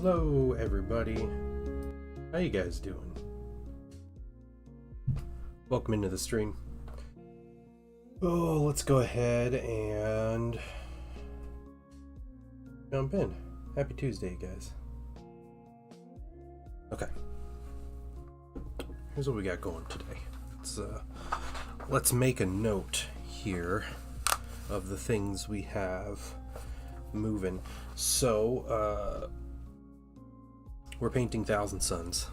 Hello everybody, how you guys doing? Welcome into the stream. Oh, let's go ahead and jump in. Happy Tuesday, guys. Okay, here's what we got going today. Let's make a note here of the things we have moving. So we're painting Thousand Suns,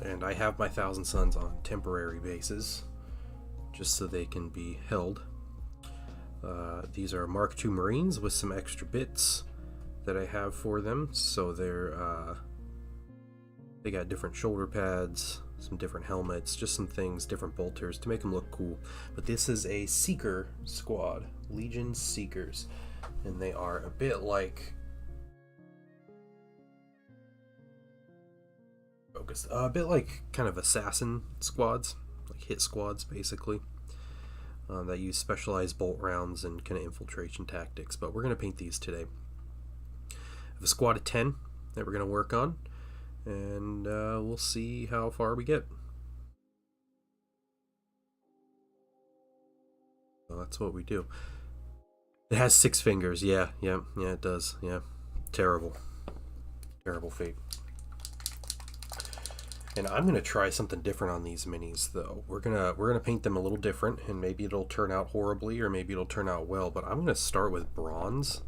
and I have my Thousand Suns on temporary bases just so they can be held. These are Mark II Marines with some extra bits that I have for them. So they got different shoulder pads, some different helmets, just some things, different bolters to make them look cool. But this is a Seeker squad, Legion Seekers, and they are a bit like kind of assassin squads, like hit squads basically, that use specialized bolt rounds and kind of infiltration tactics. But we're going to paint these today. I have a squad of 10 that we're going to work on, and we'll see how far we get. So that's what we do. It has 6 fingers. Yeah, it does. Yeah, terrible fate. And I'm gonna try something different on these minis, though. We're gonna paint them a little different, and maybe it'll turn out horribly, or maybe it'll turn out well. But I'm gonna start with bronze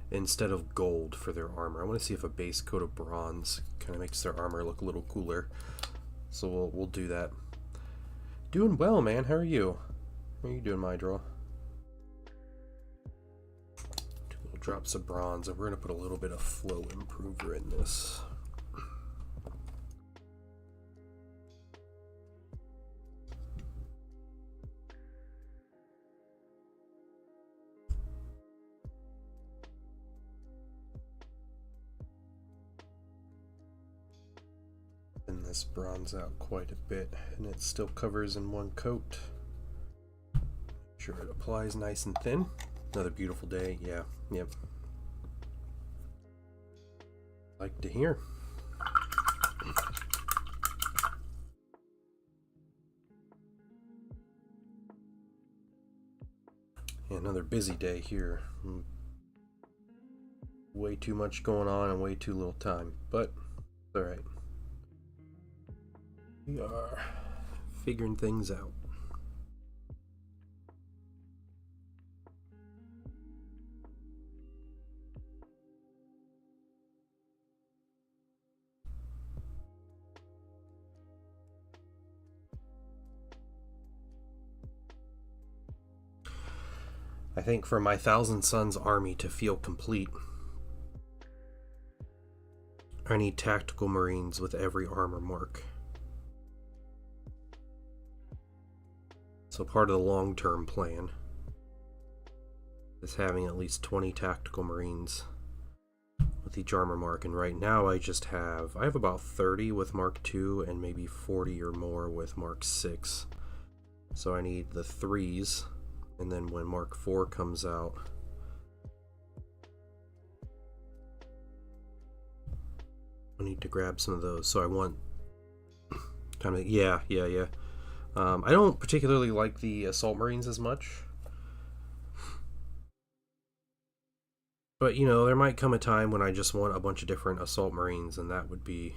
instead of gold for their armor. I want to see if a base coat of bronze kind of makes their armor look a little cooler. So we'll do that. Doing well, man. How are you? How are you doing, my draw? 2 little drops of bronze, and we're gonna put a little bit of flow improver in this. This bronze out quite a bit, and it still covers in one coat. Make sure it applies nice and thin. Another beautiful day. Yep. Like to hear. Another busy day here. Way too much going on and way too little time, but it's all right. We are figuring things out. I think for my Thousand Suns army to feel complete, I need tactical Marines with every armor mark. So part of the long-term plan is having at least 20 tactical Marines with each armor mark, and right now I have about 30 with Mark II and maybe 40 or more with Mark VI. So I need the 3s, and then when Mark IV comes out, I need to grab some of those. So I want kind of yeah. I don't particularly like the Assault Marines as much, but you know, there might come a time when I just want a bunch of different Assault Marines, and that would be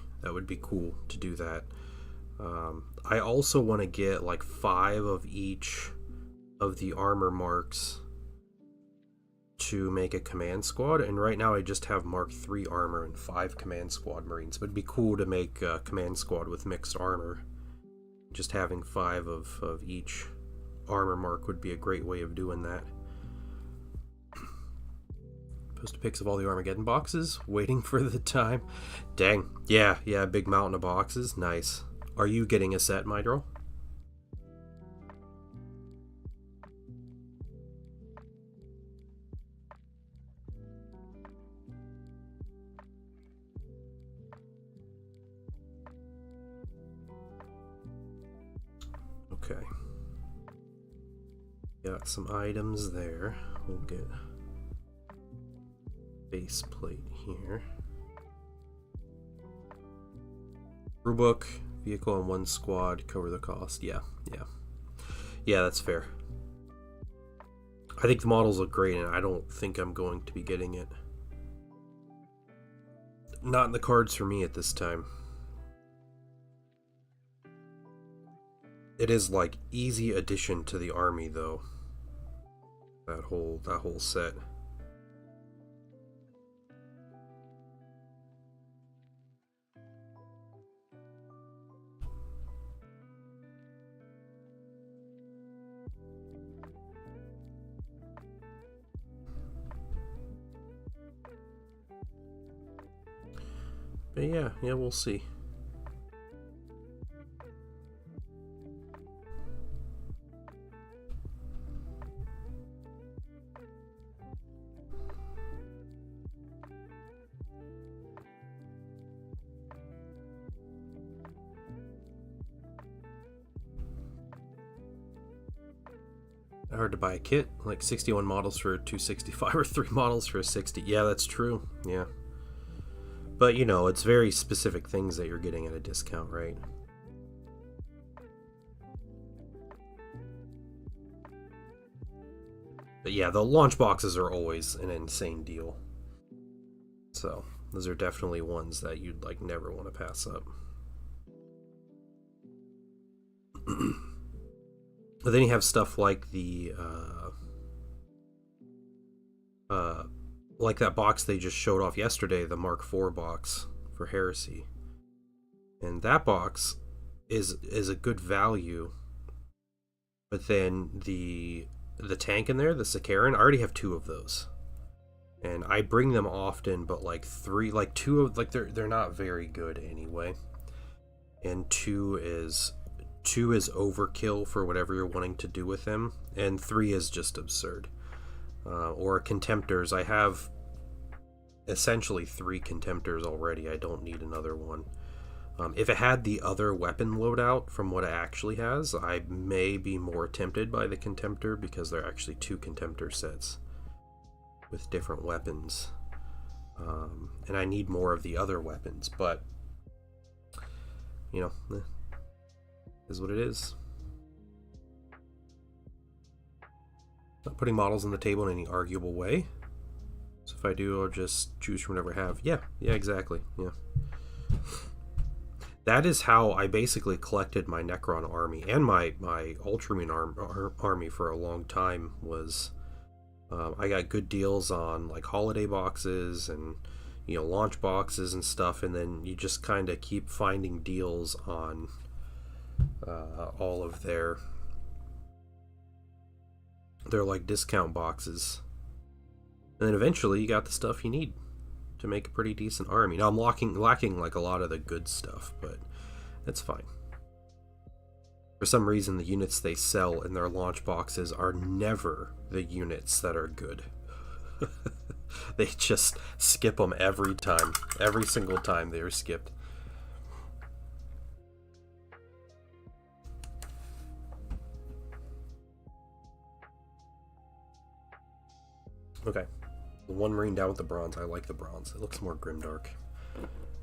cool to do that. I also want to get like 5 of each of the armor marks to make a command squad, and right now I just have Mark III armor and 5 command squad Marines, but it'd be cool to make a command squad with mixed armor. Just having 5 of each armor mark would be a great way of doing that. Post pics of all the Armageddon boxes, waiting for the time. Dang, yeah, big mountain of boxes, nice. Are you getting a set, Mydro? Okay. Got some items there. We'll get base plate here. Rulebook, vehicle on one squad, cover the cost. Yeah, yeah. Yeah, that's fair. I think the models look great, and I don't think I'm going to be getting it. Not in the cards for me at this time. It is like easy addition to the army, though. That whole set. But yeah, we'll see. Hard to buy a kit, like 61 models for 265 or 3 models for a 60. Yeah, that's true. Yeah. But you know, it's very specific things that you're getting at a discount, right? But yeah, the launch boxes are always an insane deal. So, those are definitely ones that you'd like never want to pass up. But then you have stuff like the like that box they just showed off yesterday, the Mark IV box for Heresy. And that box is a good value. But then the tank in there, the Sakaran, I already have 2 of those. And I bring them often, but like 2 of they're not very good anyway. And 2 is overkill for whatever you're wanting to do with them, and 3 is just absurd. Or Contemptors. I have essentially 3 Contemptors already. I don't need another one. If it had the other weapon loadout from what it actually has, I may be more tempted by the Contemptor, because there are actually 2 Contemptor sets with different weapons. And I need more of the other weapons, but you know, is what it is. Not putting models on the table in any arguable way. So if I do, I'll just choose from whatever I have. Yeah, exactly. Yeah. That is how I basically collected my Necron army and my Ultramarine army for a long time. Was I got good deals on like holiday boxes and launch boxes and stuff, and then you just kind of keep finding deals on all of their like discount boxes, and then eventually you got the stuff you need to make a pretty decent army. Now I'm lacking like a lot of the good stuff, but that's fine. For some reason, the units they sell in their launch boxes are never the units that are good. They just skip them every time. Every single time they are skipped. Okay. The 1 Marine down with the bronze. I like the bronze. It looks more grimdark.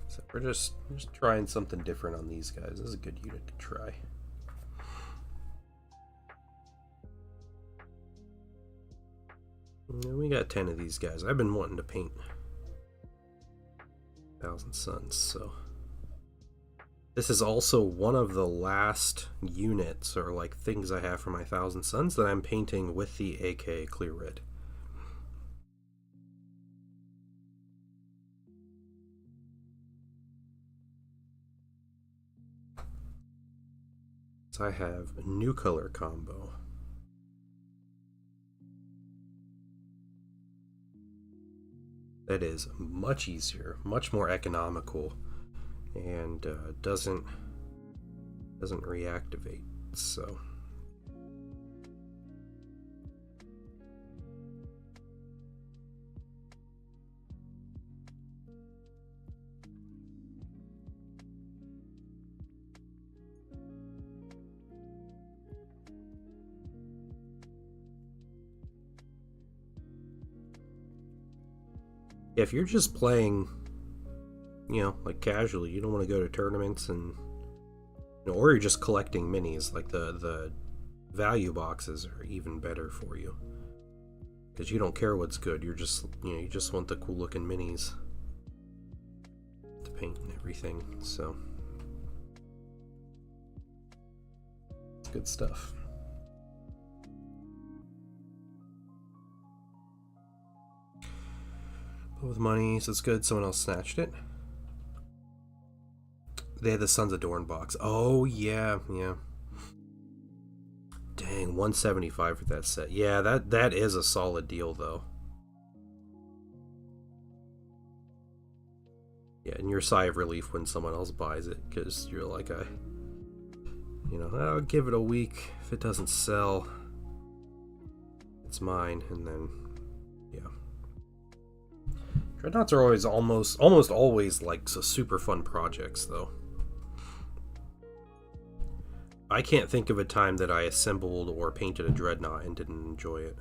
So we're just trying something different on these guys. This is a good unit to try. We got 10 of these guys. I've been wanting to paint 1,000 Suns, so this is also one of the last units or like things I have for my 1,000 Suns that I'm painting with the AK Clear Red. So I have a new color combo. That is much easier, much more economical, and doesn't reactivate. So if you're just playing you know, like casually. You don't want to go to tournaments and, you know, or you're just collecting minis. Like the value boxes are even better for you because you don't care what's good. You're just, you know, you just want the cool looking minis to paint and everything. So it's good stuff. With money, so it's good. Someone else snatched it. They had the Sons of Dorn box. Oh yeah, yeah. Dang, 175 for that set. Yeah, that is a solid deal though. Yeah, and your sigh of relief when someone else buys it, because you're like, you know, I'll give it a week. If it doesn't sell, it's mine. And then, yeah. Dreadnoughts are always almost always like super fun projects though. I can't think of a time that I assembled or painted a Dreadnought and didn't enjoy it.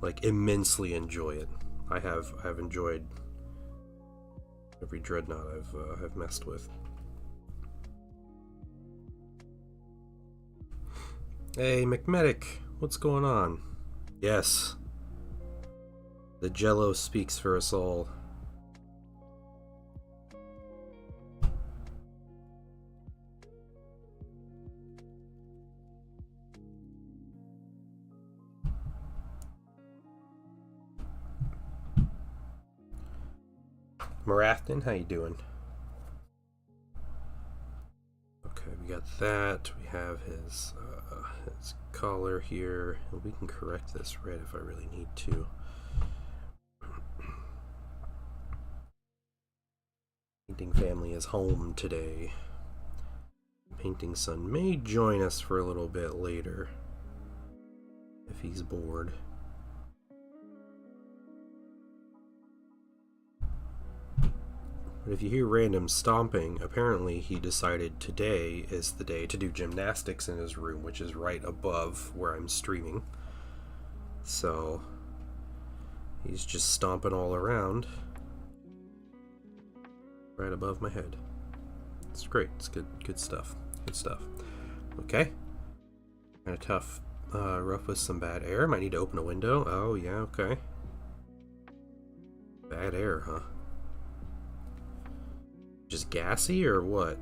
Like immensely enjoy it. I've enjoyed every Dreadnought I've messed with. Hey McMedic, what's going on? Yes. The Jello speaks for us all. Marathon, how you doing? Okay, we got that. We have his collar here. We can correct this red if I really need to. Painting family is home today. Painting son may join us for a little bit later if he's bored. But if you hear random stomping, apparently he decided today is the day to do gymnastics in his room, which is right above where I'm streaming. So he's just stomping all around right above my head. It's great. It's good stuff. Good stuff. Okay. Kind of tough. Rough with some bad air. Might need to open a window. Oh, yeah, okay. Bad air, huh? Just gassy or what?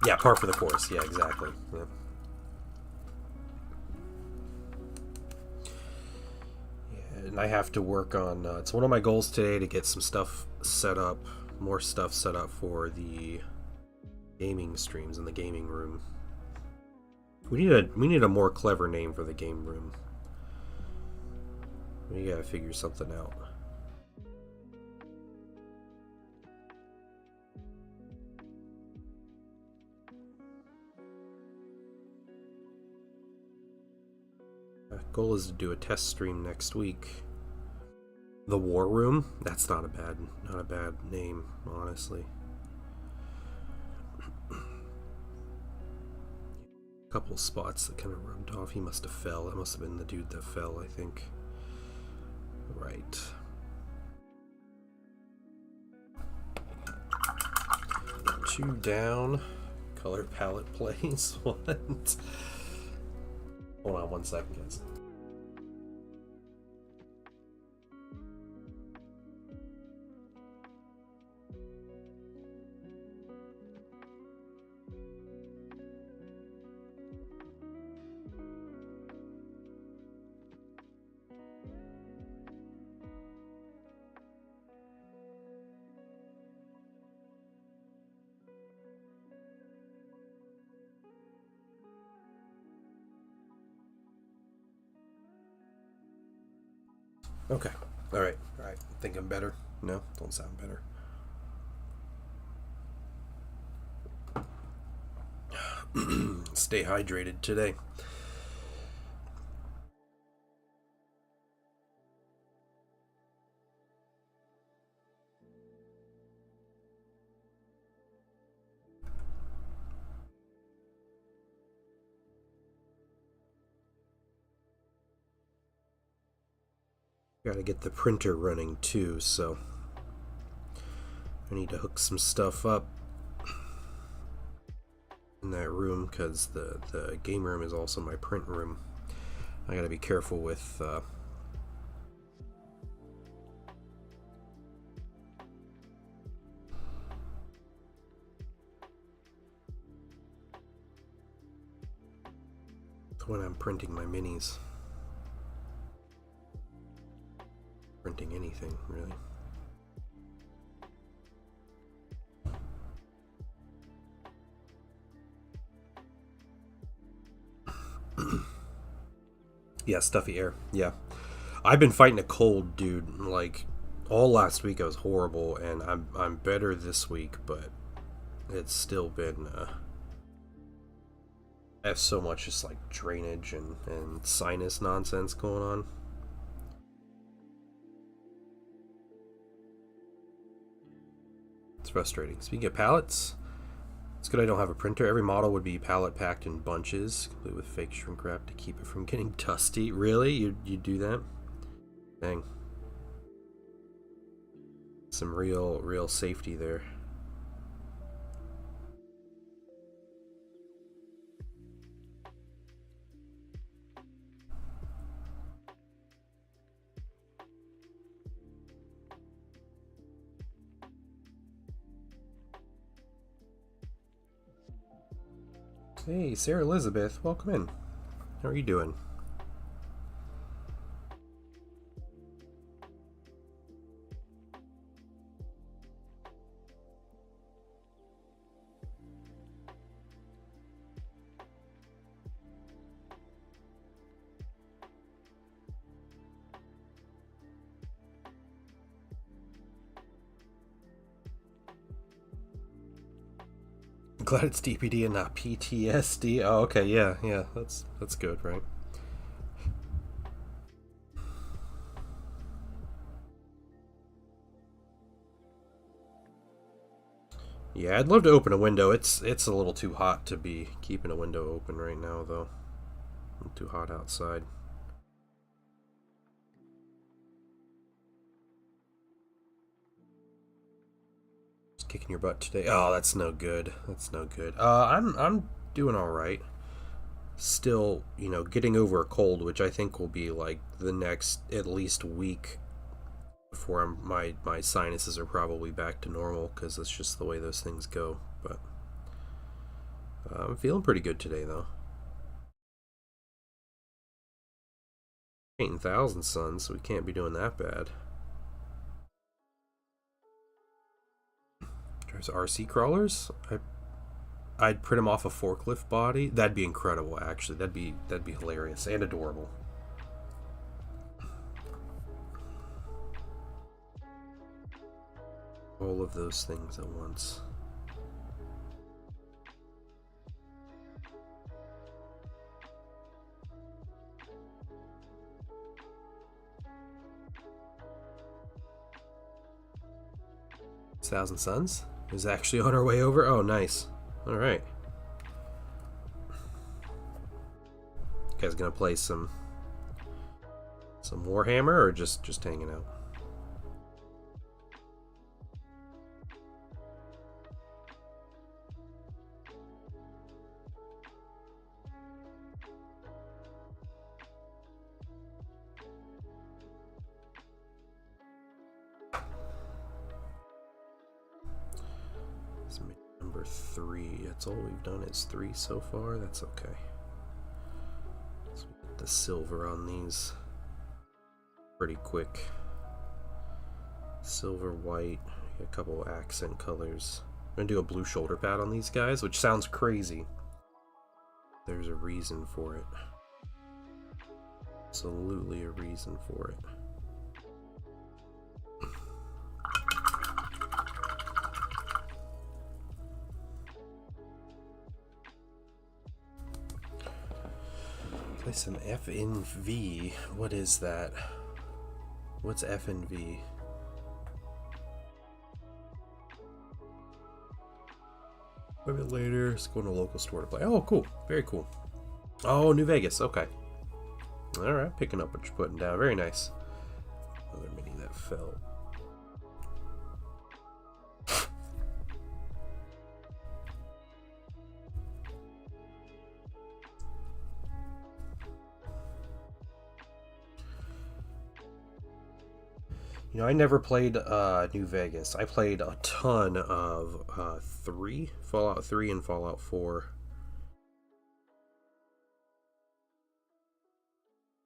Yeah, par for the course. Yeah, exactly. Yeah. Yeah, and I have to work on... it's one of my goals today to get some stuff set up, more stuff set up for the gaming streams in the gaming room. We need a more clever name for the game room. We gotta figure something out. Goal is to do a test stream next week. The War Room? That's not a bad name, honestly. A couple spots that kind of rubbed off. He must have fell. That must have been the dude that fell, I think. Right. Two down. Color palette plays. What? Hold on 1 second, guys. Okay. All right. Think I'm better? No, don't sound better. Stay hydrated today. Gotta get the printer running too, so I need to hook some stuff up in that room because the game room is also my print room. I gotta be careful with when I'm printing my minis. Printing anything, really. Yeah, stuffy air. Yeah. I've been fighting a cold, dude. Like all last week I was horrible, and I'm better this week, but it's still been I have so much just like drainage and sinus nonsense going on. It's frustrating. Speaking of pallets, it's good I don't have a printer. Every model would be pallet packed in bunches, complete with fake shrink wrap to keep it from getting dusty. Really? You do that? Dang. Some real safety there. Hey, Sarah Elizabeth, welcome in. How are you doing? I'm glad it's DPD and not PTSD. Oh, okay, yeah, that's good, right? Yeah, I'd love to open a window. It's a little too hot to be keeping a window open right now, though. It's too hot outside. Just kicking your butt today. Oh, that's no good. That's no good. I'm doing all right. Still, getting over a cold, which I think will be like the next at least week before my sinuses are probably back to normal because that's just the way those things go. But I'm feeling pretty good today, though. 18,000 suns, so we can't be doing that bad. There's RC crawlers. I'd print them off a forklift body. That'd be incredible, actually. That'd be hilarious and adorable. All of those things at once. Thousand Suns is actually on our way over. Oh, nice. All right. You guys gonna play some Warhammer or just hanging out? Number 3. That's all we've done is 3 so far. That's okay. So we get the silver on these pretty quick. Silver, white, a couple accent colors. I'm gonna do a blue shoulder pad on these guys, which sounds crazy. There's a reason for it. Absolutely a reason for it. Play some FNV. What is that? What's FNV? A bit later, let's go to a local store to play. Oh, cool. Very cool. Oh, New Vegas. Okay. Alright, picking up what you're putting down. Very nice. felt. You know, I never played New Vegas. I played a ton of Fallout 3 and Fallout 4.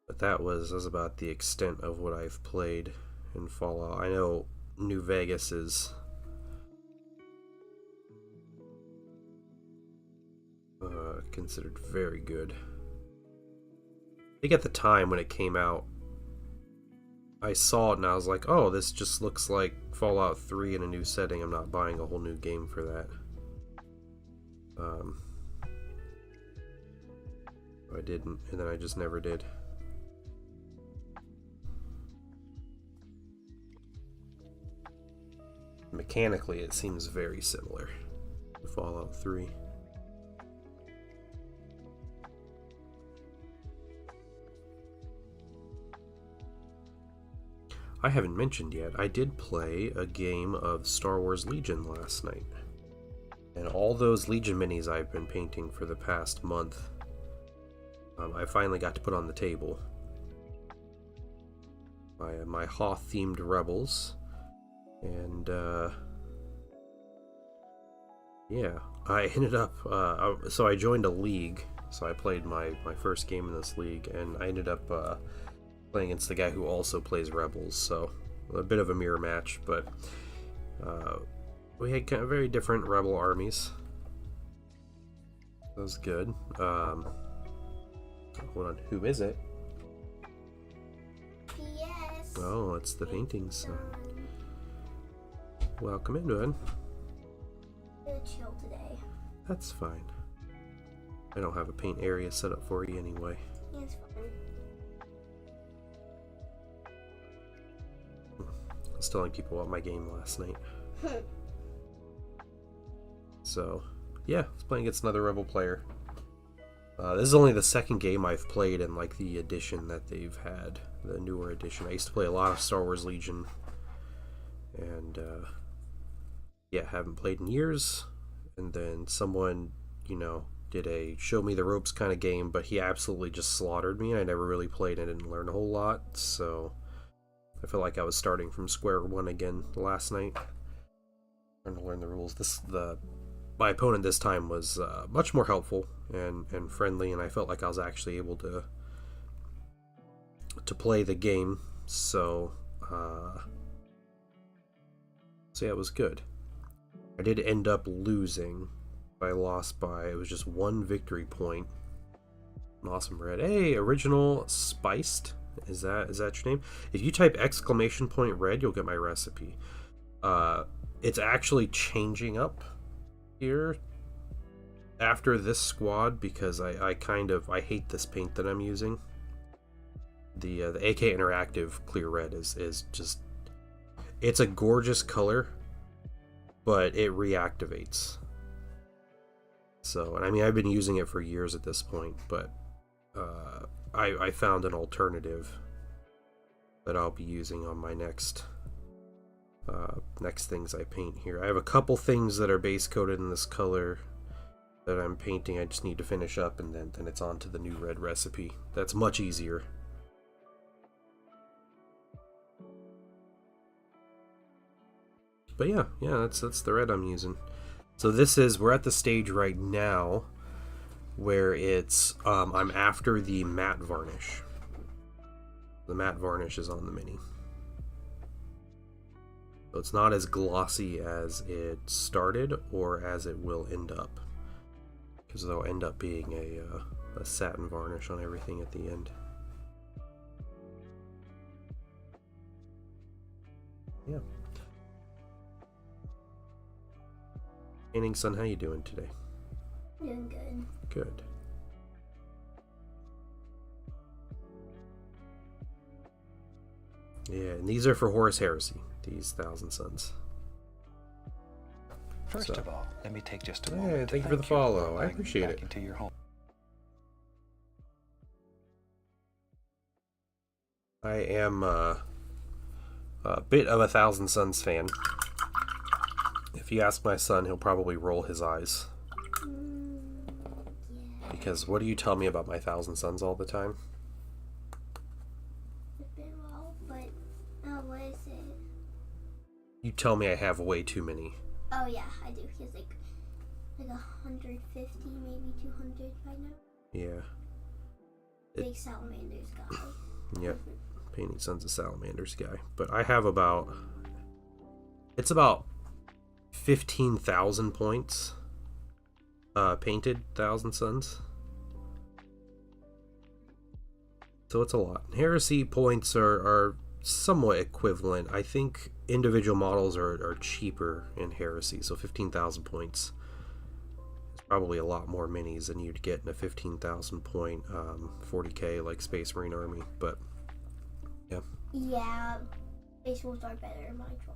But that was about the extent of what I've played in Fallout. I know New Vegas is considered very good. I think at the time when it came out, I saw it and I was like, oh, this just looks like Fallout 3 in a new setting. I'm not buying a whole new game for that. I didn't, and then I just never did. Mechanically, it seems very similar to Fallout 3. I haven't mentioned yet, I did play a game of Star Wars Legion last night. And all those Legion minis I've been painting for the past month, I finally got to put on the table. My Hoth-themed rebels. And, yeah, I ended up, so I joined a league, so I played my first game in this league, and I ended up, playing against the guy who also plays Rebels, so a bit of a mirror match, but we had kind of very different Rebel armies. That was good. Hold on, who is it? Yes. Oh, it's the paintings. Welcome in, bud. Gonna chill today. That's fine. I don't have a paint area set up for you anyway. Yeah, it's fine. I was telling people about my game last night. So, yeah, I was playing against another Rebel player. This is only the second game I've played in like the edition that they've had, the newer edition. I used to play a lot of Star Wars Legion, and yeah, haven't played in years. And then someone, you know, did a show me the ropes kind of game, but he absolutely just slaughtered me. I never really played and didn't learn a whole lot, so I feel like I was starting from square one again last night, trying to learn the rules. My opponent this time was much more helpful and friendly, and I felt like I was actually able to play the game. So yeah, it was good. I did end up losing. I lost by, it was just one victory point. An awesome red. Hey, original spiced. Is that your name? If you type !red, you'll get my recipe. It's actually changing up here after this squad because I hate this paint that I'm using. The AK Interactive Clear Red is just, it's a gorgeous color, but it reactivates. So, and I mean, I've been using it for years at this point, but I found an alternative that I'll be using on my next things I paint here. I have a couple things that are base coated in this color that I'm painting. I just need to finish up, and then it's on to the new red recipe. That's much easier. But yeah, that's the red I'm using. So we're at the stage right now where it's I'm after the matte varnish. The matte varnish is on the mini. So it's not as glossy as it started or as it will end up, because there'll end up being a satin varnish on everything at the end. Yeah. Painting son, how you doing today? Doing good. Good. Yeah, and these are for Horus Heresy, these Thousand Suns. First of all, let me take just a moment. Yeah, thank you for the follow. I appreciate it. Into your home. I am a bit of a Thousand Suns fan. If you ask my son, he'll probably roll his eyes. Yeah. Because what do you tell me about my Thousand Suns all the time? It's been a while, but what is it? You tell me I have way too many. Oh yeah, I do. He has like 150, maybe 200 right now. Yeah. Big salamanders guy. Yep. Painting Sons of Salamanders guy. But I have about... It's about 15,000 points. Painted Thousand Suns. So it's a lot. Heresy points are somewhat equivalent. I think individual models are cheaper in Heresy. So 15,000 points is probably a lot more minis than you'd get in a 15,000 point 40k like Space Marine Army. But yeah. Yeah, Space Wolves are better in my draw.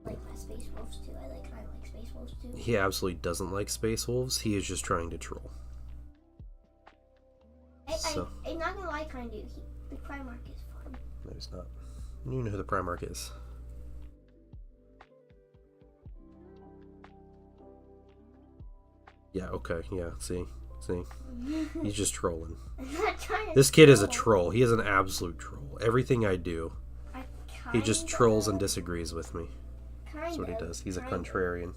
Like my Space Wolves too. I like Space Wolves too. He absolutely doesn't like Space Wolves. He is just trying to troll. I'm not gonna lie, kind of. The Primarch is fun. No, he's not. You know who the Primarch is. Yeah, okay, yeah, see? He's just trolling. I'm not trying to This kid is a troll. He is an absolute troll. Everything I do, he just trolls and disagrees with me. That's what he does. He's a contrarian.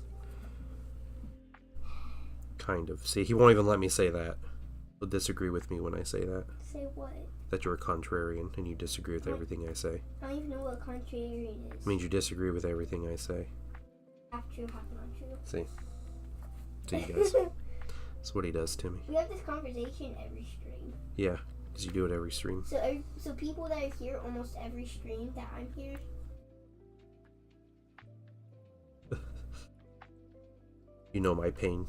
Kind of. See, he won't even let me say that. He'll disagree with me when I say that. Say what? That you're a contrarian and you disagree with everything I say. I don't even know what a contrarian is. It means you disagree with everything I say. Half true, half not true. See you guys. That's what he does to me. We have this conversation every stream. Yeah, because you do it every stream. So people that are here almost every stream that I'm here. You know my pain.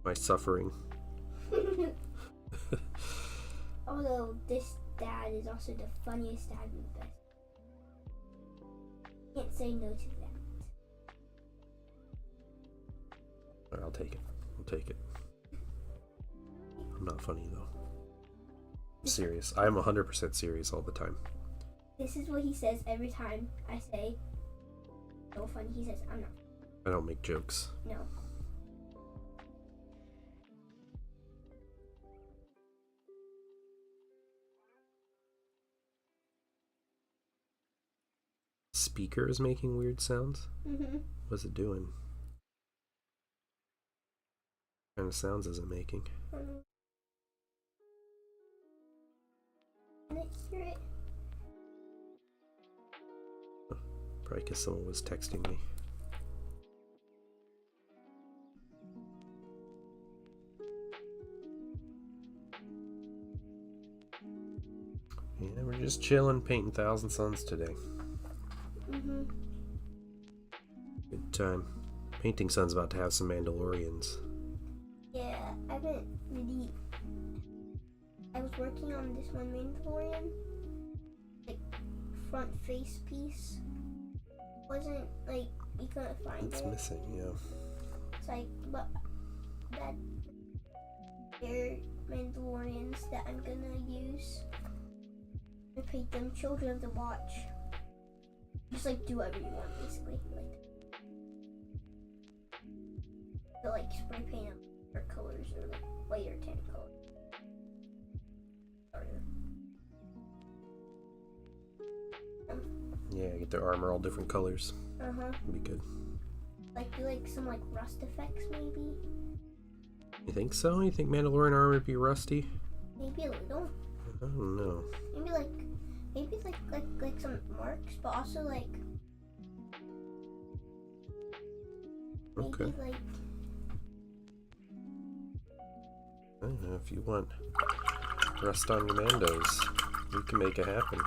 My suffering. Although this dad is also the funniest dad in the best. Can't say no to that. Alright, I'll take it. I'm not funny though. I'm serious. I'm 100% serious all the time. This is what he says every time I say so funny. He says, I'm not. I don't make jokes. No. Speaker is making weird sounds? Mm-hmm. What's it doing? What kind of sounds is it making? I didn't hear it. Probably because someone was texting me. Yeah, we're just chilling, painting Thousand Suns today. Mm-hmm. Good time. Painting Sun's about to have some Mandalorians. Yeah, I haven't really. I was working on this one Mandalorian, like front face piece. Wasn't like we couldn't find It's it. missing, yeah. It's like, but that they're Mandalorians that I'm gonna use. I paint them Children of the Watch. Just like do whatever you want, basically. Like spray paint them or colors or like white or tan color. Yeah, get their armor all different colors. Uh-huh. It'd be good. Like do like some like rust effects maybe. You think so? You think Mandalorian armor would be rusty? Maybe a little. I don't know. Maybe like some marks, but also like maybe Okay. like I don't know, if you want rust on your Mandos, we can make it happen.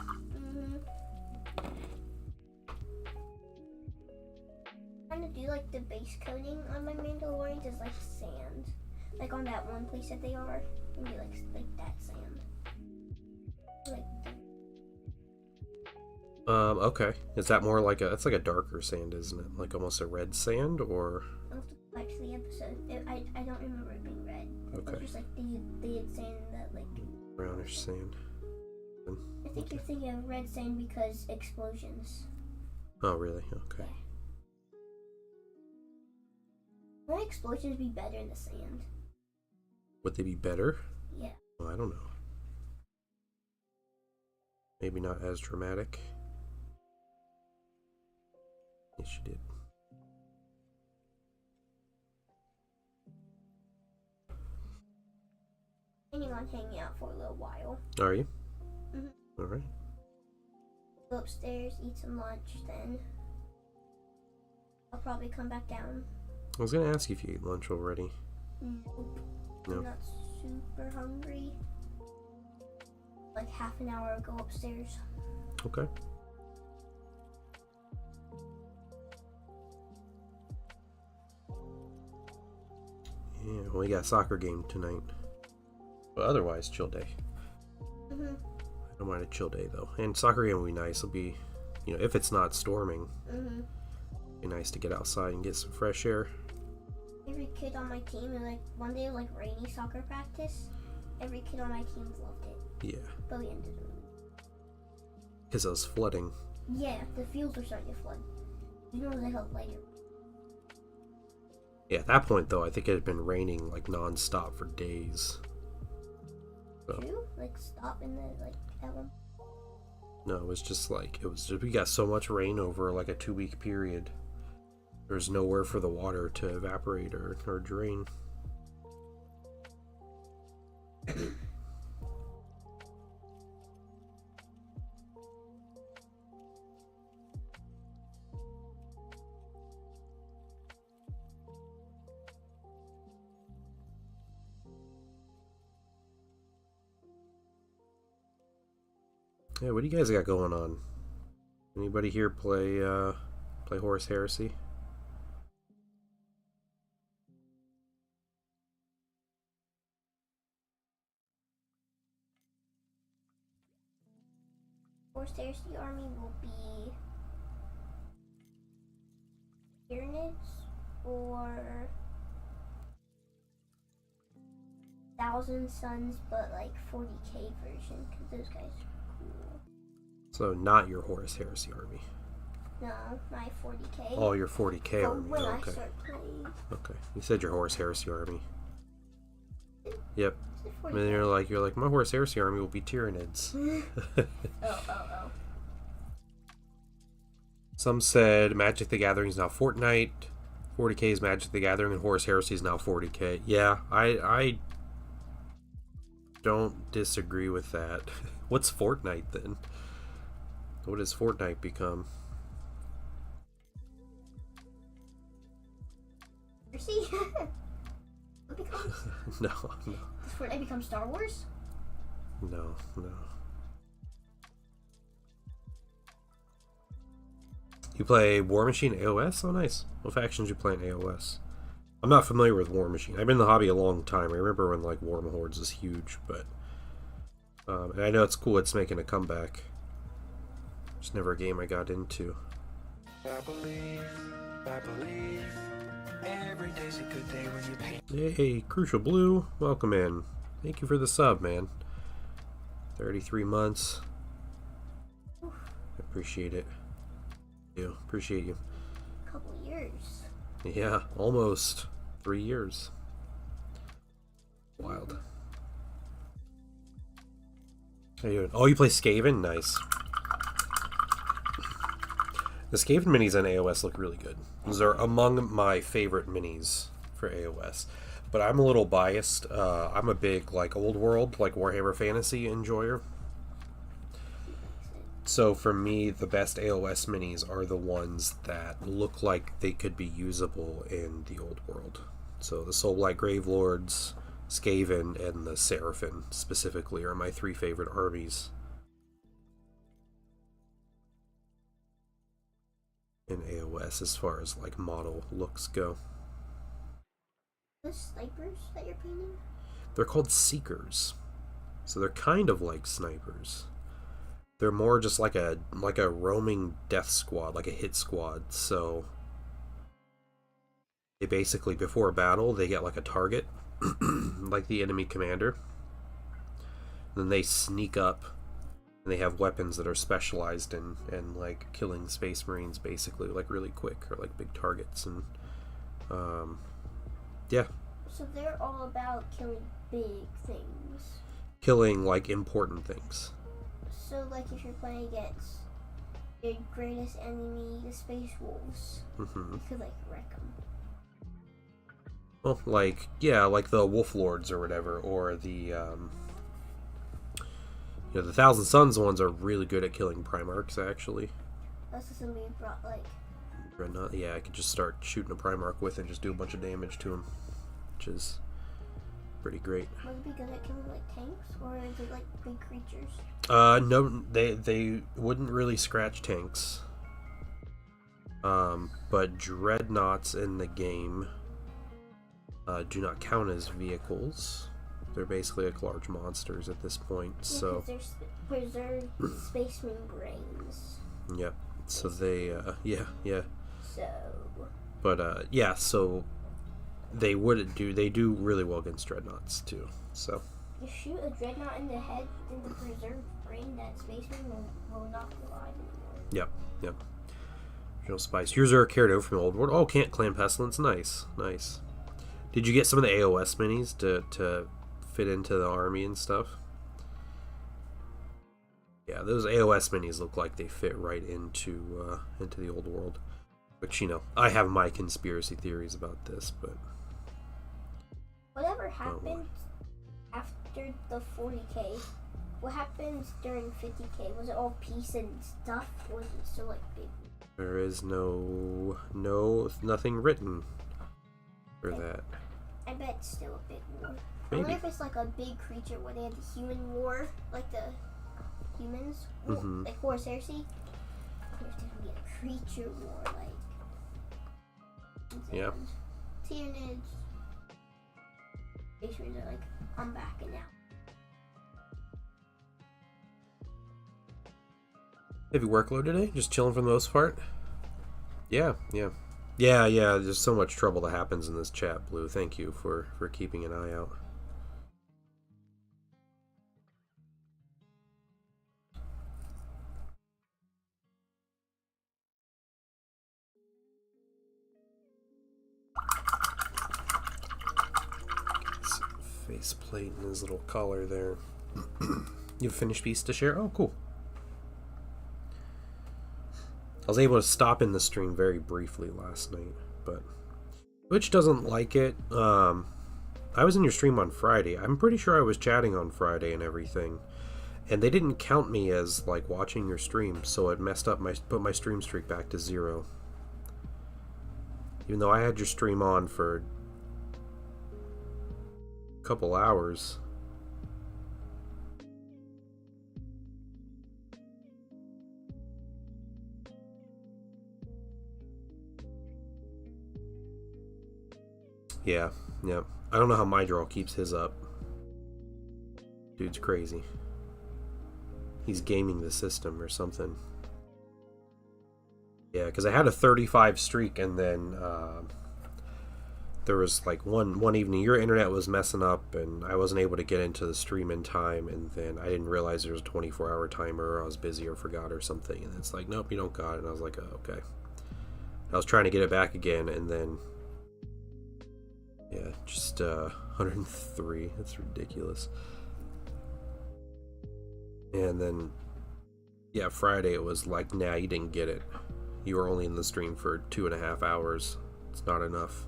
trying to do like the base coating on my Mandalorians is like sand. Like on that one place that they are. Maybe like that sand. Like Okay. Is that more like that's like a darker sand, isn't it? Like almost a red sand, or? I'll have to go back to the episode. I don't remember it being red. It Okay. was just like they had sand that like Brownish sand. I think you're thinking of red sand because explosions. Oh, really? Okay. Yeah. Wouldn't explosions be better in the sand? Would they be better? Yeah. Well, I don't know. Maybe not as dramatic. Yes, you did. Planning on hanging out for a little while. Are you? Mhm. All right. Go upstairs, eat some lunch, then I'll probably come back down. I was gonna ask you if you ate lunch already. Nope. No. I'm not super hungry. Like half an hour ago upstairs. Okay. Yeah, well, we got a soccer game tonight. But otherwise, chill day. Mhm. I don't mind a chill day though. And soccer game will be nice. It'll be, if it's not storming, Mhm. be nice to get outside and get some fresh air. Every kid on my team, and like one day, like rainy soccer practice, every kid on my team loved it. Yeah, But we ended up. because it was flooding. Yeah, the fields were starting to flood. You know they held later. Yeah, at that point though, I think it had been raining like non-stop for days. So, True? Like stop in the like at one. no, it was just we got so much rain over like a 2-week period. There's nowhere for the water to evaporate or drain. Yeah, what do you guys got going on? Anybody here play Horus Heresy? Forced Heresy army will be Tyranids or Thousand Suns, but like 40k version, because those guys are cool. So not your Horus Heresy army. No, my 40k. Oh, your 40k For army. when I Okay. start playing. Okay. You said your Horus Heresy army. Yep. Is it And then 40K? you're like, my Horus Heresy army will be Tyranids. Oh. Some said Magic the Gathering is now Fortnite. 40k is Magic the Gathering, and Horus Heresy is now 40k. Yeah, I don't disagree with that. What's Fortnite then? What does Fortnite become? Heresy? What becomes? No. Does Fortnite become Star Wars? No. You play War Machine AOS? Oh, nice. What factions you play in AOS? I'm not familiar with War Machine. I've been in the hobby a long time. I remember when like War Hordes was huge, but and I know it's cool. It's making a comeback. It's never a game I got into. I believe every day's a good day when you paint. Hey, Crucial Blue, welcome in. Thank you for the sub, man. 33 months. I appreciate it. Appreciate you. A couple years. Yeah, almost 3 years. Wild. How you doing? Oh, you play Skaven? Nice. The Skaven minis on AOS look really good. Those are among my favorite minis for AOS. But I'm a little biased. I'm a big like old world, like Warhammer Fantasy enjoyer. So for me, the best AOS minis are the ones that look like they could be usable in the old world. So the Soulblight Gravelords, Skaven, and the Seraphim specifically are my 3 favorite armies in AOS as far as like model looks go. The snipers that you're painting? They're called Seekers. So they're kind of like snipers. They're more just like a roaming death squad, like a hit squad. So they basically, before a battle, they get like a target, like the enemy commander. And then they sneak up And they have weapons that are specialized in like killing space marines, basically, like really quick, or like big targets. And yeah, So they're all about killing big things. killing like important things. So like if you're playing against your greatest enemy, the space wolves, Hmm. you could like wreck them. Well, like, yeah, like the Wolf Lords or whatever, or the the Thousand Suns ones are really good at killing Primarchs, actually. That's just somebody brought like. Dreadnought, yeah, I could just start shooting a Primarch with and just do a bunch of damage to him, which is pretty great. Would it be good at killing like tanks, or is it like big creatures? No, they wouldn't really scratch tanks. But Dreadnoughts in the game do not count as vehicles. They're basically like large monsters at this point. Yeah, So, they're preserved spaceman brains. yep. So they, yeah. So. But yeah, so they do really well against Dreadnoughts too. So You shoot a dreadnought in the head, in the preserved brain, that spaceman will not alive anymore. yep. Original Spice. Here's our carried over from the old world. Oh, can't clan pestilence. Nice. Did you get some of the AOS minis to fit into the army and stuff? Yeah, those AOS minis look like they fit right into the old world. Which, I have my conspiracy theories about this, but Whatever happened after the 40k? What happens during 50k? Was it all peace and stuff, or was it still like big? there is nothing written for that. I bet it's still a big war. I Maybe. wonder if it's like a big creature where they had the human war, like the humans, Mhm. like Horus Heresy. I wonder if there's gonna be a creature war, like. Yeah. Tyranids. Space Marines are like, I'm back and now. Heavy workload today? Just chilling for the most part? Yeah. There's so much trouble that happens in this chat, Blue. Thank you for keeping an eye out. Faceplate and his little collar there. You have a finished piece to share? Oh, cool. I was able to stop in the stream very briefly last night, but Twitch doesn't like it. I was in your stream on Friday. I'm pretty sure I was chatting on Friday and everything, and they didn't count me as like watching your stream, so it messed up put my stream streak back to 0. Even though I had your stream on for a couple hours. Yeah. I don't know how my draw keeps his up. Dude's crazy. He's gaming the system or something. Yeah, because I had a 35 streak, and then there was like one evening your internet was messing up, and I wasn't able to get into the stream in time, and then I didn't realize there was a 24-hour timer, or I was busy or forgot or something, and it's like, nope, you don't got it. And I was like, oh, okay. I was trying to get it back again, and then yeah, just 103. That's ridiculous. And then, yeah, Friday it was like, nah, you didn't get it. You were only in the stream for 2.5 hours. It's not enough.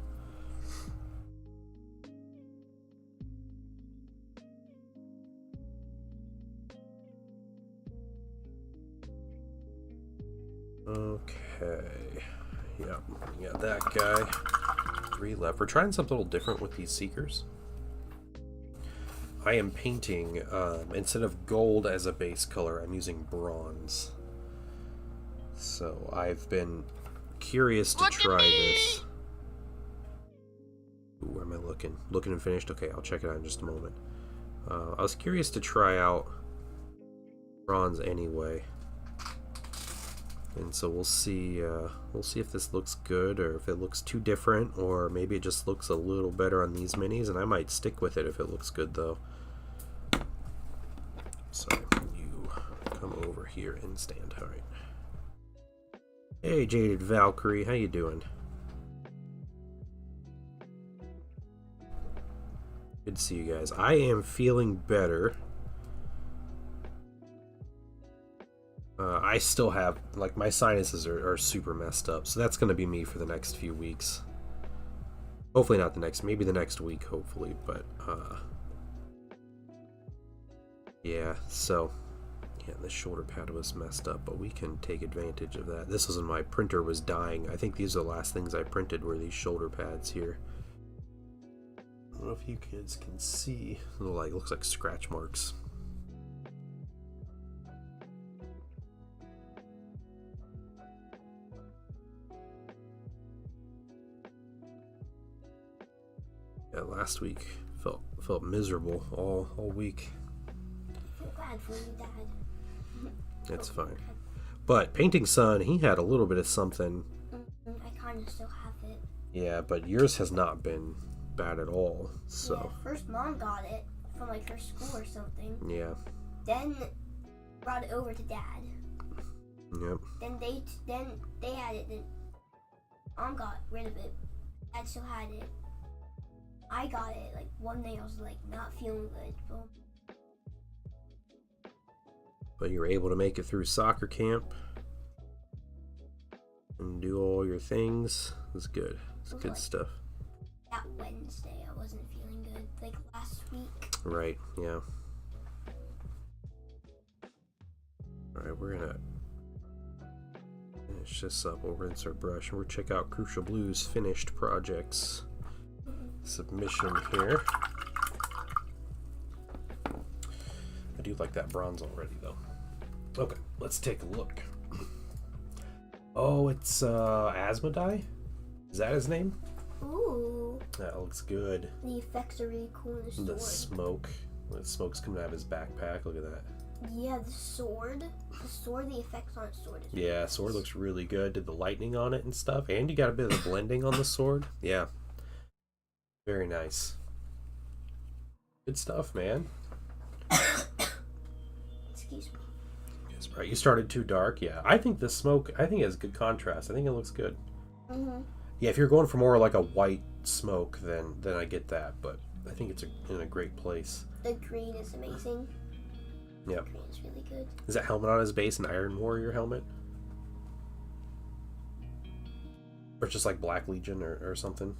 Okay. Yeah, we got that guy. 3 left. We're trying something a little different with these Seekers. I am painting, instead of gold as a base color, I'm using bronze. So I've been curious to try this. Ooh, where am I looking? Looking and finished? Okay, I'll check it out in just a moment. I was curious to try out bronze anyway. And so we'll see if this looks good, or if it looks too different, or maybe it just looks a little better on these minis, and I might stick with it if it looks good though. So you come over here and stand. All right. Hey, Jaded Valkyrie, how you doing? Good to see you guys. I am feeling better. I still have, like, my sinuses are super messed up, so that's going to be me for the next few weeks. Hopefully not the next, maybe the next week, hopefully, but, yeah, so, yeah, the shoulder pad was messed up, but we can take advantage of that. This was when my printer was dying. I think these are the last things I printed were these shoulder pads here. I don't know if you kids can see. Looks like scratch marks. Yeah, last week felt miserable all week. I feel bad for you, Dad. It's fine. But Painting Sun, he had a little bit of something. I kind of still have it. Yeah, but yours has not been bad at all. So Yeah, first Mom got it from like her school or something. yeah. Then brought it over to Dad. Yep. Then they had it. Then Mom got rid of it. Dad still had it. I got it like one day. I was like not feeling good. Boom. But you were able to make it through soccer camp and do all your things. It's good. It's good Like stuff. that Wednesday, I wasn't feeling good. Like last week. Right, yeah. Alright, we're gonna finish this up. We'll rinse our brush and we'll check out Crucial Blue's finished projects submission here. I do like that bronze already though. Okay, let's take a look. Oh, it's Asmodee? Is that his name? Ooh. That looks good. The effects are really cool in the sword. The smoke. The smoke's coming out of his backpack. Look at that. Yeah, the sword. The effects on its sword is Yeah, really sword nice. looks really good. Did the lightning on it and stuff. And you got a bit of the blending on the sword. Yeah. Very nice. Good stuff, man. Excuse me. Yes, right. You started too dark. Yeah. I think the smoke, I think it has good contrast. I think it looks good. Mm-hmm. Yeah, if you're going for more like a white smoke, then I get that. But I think it's in a great place. The green is amazing. Yeah. The green is really good. Is that helmet on his base an Iron Warrior helmet? Or just like Black Legion or something?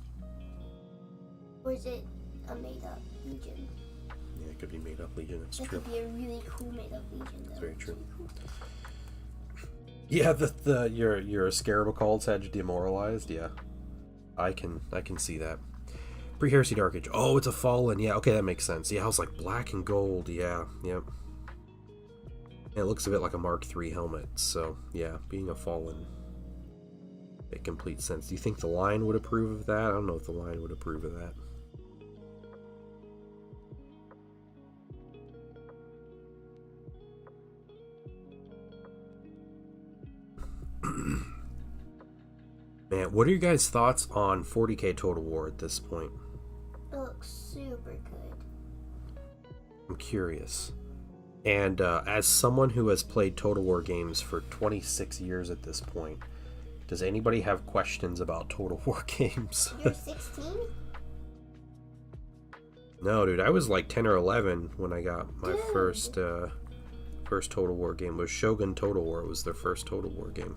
Or is it a made-up Legion? Yeah, it could be made up Legion. It's That true. could be a really cool made-up Legion, though. It's very true. Really cool. Yeah, your Scarab cults had you demoralized. Yeah, I can see that. Pre-Heresy Dark Age. Oh, it's a Fallen. Yeah, okay, that makes sense. Yeah, I was like black and gold. Yeah, yep. Yeah, it looks a bit like a Mark III helmet. So yeah, being a Fallen, it completes sense. Do you think the line would approve of that? I don't know if the line would approve of that. Man, what are your guys' thoughts on 40k Total War at this point? It looks super good. I'm curious. And as someone who has played Total War games for 26 years at this point, does anybody have questions about Total War games? You're 16? No, dude, I was like 10 or 11 when I got my Dude. first Total War game. It was Shogun Total War. It was their first Total War game.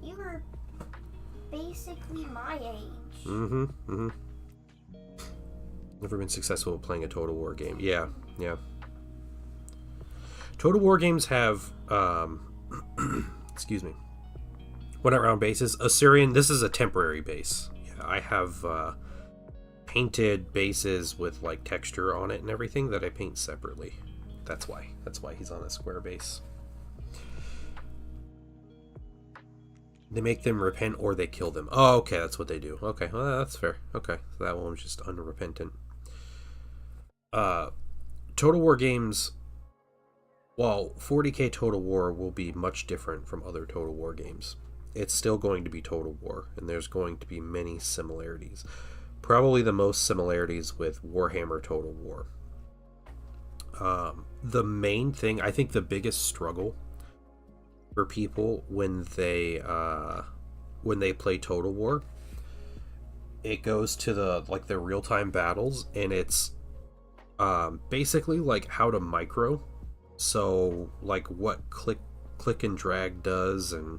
You were basically my age. Mm-hmm. Never been successful at playing a Total War game. Yeah. Total War games have, excuse me, one-out round bases. Assyrian, this is a temporary base. Yeah, I have painted bases with like texture on it and everything that I paint separately. That's why he's on a square base. They make them repent or they kill them. Oh, okay, that's what they do. Okay, well, that's fair. Okay, so that one was just unrepentant. Total War games, while 40k Total War will be much different from other Total War games, it's still going to be Total War, and there's going to be many similarities. Probably the most similarities with Warhammer Total War. The main thing, I think the biggest struggle for people when they play Total War. It goes to the real time battles, and it's basically like how to micro. So like what click and drag does, and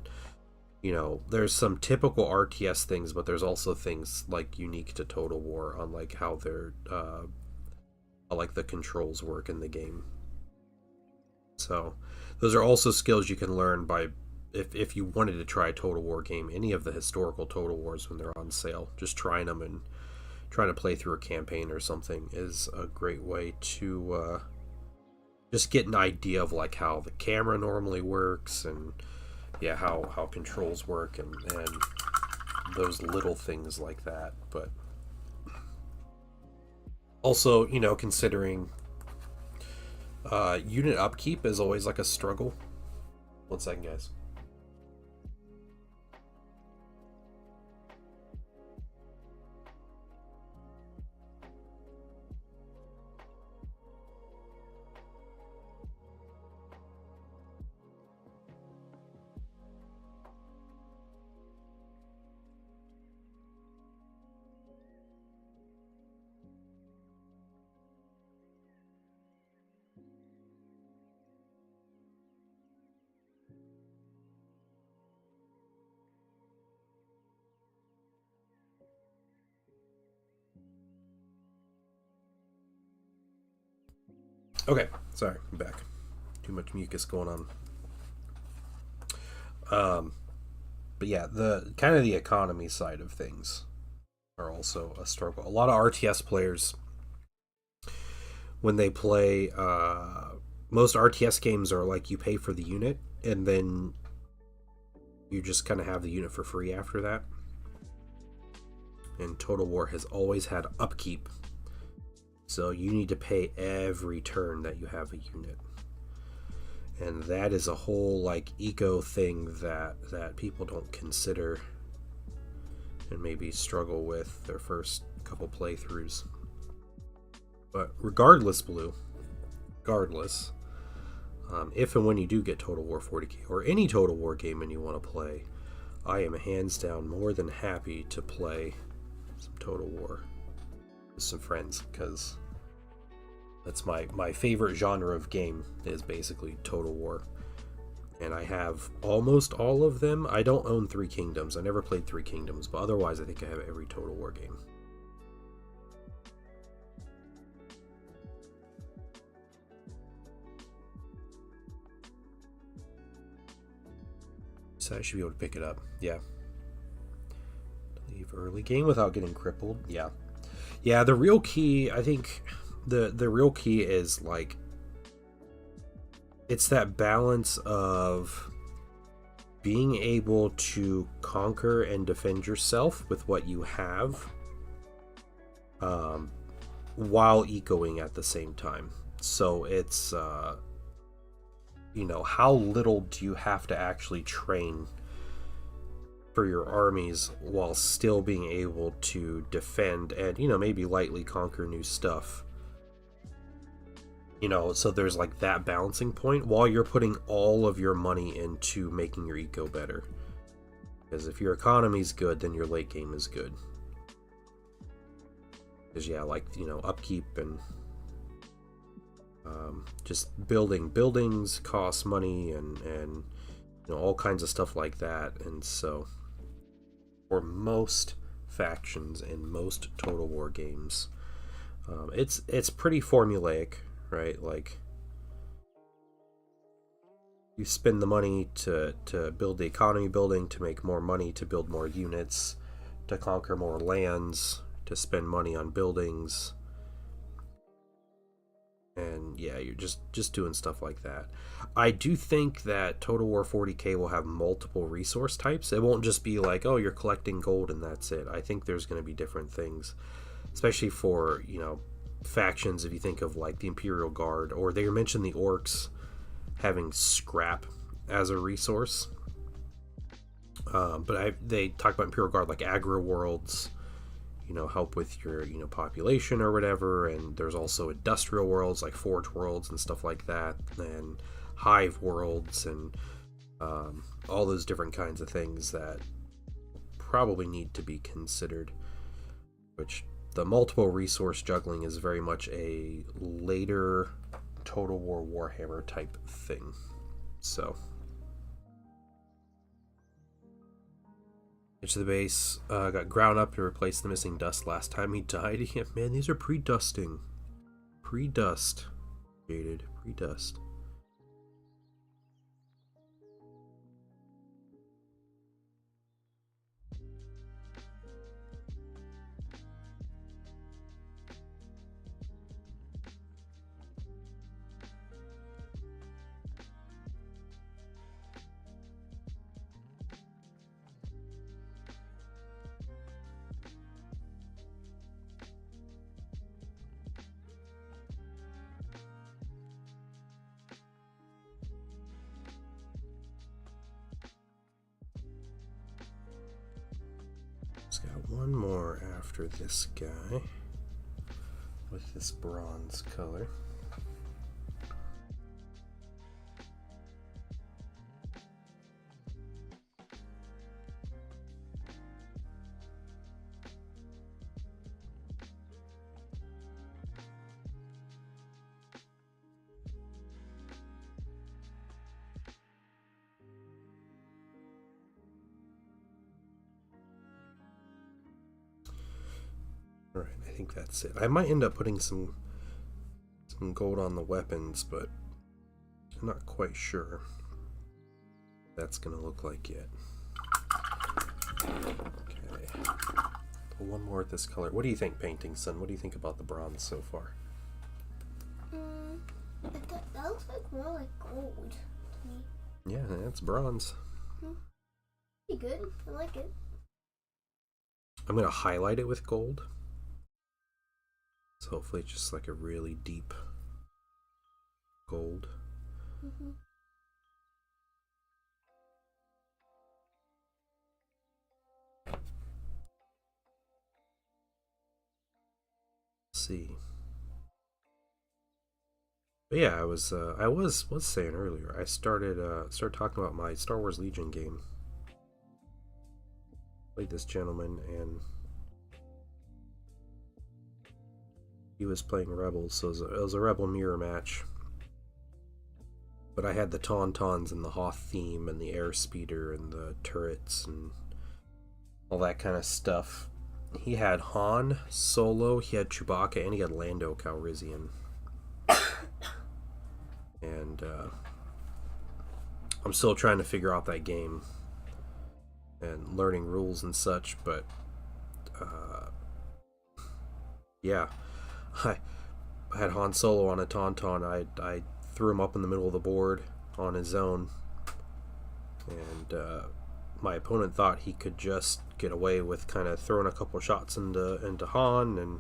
there's some typical RTS things, but there's also things like unique to Total War on like how they're how, like the controls work in the game. So those are also skills you can learn by if you wanted to try a Total War game, any of the historical Total Wars when they're on sale, just trying them and trying to play through a campaign or something is a great way to just get an idea of like how the camera normally works, and yeah, how controls work, and those little things like that. But also, considering unit upkeep is always like a struggle. 1 second, guys. Okay, sorry, I'm back. Too much mucus going on. But yeah, the kind of the economy side of things are also a struggle. A lot of RTS players, when they play, most RTS games are like you pay for the unit, and then you just kind of have the unit for free after that. And Total War has always had upkeep. So you need to pay every turn that you have a unit. And that is a whole like eco thing that people don't consider and maybe struggle with their first couple playthroughs. But regardless, Blue, if and when you do get Total War 40K or any Total War game and you want to play, I am hands down more than happy to play some Total War with some friends, because that's my favorite genre of game is basically Total War. And I have almost all of them. I don't own Three Kingdoms. I never played Three Kingdoms, but otherwise I think I have every Total War game. So I should be able to pick it up. Yeah. Leave early game without getting crippled. Yeah. Yeah, the real key, I think the real key is like it's that balance of being able to conquer and defend yourself with what you have, while ecoing at the same time. So it's how little do you have to actually train for your armies while still being able to defend and maybe lightly conquer new stuff. So there's like that balancing point while you're putting all of your money into making your eco better. Because if your economy's good, then your late game is good. Because yeah, like upkeep and just buildings cost money, and all kinds of stuff like that. And so for most factions in most Total War games, it's pretty formulaic, right? Like you spend the money to build the economy building, to make more money, to build more units, to conquer more lands, to spend money on buildings. And yeah, you're just doing stuff like that. I do think that Total War 40K will have multiple resource types. It won't just be like, oh, you're collecting gold and that's it. I think there's going to be different things, especially for, factions. If you think of like the Imperial Guard, or they mentioned the Orcs having scrap as a resource. But they talk about Imperial Guard like aggro worlds, help with your population or whatever. And there's also industrial worlds like forge worlds and stuff like that, and hive worlds, and All those different kinds of things that probably need to be considered, which the multiple resource juggling is very much a later Total War Warhammer type thing. So, edge of the base got ground up to replace the missing dust last time he died. Yeah, man, these are pre-dusting. Pre-dust. Jaded. Pre-dust. Just got one more after this guy with this bronze color. Alright, I think that's it. I might end up putting some gold on the weapons, but I'm not quite sure what that's going to look like yet. Okay. One more at this color. What do you think, Painting Son? What do you think about the bronze so far? That looks like more like gold to me. Yeah, that's bronze. Pretty good. I like it. I'm going to highlight it with gold. So hopefully it's just like a really deep gold. Mm-hmm. Let's see. But yeah, I was saying earlier, I started talking about my Star Wars Legion game. Played this gentleman and he was playing Rebels, so it was a Rebel mirror match. But I had the Tauntauns and the Hoth theme and the Airspeeder and the turrets and all that kind of stuff. He had Han Solo, he had Chewbacca, and he had Lando Calrissian. And I'm still trying to figure out that game and learning rules and such, but yeah. I had Han Solo on a Tauntaun. I threw him up in the middle of the board on his own, and my opponent thought he could just get away with kind of throwing a couple shots into Han, and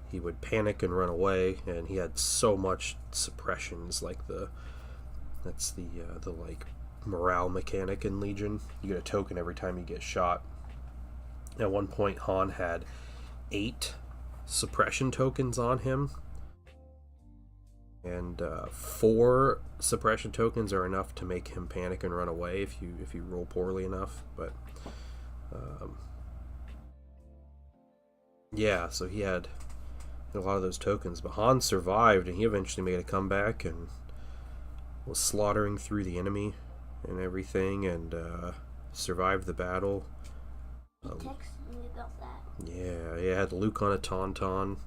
he would panic and run away. And he had so much suppressions, like that's the like morale mechanic in Legion. You get a token every time you get shot. At one point, Han had 8 suppression tokens on him, and 4 suppression tokens are enough to make him panic and run away if you roll poorly enough. But yeah, so he had a lot of those tokens, but Han survived, and he eventually made a comeback and was slaughtering through the enemy and everything, and survived the battle. He texted me about that. Yeah, I had Luke on a Tauntaun,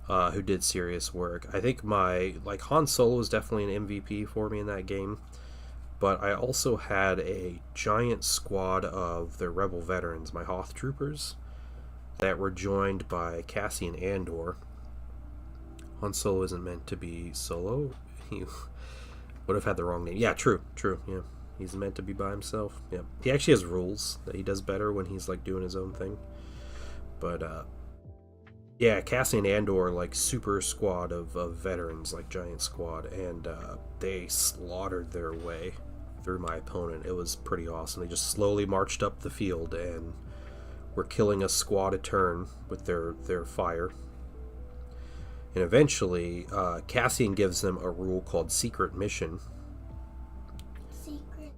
who did serious work. I think Han Solo was definitely an MVP for me in that game, but I also had a giant squad of the Rebel veterans, my Hoth troopers, that were joined by Cassian Andor. Han Solo isn't meant to be solo. He would have had the wrong name. Yeah, true, yeah. He's meant to be by himself. Yeah, he actually has rules that he does better when he's like doing his own thing. But yeah, Cassian Andor, like super squad of veterans, like giant squad, and they slaughtered their way through my opponent. It was pretty awesome. They just slowly marched up the field and were killing a squad a turn with their fire. And eventually, Cassian gives them a rule called Secret Mission. Secret.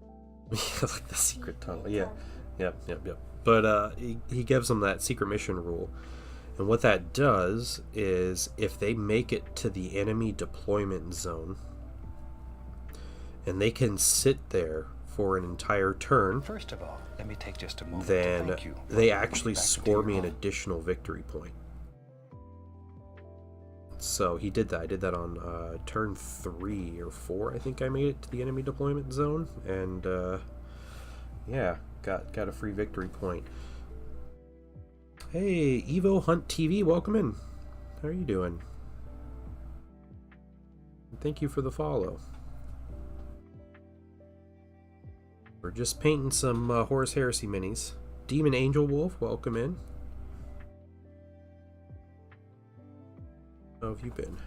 Like the secret tunnel. Yeah. Yep. But he gives them that secret mission rule. And what that does is if they make it to the enemy deployment zone and they can sit there for an entire turn, First of all, let me take just a moment to then thank you. they actually Back into score your me an home. additional victory point. So he did that. I did that on turn 3 or 4. I think I made it to the enemy deployment zone, and yeah, got a free victory point. Hey, Evo Hunt TV, welcome in. How are you doing? Thank you for the follow. We're just painting some Horus Heresy minis. Demon Angel Wolf, welcome in. How have you been?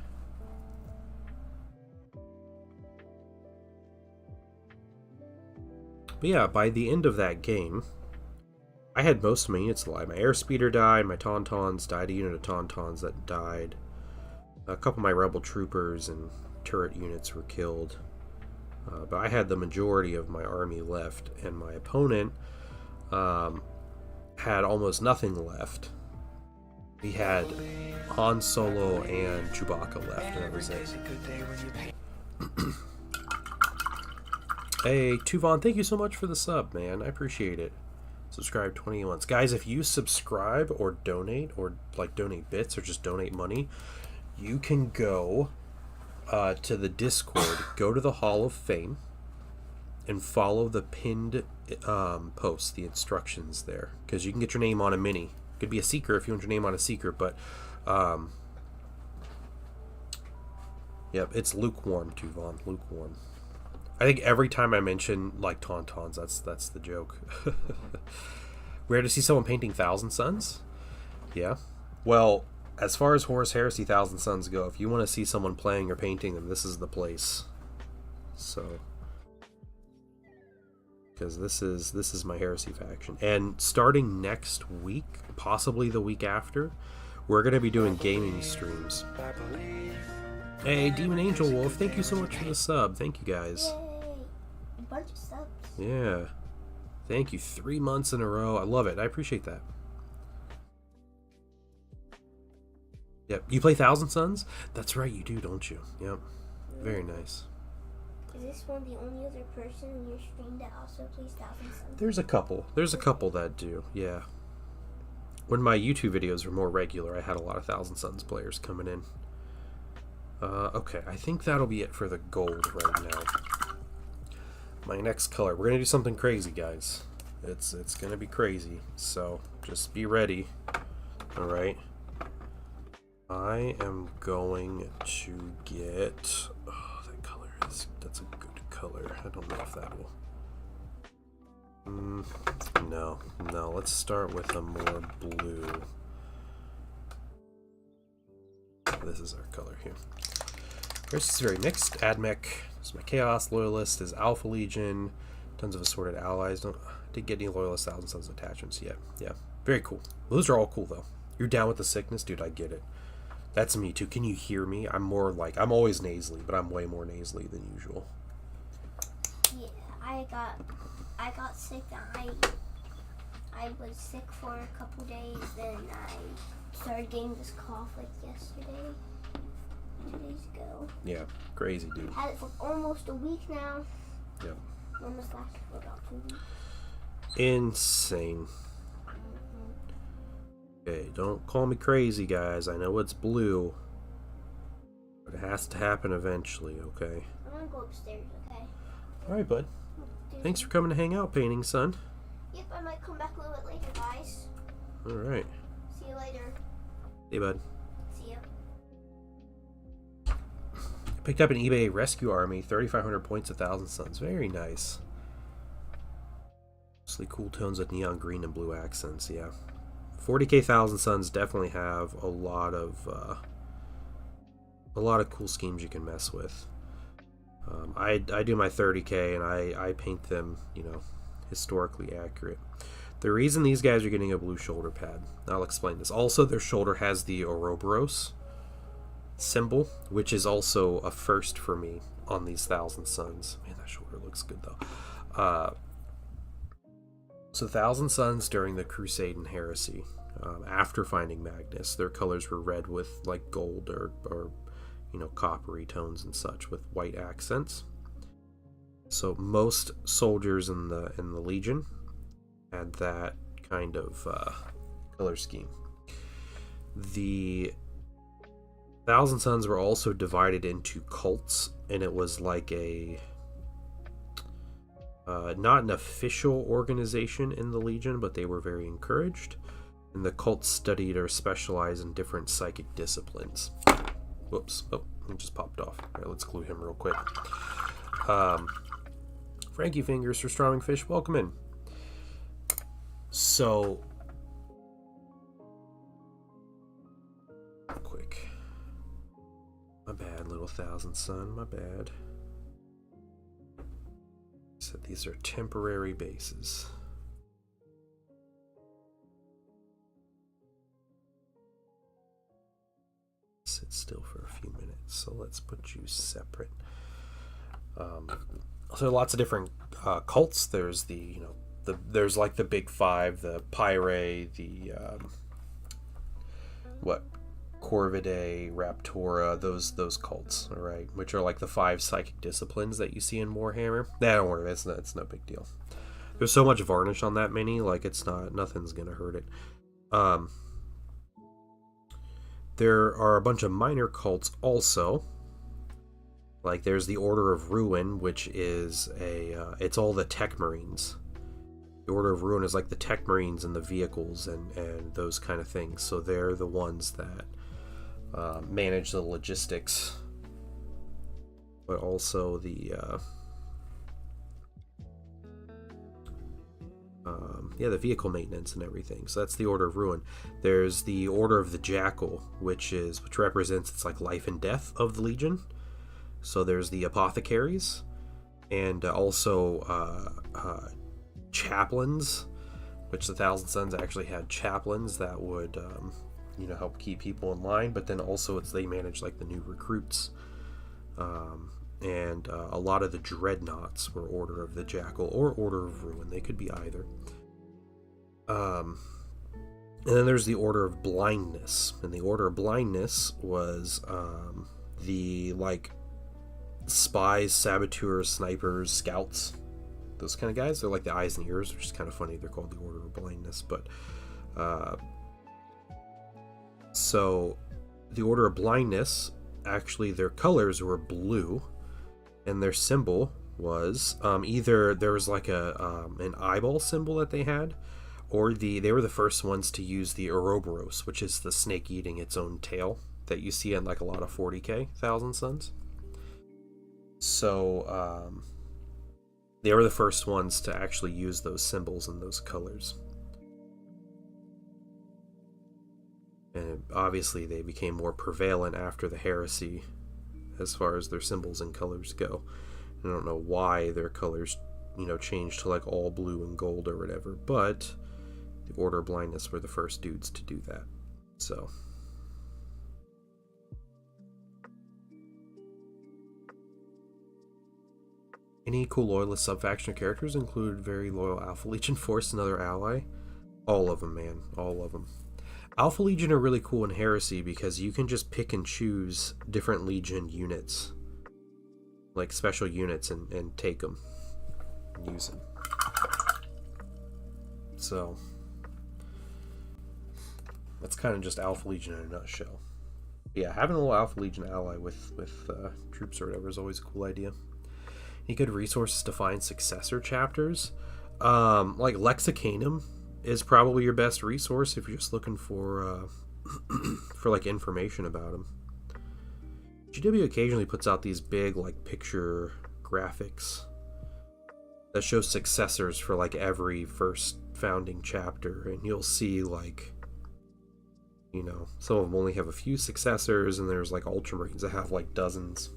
But yeah, by the end of that game, I had most of my units alive. My airspeeder died, my tauntauns died, a unit of tauntauns that died. A couple of my rebel troopers and turret units were killed. But I had the majority of my army left, and my opponent had almost nothing left. He had Han Solo and Chewbacca left, and that was it. Hey, Tuvon, thank you so much for the sub, man. I appreciate it. Subscribe 20 months. Guys, if you subscribe or donate, or like donate bits or just donate money, you can go to the Discord, go to the Hall of Fame, and follow the pinned post, the instructions there, because you can get your name on a mini. Could be a seeker if you want your name on a seeker, but yep, it's lukewarm, Tuvon, lukewarm. I think every time I mention like tauntauns, that's the joke. Rare to see someone painting Thousand Suns? Yeah. Well, as far as Horus Heresy Thousand Suns go, if you want to see someone playing or painting them, this is the place. So, because this is my Heresy faction, and starting next week, possibly the week after, we're going to be doing gaming streams. Hey, Demon Angel Wolf, thank you so much for the sub. Thank you guys. Yay! A bunch of subs. Yeah. Thank you. 3 months in a row. I love it. I appreciate that. Yep. You play Thousand Suns? That's right, you do, don't you? Yep. Very nice. Is this one the only other person in your stream that also plays Thousand Suns? There's a couple. There's a couple that do, yeah. When my YouTube videos were more regular, I had a lot of Thousand Suns players coming in. Okay, I think that'll be it for the gold right now. My next color. We're gonna do something crazy, guys. It's gonna be crazy, so just be ready. Alright. I am going to get... Oh, that color that's a good color. I don't know if that will... No, let's start with a more blue. This is our color here. This is very mixed. Admech is my Chaos. Loyalist is Alpha Legion. Tons of assorted allies. Didn't get any Loyalist Thousand Suns attachments yet. Yeah, very cool. Those are all cool though. You're down with the sickness, dude. I get it. That's me too. Can you hear me? I'm always nasally, but I'm way more nasally than usual. Yeah, I got sick. I was sick for a couple days, then I started getting this cough like yesterday, 2 days ago. Yeah, crazy, dude. Had it for almost a week now. Yep. Almost lasted for about 2 weeks. Insane. Okay, don't call me crazy, guys. I know it's blue, but it has to happen eventually, okay? I'm gonna go upstairs, okay? Alright, bud. Thanks for coming to hang out, painting, son. Yep, I might come back a little bit later, guys. Alright. See you later. Hey, bud. See ya. I picked up an eBay rescue army, 3,500 points, 1,000 suns. Very nice. Mostly cool tones with neon green and blue accents, yeah. 40k 1,000 suns definitely have a lot of cool schemes you can mess with. I do my 30k and I paint them, you know, historically accurate. The reason these guys are getting a blue shoulder pad, I'll explain this. Also, their shoulder has the Ouroboros symbol, which is also a first for me on these 1,000 suns. Man, that shoulder looks good though. So Thousand Suns during the Crusade and Heresy, after finding Magnus, their colors were red with like gold or coppery tones and such with white accents. So most soldiers in the Legion had that kind of color scheme. The Thousand Suns were also divided into cults, and it was like a not an official organization in the Legion, but they were very encouraged. And the cults studied or specialized in different psychic disciplines. Whoops. Oh, it just popped off. All right, let's glue him real quick. Frankie Fingers for Starving Fish, welcome in. So, quick. My bad, little Thousand Sun, my bad. So these are temporary bases. Sit still for a few minutes, so let's put you separate. So lots of different cults. There's there's like the big five, the Pyre, the Corvidae, Raptora, those cults, all right, which are like the 5 psychic disciplines that you see in Warhammer. Nah, don't worry, it's no big deal. There's so much varnish on that mini, like nothing's gonna hurt it. There are a bunch of minor cults also. Like there's the Order of Ruin, which is it's all the Tech Marines. The Order of Ruin is like the Tech Marines and the vehicles and those kind of things. So they're the ones that manage the logistics, but also the vehicle maintenance and everything. So that's the Order of Ruin. There's the Order of the Jackal, which represents it's like life and death of the Legion. So there's the apothecaries, and also chaplains, which the Thousand Suns actually had chaplains that would help keep people in line. But then also they manage like the new recruits, and a lot of the dreadnoughts were Order of the Jackal or Order of Ruin. They could be either. And then there's the Order of Blindness, and the Order of Blindness was the like spies, saboteurs, snipers, scouts, those kind of guys. They're like the eyes and ears, which is kind of funny. They're called the Order of Blindness, but so the Order of Blindness, actually their colors were blue, and their symbol was either there was like an eyeball symbol that they had, or they were the first ones to use the Ouroboros, which is the snake eating its own tail that you see in like a lot of 40k Thousand Suns. So they were the first ones to actually use those symbols and those colors. And obviously they became more prevalent after the Heresy as far as their symbols and colors go. I don't know why their colors, changed to like all blue and gold or whatever, but the Order of Blindness were the first dudes to do that. So any cool loyalist sub-faction characters include very loyal Alpha Legion Force, another ally. All of them, man. All of them. Alpha Legion are really cool in Heresy because you can just pick and choose different Legion units, like special units, and take them and use them. So that's kind of just Alpha Legion in a nutshell. Yeah, having a little Alpha Legion ally with troops or whatever is always a cool idea. Any good resources to find successor chapters? Like Lexicanum is probably your best resource if you're just looking for for like information about them. GW occasionally puts out these big like picture graphics that show successors for like every first founding chapter, and you'll see like some of them only have a few successors, and there's like Ultramarines that have like dozens.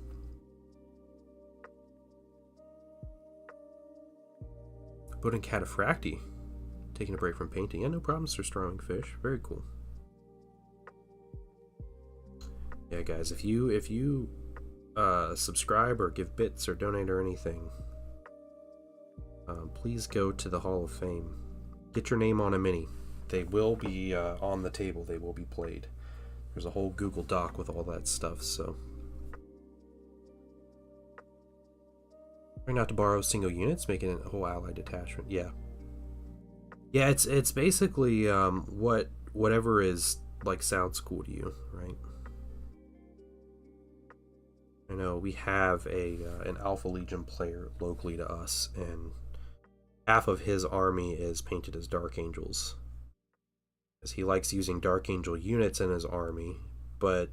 But in Cataphracti, taking a break from painting. Yeah, no problem, Sir Starving Fish. Very cool. Yeah, guys, if you subscribe or give bits or donate or anything, please go to the Hall of Fame Get your name on a mini. They will be on the table. They will be played. There's a whole Google Doc with all that stuff, so. Try not to borrow single units, making it a whole allied detachment. Yeah. Yeah, it's basically whatever is like sounds cool to you, right? I know we have an Alpha Legion player locally to us, and half of his army is painted as Dark Angels. As he likes using Dark Angel units in his army, but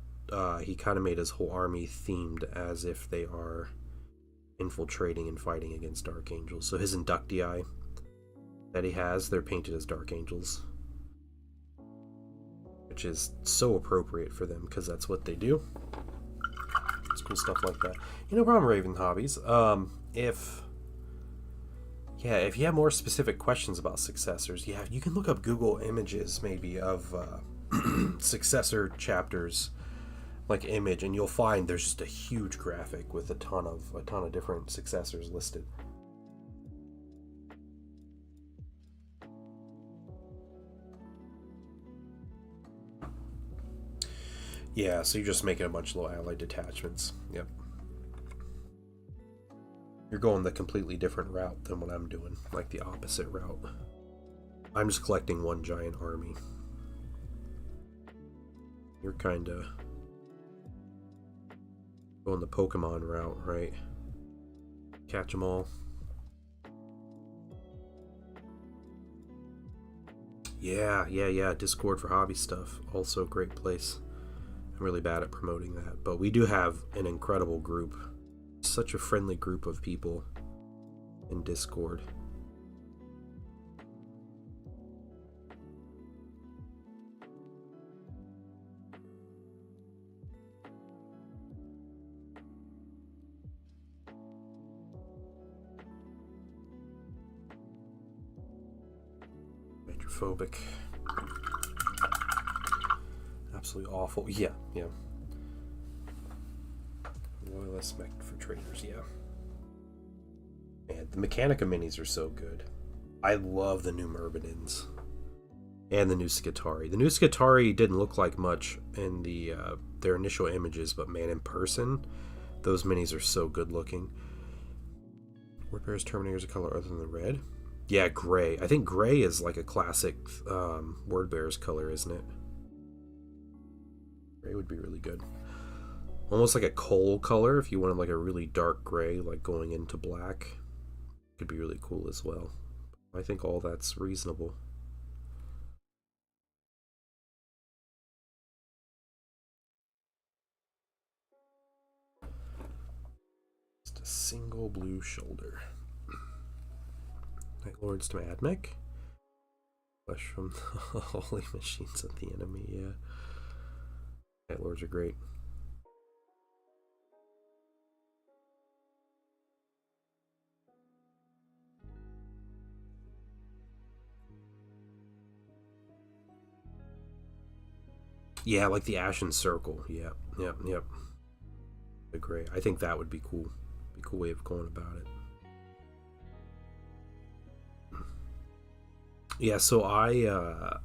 he kind of made his whole army themed as if they are infiltrating and fighting against Dark Angels. So his Inductii that he has, they're painted as Dark Angels, which is so appropriate for them because that's what they do. It's cool stuff like that. No problem, Raven Hobbies. If you have more specific questions about successors, you can look up Google images maybe of successor chapters, like image, and you'll find there's just a huge graphic with a ton of different successors listed. Yeah, so you're just making a bunch of little allied detachments. Yep. You're going the completely different route than what I'm doing, like the opposite route. I'm just collecting one giant army. You're kind of going the Pokemon route, right? Catch them all. Yeah. Discord for hobby stuff. Also a great place. I'm really bad at promoting that, but we do have an incredible group. Such a friendly group of people in Discord. Hydrophobic. Absolutely awful. Yeah. Loyalist mech for traders, yeah. Man, the Mechanica minis are so good. I love the new Myrmidons. And the new Skitari. The new Skitari didn't look like much in their initial images, but man, in person, those minis are so good looking. Wordbearer's Terminator's a color other than the red? Yeah, gray. I think gray is like a classic Wordbearer's color, isn't it? Gray would be really good. Almost like a coal color if you wanted like a really dark gray, like going into black. Could be really cool as well. I think all that's reasonable. Just a single blue shoulder. Night Lords to my Admech. Flesh from the holy machines of the enemy, yeah. Night Lords are great. Yeah, like the Ashen Circle. Yep. Great. I think that would be cool. Be a cool way of going about it. Yeah, so I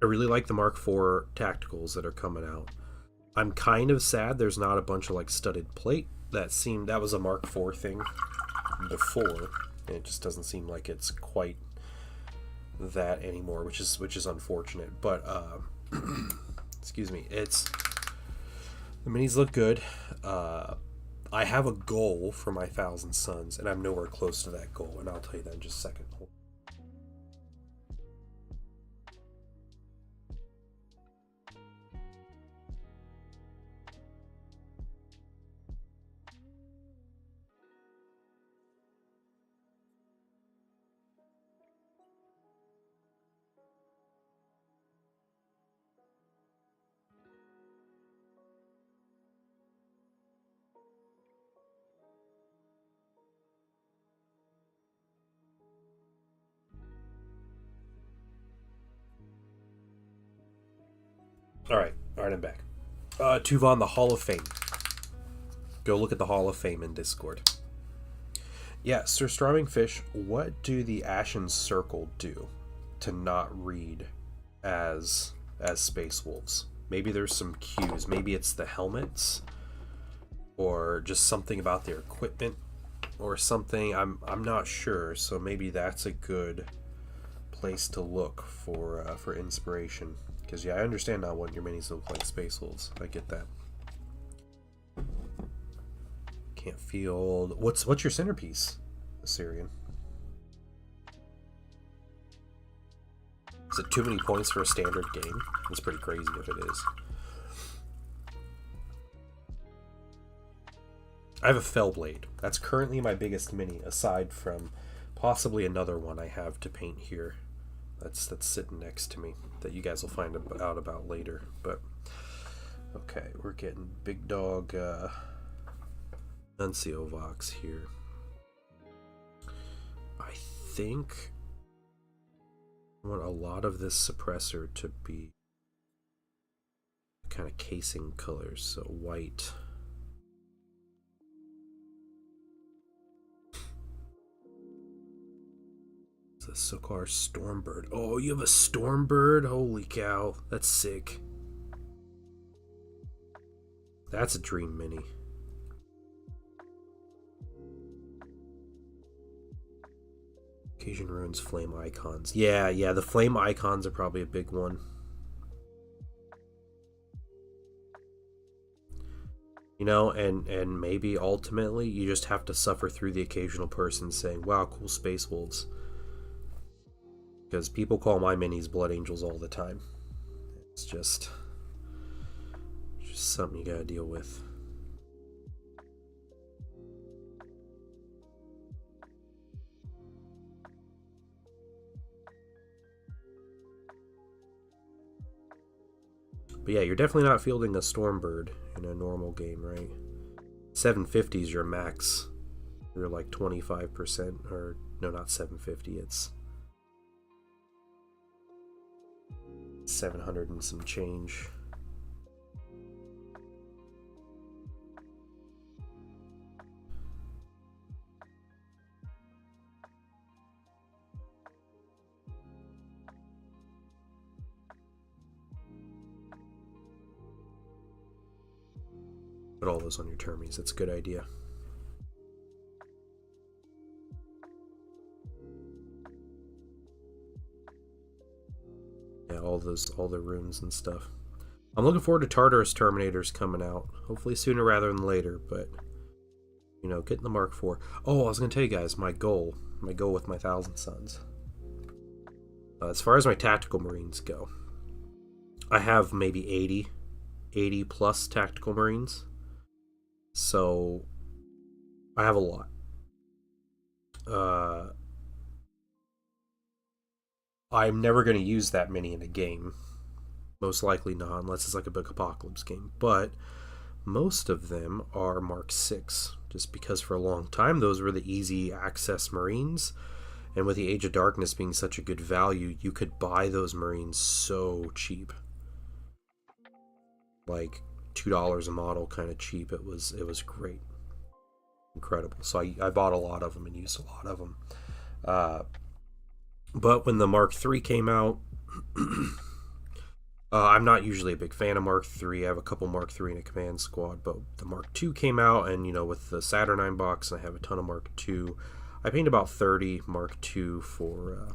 really like the Mark IV tacticals that are coming out. I'm kind of sad there's not a bunch of like studded plate. That was a Mark IV thing before, and it just doesn't seem like it's quite that anymore, which is unfortunate. But excuse me, the minis look good. I have a goal for my 1,000 Suns, and I'm nowhere close to that goal, and I'll tell you that in just a second. Alright, I'm back. Tuvan, the Hall of Fame. Go look at the Hall of Fame in Discord. Yeah, Sir Starving Fish, what do the Ashen Circle do? to not read as Space Wolves. Maybe there's some cues. Maybe it's the helmets, or just something about their equipment, or something. I'm not sure. So maybe that's a good place to look for inspiration. Because yeah, I understand not wanting your minis to look like Space Wolves. I get that. Can't feel. What's your centerpiece, Assyrian? Is it too many points for a standard game? It's pretty crazy if it is. I have a Fellblade. That's currently my biggest mini, aside from possibly another one I have to paint here. That's sitting next to me that you guys will find out about later. But okay, we're getting big dog Nuncio Vox here. I think I want a lot of this suppressor to be kind of casing colors, so white. It's a Sokar Stormbird. Oh, you have a Stormbird? Holy cow, that's sick. That's a dream mini. Occasion Ruins Flame Icons. Yeah, the Flame Icons are probably a big one. You know, and maybe ultimately you just have to suffer through the occasional person saying, wow, cool Space Wolves. Because people call my minis Blood Angels all the time. It's just something you gotta deal with. But yeah, you're definitely not fielding a Stormbird in a normal game, right? 750 is your max. You're like 25%, or no, not 750, it's 700 and some change. Put all those on your termies. That's a good idea. Yeah, all the runes and stuff. I'm looking forward to Tartarus Terminators coming out. Hopefully sooner rather than later, but you know, getting the Mark IV. Oh, I was gonna tell you guys my goal with my Thousand Suns. As far as my tactical marines go, I have maybe 80 plus tactical marines. So I have a lot. I'm never going to use that many in a game. Most likely not, unless it's like a big apocalypse game. But most of them are Mark VI, just because for a long time those were the easy access marines. And with the Age of Darkness being such a good value, you could buy those marines so cheap. Like $2 a model, kind of cheap. It was great, incredible. So I bought a lot of them and used a lot of them. But when the Mark III came out, I'm not usually a big fan of Mark III. I have a couple Mark III in a command squad, but the Mark II came out, and you know, with the Saturnine box, I have a ton of Mark II. I paid about 30 Mark II for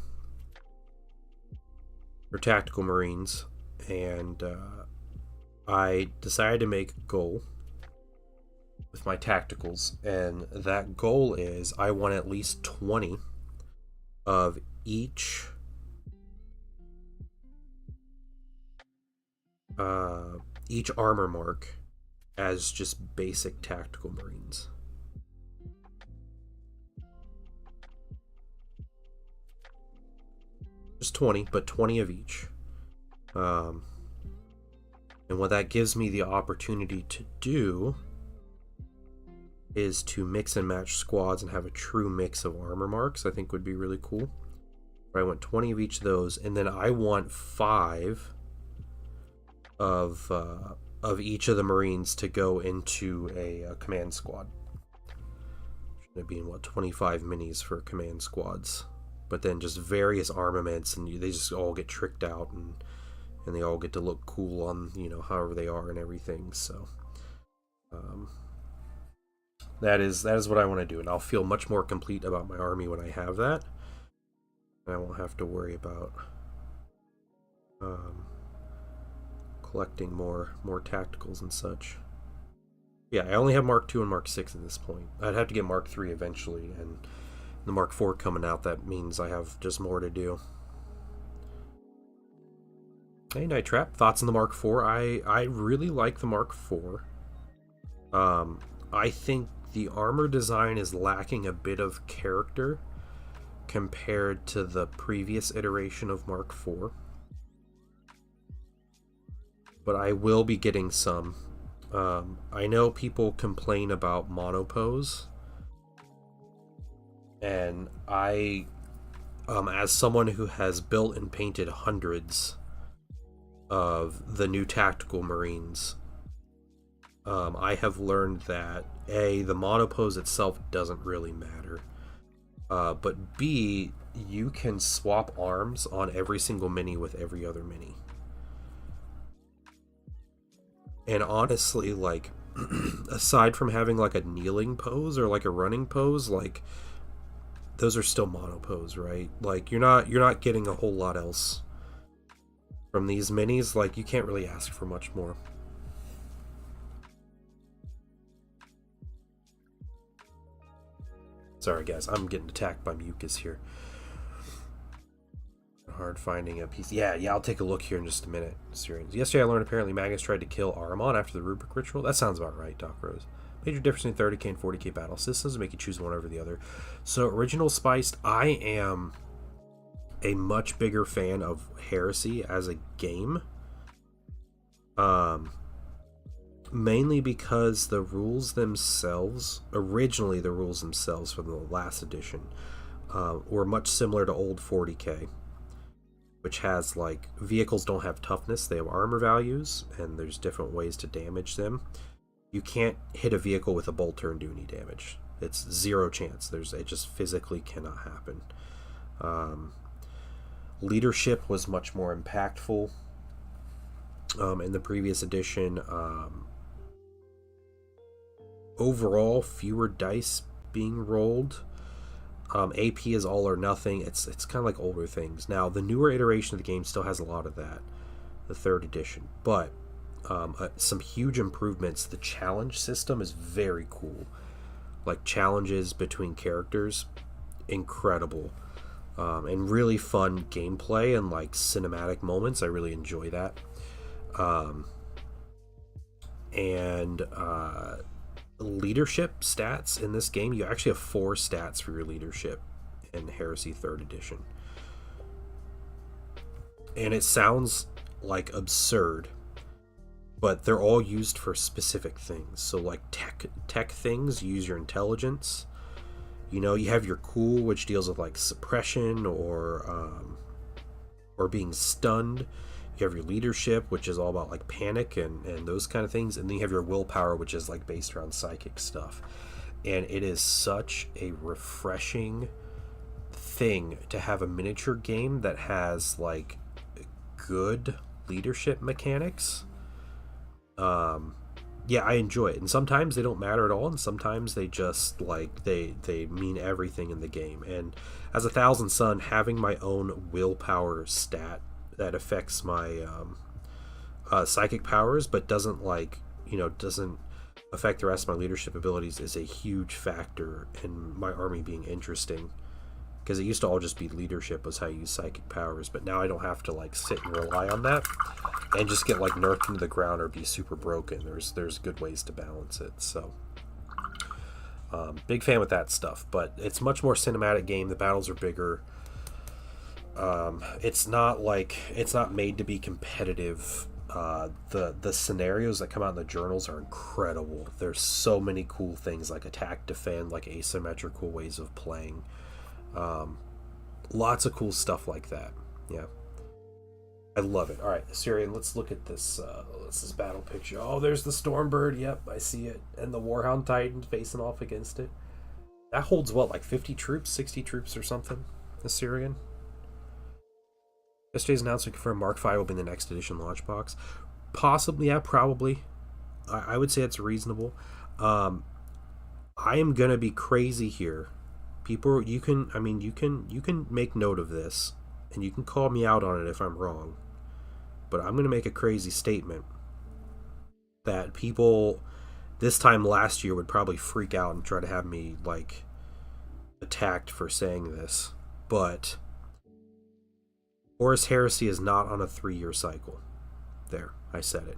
tactical marines, and I decided to make a goal with my tacticals, and that goal is I want at least 20 of each armor mark as just basic tactical marines. Just 20, but 20 of each. And what that gives me the opportunity to do is to mix and match squads and have a true mix of armor marks. I think would be really cool. I want 20 of each of those, and then I want 5 of each of the Marines to go into a command squad. Should it be in 25 minis for command squads? but then just various armaments, and they just all get tricked out, and they all get to look cool on, however they are and everything. So that is what I want to do, and I'll feel much more complete about my army when I have that. And I won't have to worry about collecting more tacticals and such. Yeah, I only have Mark II and Mark VI at this point. I'd have to get Mark III eventually, and the Mark IV coming out, that means I have just more to do. Hey, Night Trap, thoughts on the Mark IV? I really like the Mark IV. I think the armor design is lacking a bit of character compared to the previous iteration of Mark IV. But I will be getting some. I know people complain about monopose, and I, as someone who has built and painted hundreds of the new tactical marines, I have learned that A, the monopose itself doesn't really matter, but B, you can swap arms on every single mini with every other mini. And honestly, like, aside from having like a kneeling pose or like a running pose, like, those are still monopose, right? Like, you're not getting a whole lot else from these minis. Like, you can't really ask for much more. Sorry guys, I'm getting attacked by mucus here. Hard finding a piece. Yeah, I'll take a look here in just a minute. Syrians. Yesterday I learned apparently Magnus tried to kill Aramon after the rubric ritual. That sounds about right, Doc Rose. Major difference between 30k and 40k battle systems make you choose one over the other. So original spiced, I am a much bigger fan of Heresy as a game. Mainly because the rules themselves, originally the rules themselves from the last edition, were much similar to old 40k. Which has, like, vehicles don't have toughness, they have armor values, and there's different ways to damage them. You can't hit a vehicle with a bolter and do any damage. It's zero chance. It just physically cannot happen. Leadership was much more impactful in the previous edition. Overall, fewer dice being rolled. AP is all or nothing. It's kind of like older things. Now, the newer iteration of the game still has a lot of that, the third edition, but some huge improvements. The challenge system is very cool. Like, challenges between characters, incredible, and really fun gameplay and like cinematic moments. I really enjoy that. Leadership stats in this game, you actually have 4 stats for your leadership in Heresy 3rd edition, and it sounds like absurd, but they're all used for specific things. So like tech things, you use your intelligence. You have your cool, which deals with like suppression or being stunned. You have your leadership, which is all about like panic and those kind of things, and then you have your willpower, which is like based around psychic stuff. And it is such a refreshing thing to have a miniature game that has like good leadership mechanics. Yeah, I enjoy it, and sometimes they don't matter at all, and sometimes they just like they mean everything in the game. And as a Thousand Sun, having my own willpower stat that affects my psychic powers, but doesn't doesn't affect the rest of my leadership abilities, is a huge factor in my army being interesting. Because it used to all just be leadership was how you use psychic powers, but now I don't have to like sit and rely on that and just get like nerfed into the ground or be super broken. There's good ways to balance it. So big fan with that stuff, but it's much more cinematic game. The battles are bigger. It's not made to be competitive. The scenarios that come out in the journals are incredible. There's so many cool things like attack, defend, like asymmetrical ways of playing. Lots of cool stuff like that. Yeah, I love it. All right, Assyrian, let's look at this battle picture. Oh, there's the Stormbird. Yep, I see it. And the Warhound Titan facing off against it. That holds what, like 50 troops, 60 troops or something? Assyrian. Yesterday's announcement confirmed Mark V will be in the next edition launch box. Possibly, yeah, probably. I would say it's reasonable. I am gonna be crazy here. People, you can make note of this, and you can call me out on it if I'm wrong. But I'm gonna make a crazy statement that people this time last year would probably freak out and try to have me like attacked for saying this. But Horus Heresy is not on a 3-year cycle. There, I said it.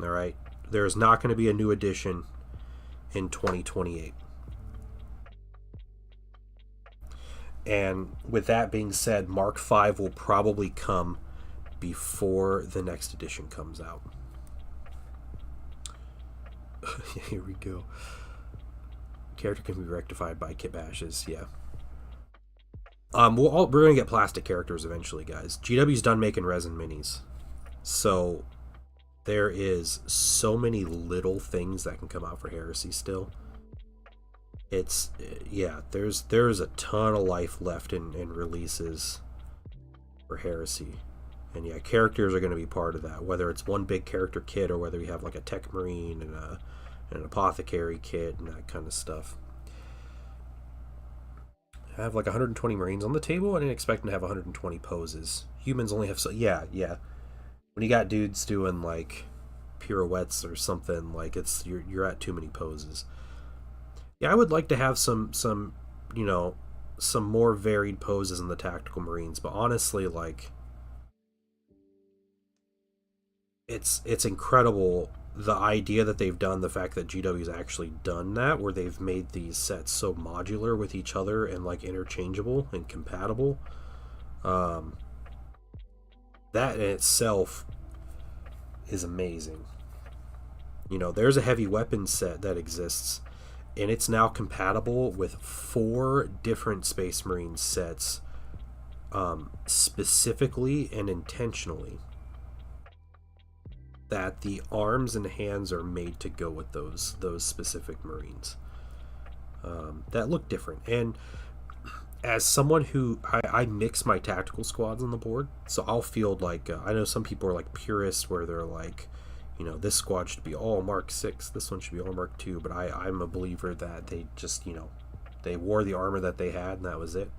Alright? There's not going to be a new edition in 2028. And with that being said, Mark V will probably come before the next edition comes out. Here we go. Character can be rectified by kit bashes, yeah. We're gonna get plastic characters eventually, guys. GW's done making resin minis, so there is so many little things that can come out for Heresy still. It's there's a ton of life left in releases for Heresy, and yeah, characters are going to be part of that. Whether it's one big character kit or whether we have like a Tech Marine and an Apothecary kit and that kind of stuff. I have like 120 Marines on the table. I didn't expect them to have 120 poses. Humans only have yeah. When you got dudes doing like pirouettes or something, like you're at too many poses. Yeah, I would like to have some more varied poses in the Tactical Marines, but honestly, like it's incredible the idea that they've done, the fact that GW's actually done that, where they've made these sets so modular with each other and like interchangeable and compatible. That in itself is amazing. There's a heavy weapons set that exists, and it's now compatible with 4 different Space Marine sets, specifically and intentionally, that the arms and hands are made to go with those specific Marines that look different. And as someone who I mix my tactical squads on the board, so I'll field like I know some people are like purists where they're like, this squad should be all Mark 6, this one should be all Mark 2, but I'm a believer that they just they wore the armor that they had and that was it.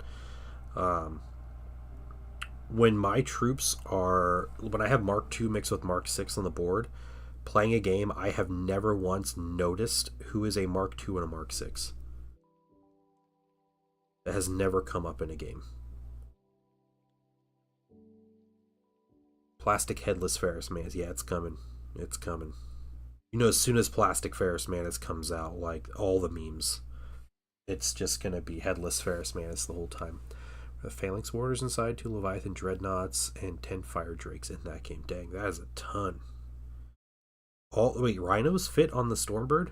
When my troops when I have Mark 2 mixed with Mark 6 on the board, playing a game, I have never once noticed who is a Mark 2 and a Mark 6. That has never come up in a game. Plastic Headless Ferrous Manus. Yeah, it's coming. It's coming. As soon as Plastic Ferrous Manus comes out, like all the memes, it's just going to be Headless Ferrous Manus the whole time. The Phalanx Warders inside, 2 Leviathan Dreadnoughts, and 10 Fire Drakes in that game. Dang, that is a ton. Wait, Rhinos fit on the Stormbird?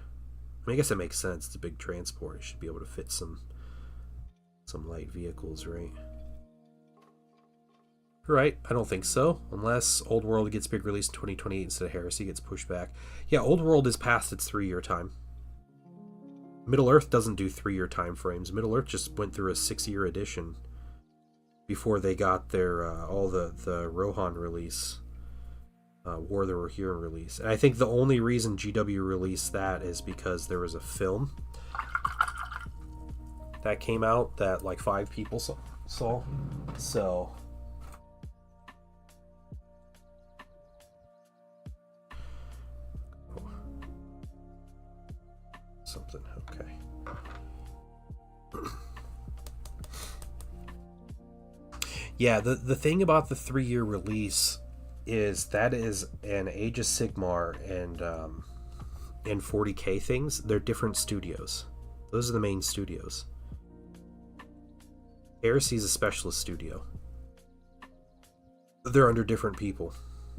I guess that makes sense. It's a big transport. It should be able to fit some light vehicles, right? Right, I don't think so. Unless Old World gets big release in 2028 instead of Heresy gets pushed back. Yeah, Old World is past its 3-year time. Middle Earth doesn't do 3-year time frames. Middle Earth just went through a 6-year edition before they got their all the Rohan release, War the Rohirrim release. And I think the only reason GW released that is because there was a film that came out that like 5 people saw. So something, okay. Yeah, the thing about the 3-year release is that is an Age of Sigmar and 40K things. They're different studios. Those are the main studios. Heresy is a specialist studio. They're under different people.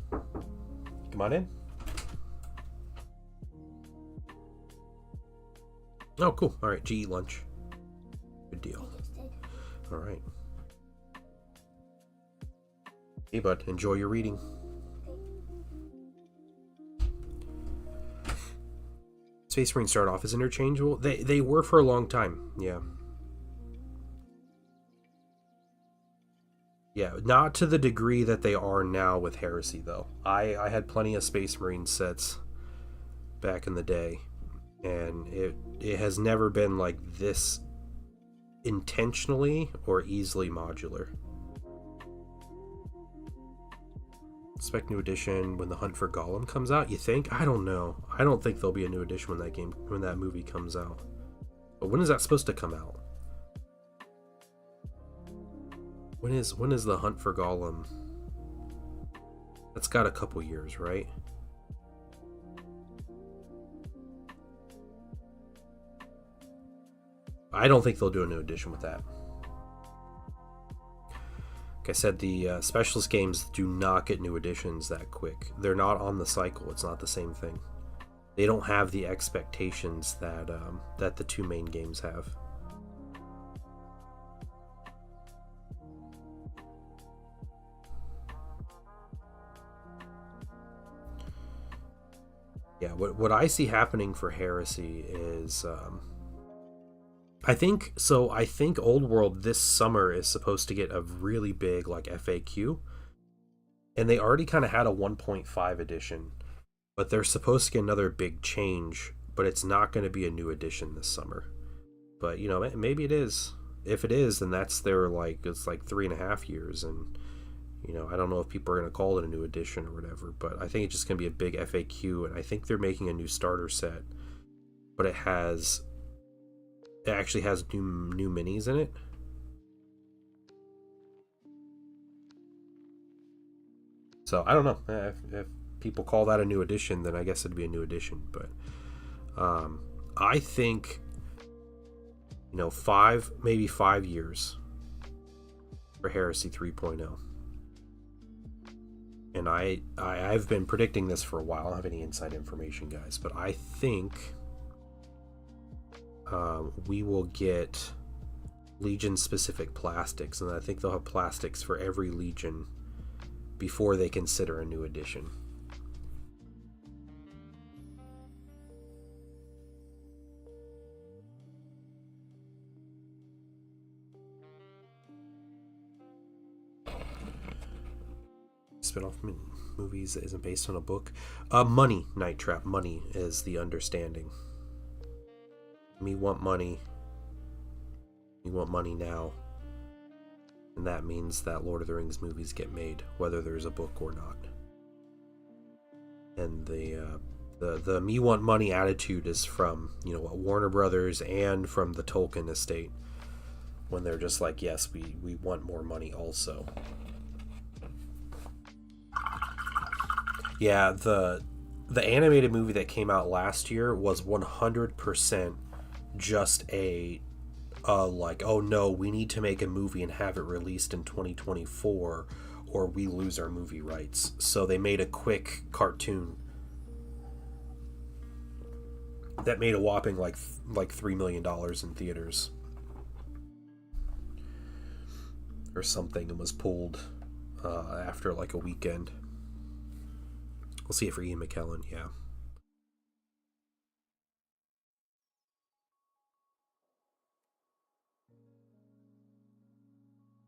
Come on in. Oh, cool. All right, GE lunch. Good deal. All right. Hey, bud, enjoy your reading. Space Marines start off as interchangeable. They were for a long time, yeah. Yeah, not to the degree that they are now with Heresy, though. I had plenty of Space Marine sets back in the day, and it has never been like this intentionally or easily modular. Expect new edition when the Hunt for Gollum comes out. You think? I don't know. I don't think there'll be a new edition when that movie comes out. But when is that supposed to come out? When is the Hunt for Gollum? That's got a couple years, right? I don't think they'll do a new edition with that. Like I said, the specialist games do not get new editions that quick. They're not on the cycle. It's not the same thing. They don't have the expectations that the two main games have. Yeah, what I see happening for Heresy is I think Old World this summer is supposed to get a really big like FAQ, and they already kind of had a 1.5 edition, but they're supposed to get another big change, but it's not going to be a new edition this summer. But you know, maybe it is. If it is, then that's their it's like 3.5 years, and you know, I don't know if people are going to call it a new edition or whatever, but I think it's just going to be a big FAQ, and I think they're making a new starter set, but it actually has new minis in it. So I don't know if people call that a new edition, then I guess it'd be a new edition. But I think, you know, maybe 5 years for Heresy 3.0. And I've been predicting this for a while. I don't have any inside information, guys, but I think we will get Legion-specific plastics, and I think they'll have plastics for every Legion before they consider a new edition. Spin-off movies that isn't based on a book. Money, Night Trap. Money is the understanding. Me want money. We want money now. And that means that Lord of the Rings movies get made, whether there's a book or not. And the me want money attitude is from, you know, Warner Brothers and from the Tolkien estate, when they're just like, yes, we want more money also. Yeah, the animated movie that came out last year was 100% just a like, oh no, we need to make a movie and have it released in 2024 or we lose our movie rights. So they made a quick cartoon that made a whopping like $3 million in theaters or something, and was pulled after like a weekend. We'll see it for Ian McKellen, yeah.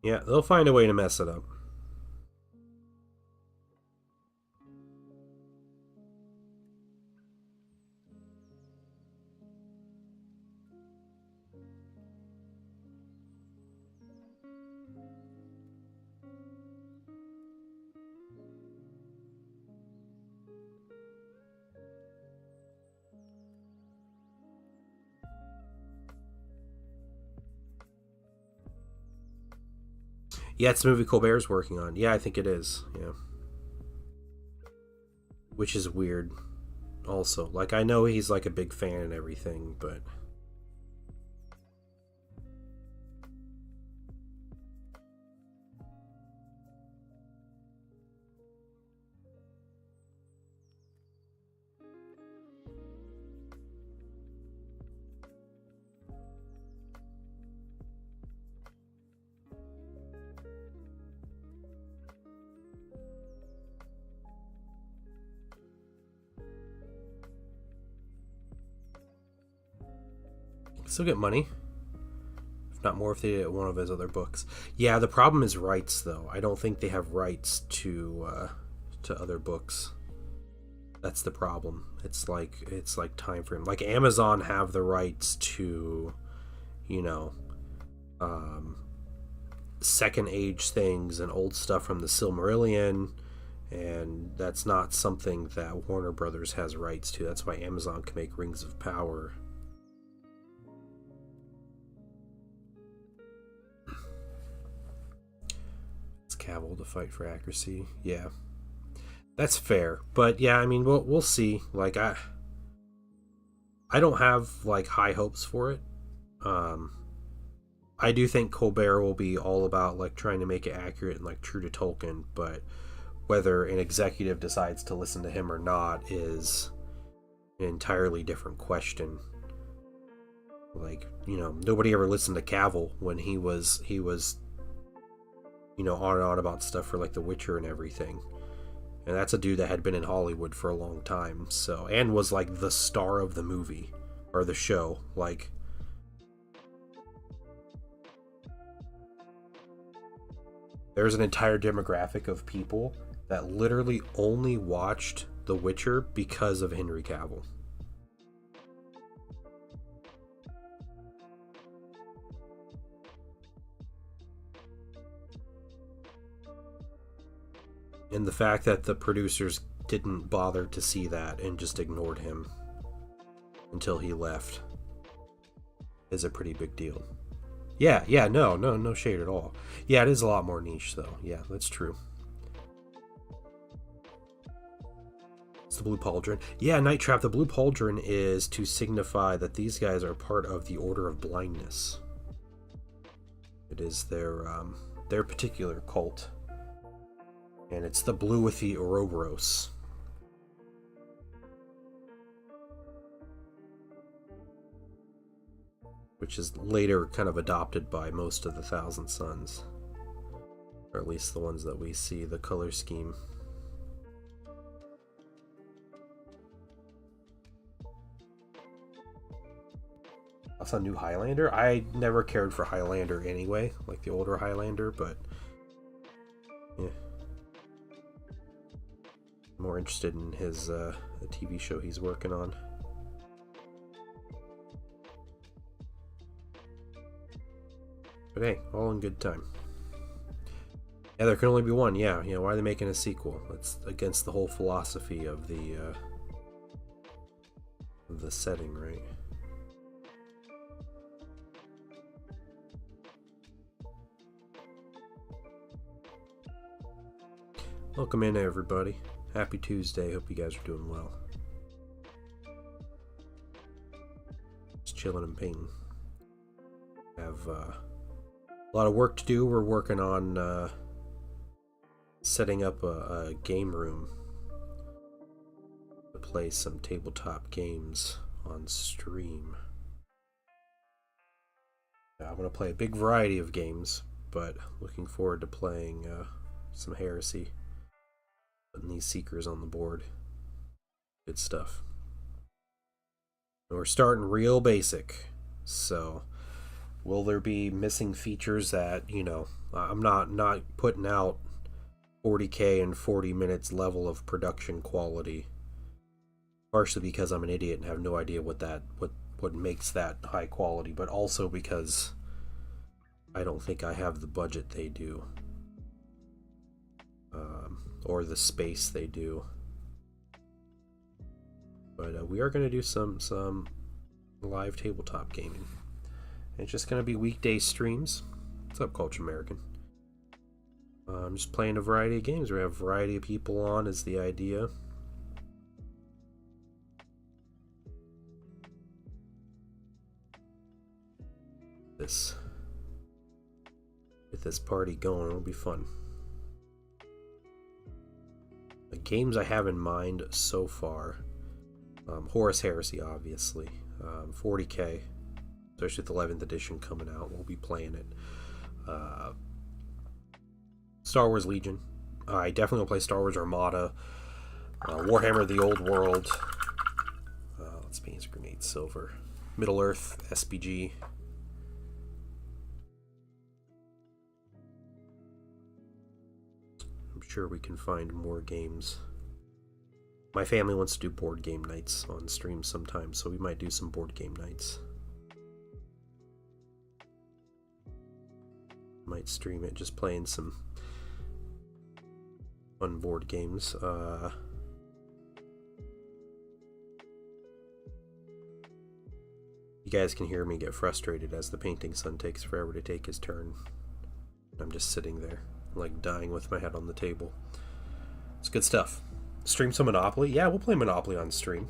Yeah, they'll find a way to mess it up. Yeah, it's the movie Colbert's working on. Yeah, I think it is. Yeah. Which is weird also. Like, I know he's like a big fan and everything, but still get money not more if they did one of his other books. Yeah, the problem is rights, though. I don't think they have rights to other books. That's the problem. It's like time frame. Like Amazon have the rights to, you know, Second Age things and old stuff from the Silmarillion, and that's not something that Warner Brothers has rights to. That's why Amazon can make Rings of Power. It's Cavill to fight for accuracy. Yeah. That's fair. But yeah, I mean, we'll see. Like I don't have like high hopes for it. I do think Colbert will be all about like trying to make it accurate and like true to Tolkien, but whether an executive decides to listen to him or not is an entirely different question. Like, you know, nobody ever listened to Cavill when he was you know, on and on about stuff for like The Witcher and everything. And that's a dude that had been in Hollywood for a long time, so, and was like the star of the movie or the show. Like, there's an entire demographic of people that literally only watched The Witcher because of Henry Cavill. And the fact that the producers didn't bother to see that and just ignored him until he left is a pretty big deal. Yeah, no shade at all. Yeah, it is a lot more niche though. Yeah, that's true. It's the Blue Pauldron. Yeah, Night Trap. The Blue Pauldron is to signify that these guys are part of the Order of Blindness. It is their particular cult. And it's the blue with the Ouroboros. Which is later kind of adopted by most of the Thousand Sons. Or at least the ones that we see, the color scheme. That's a new Highlander. I never cared for Highlander anyway, like the older Highlander, but yeah. More interested in his the TV show he's working on. But hey, all in good time. Yeah, there can only be one. Yeah, you know, why are they making a sequel? That's against the whole philosophy of the setting, right? Welcome in, everybody. Happy Tuesday. Hope you guys are doing well. Just chilling and painting. Have a lot of work to do. We're working on setting up a game room to play some tabletop games on stream. I'm going to play a big variety of games, but looking forward to playing some Heresy. Putting these Seekers on the board. Good stuff. And we're starting real basic. So, will there be missing features that, you know, I'm not putting out 40k and 40 minutes level of production quality. Partially because I'm an idiot and have no idea what makes that high quality, but also because I don't think I have the budget they do. Or the space they do. But we are going to do some live tabletop gaming. And it's just going to be weekday streams. What's up, Culture American? I'm just playing a variety of games. We have a variety of people on is the idea. Get this party going. It'll be fun. The games I have in mind so far, Horus Heresy, obviously, 40k, especially with the 11th edition coming out, we'll be playing it. Star Wars Legion, I definitely will play Star Wars Armada, Warhammer the Old World, let's be Grenade Silver, Middle Earth, SPG, sure we can find more games. My family wants to do board game nights on stream sometime, so we might do some board game nights. Might stream it, just playing some fun board games. You guys can hear me get frustrated as the painting son takes forever to take his turn. I'm just sitting there, like dying with my head on the table. It's good stuff. Stream some Monopoly? Yeah, we'll play Monopoly on stream.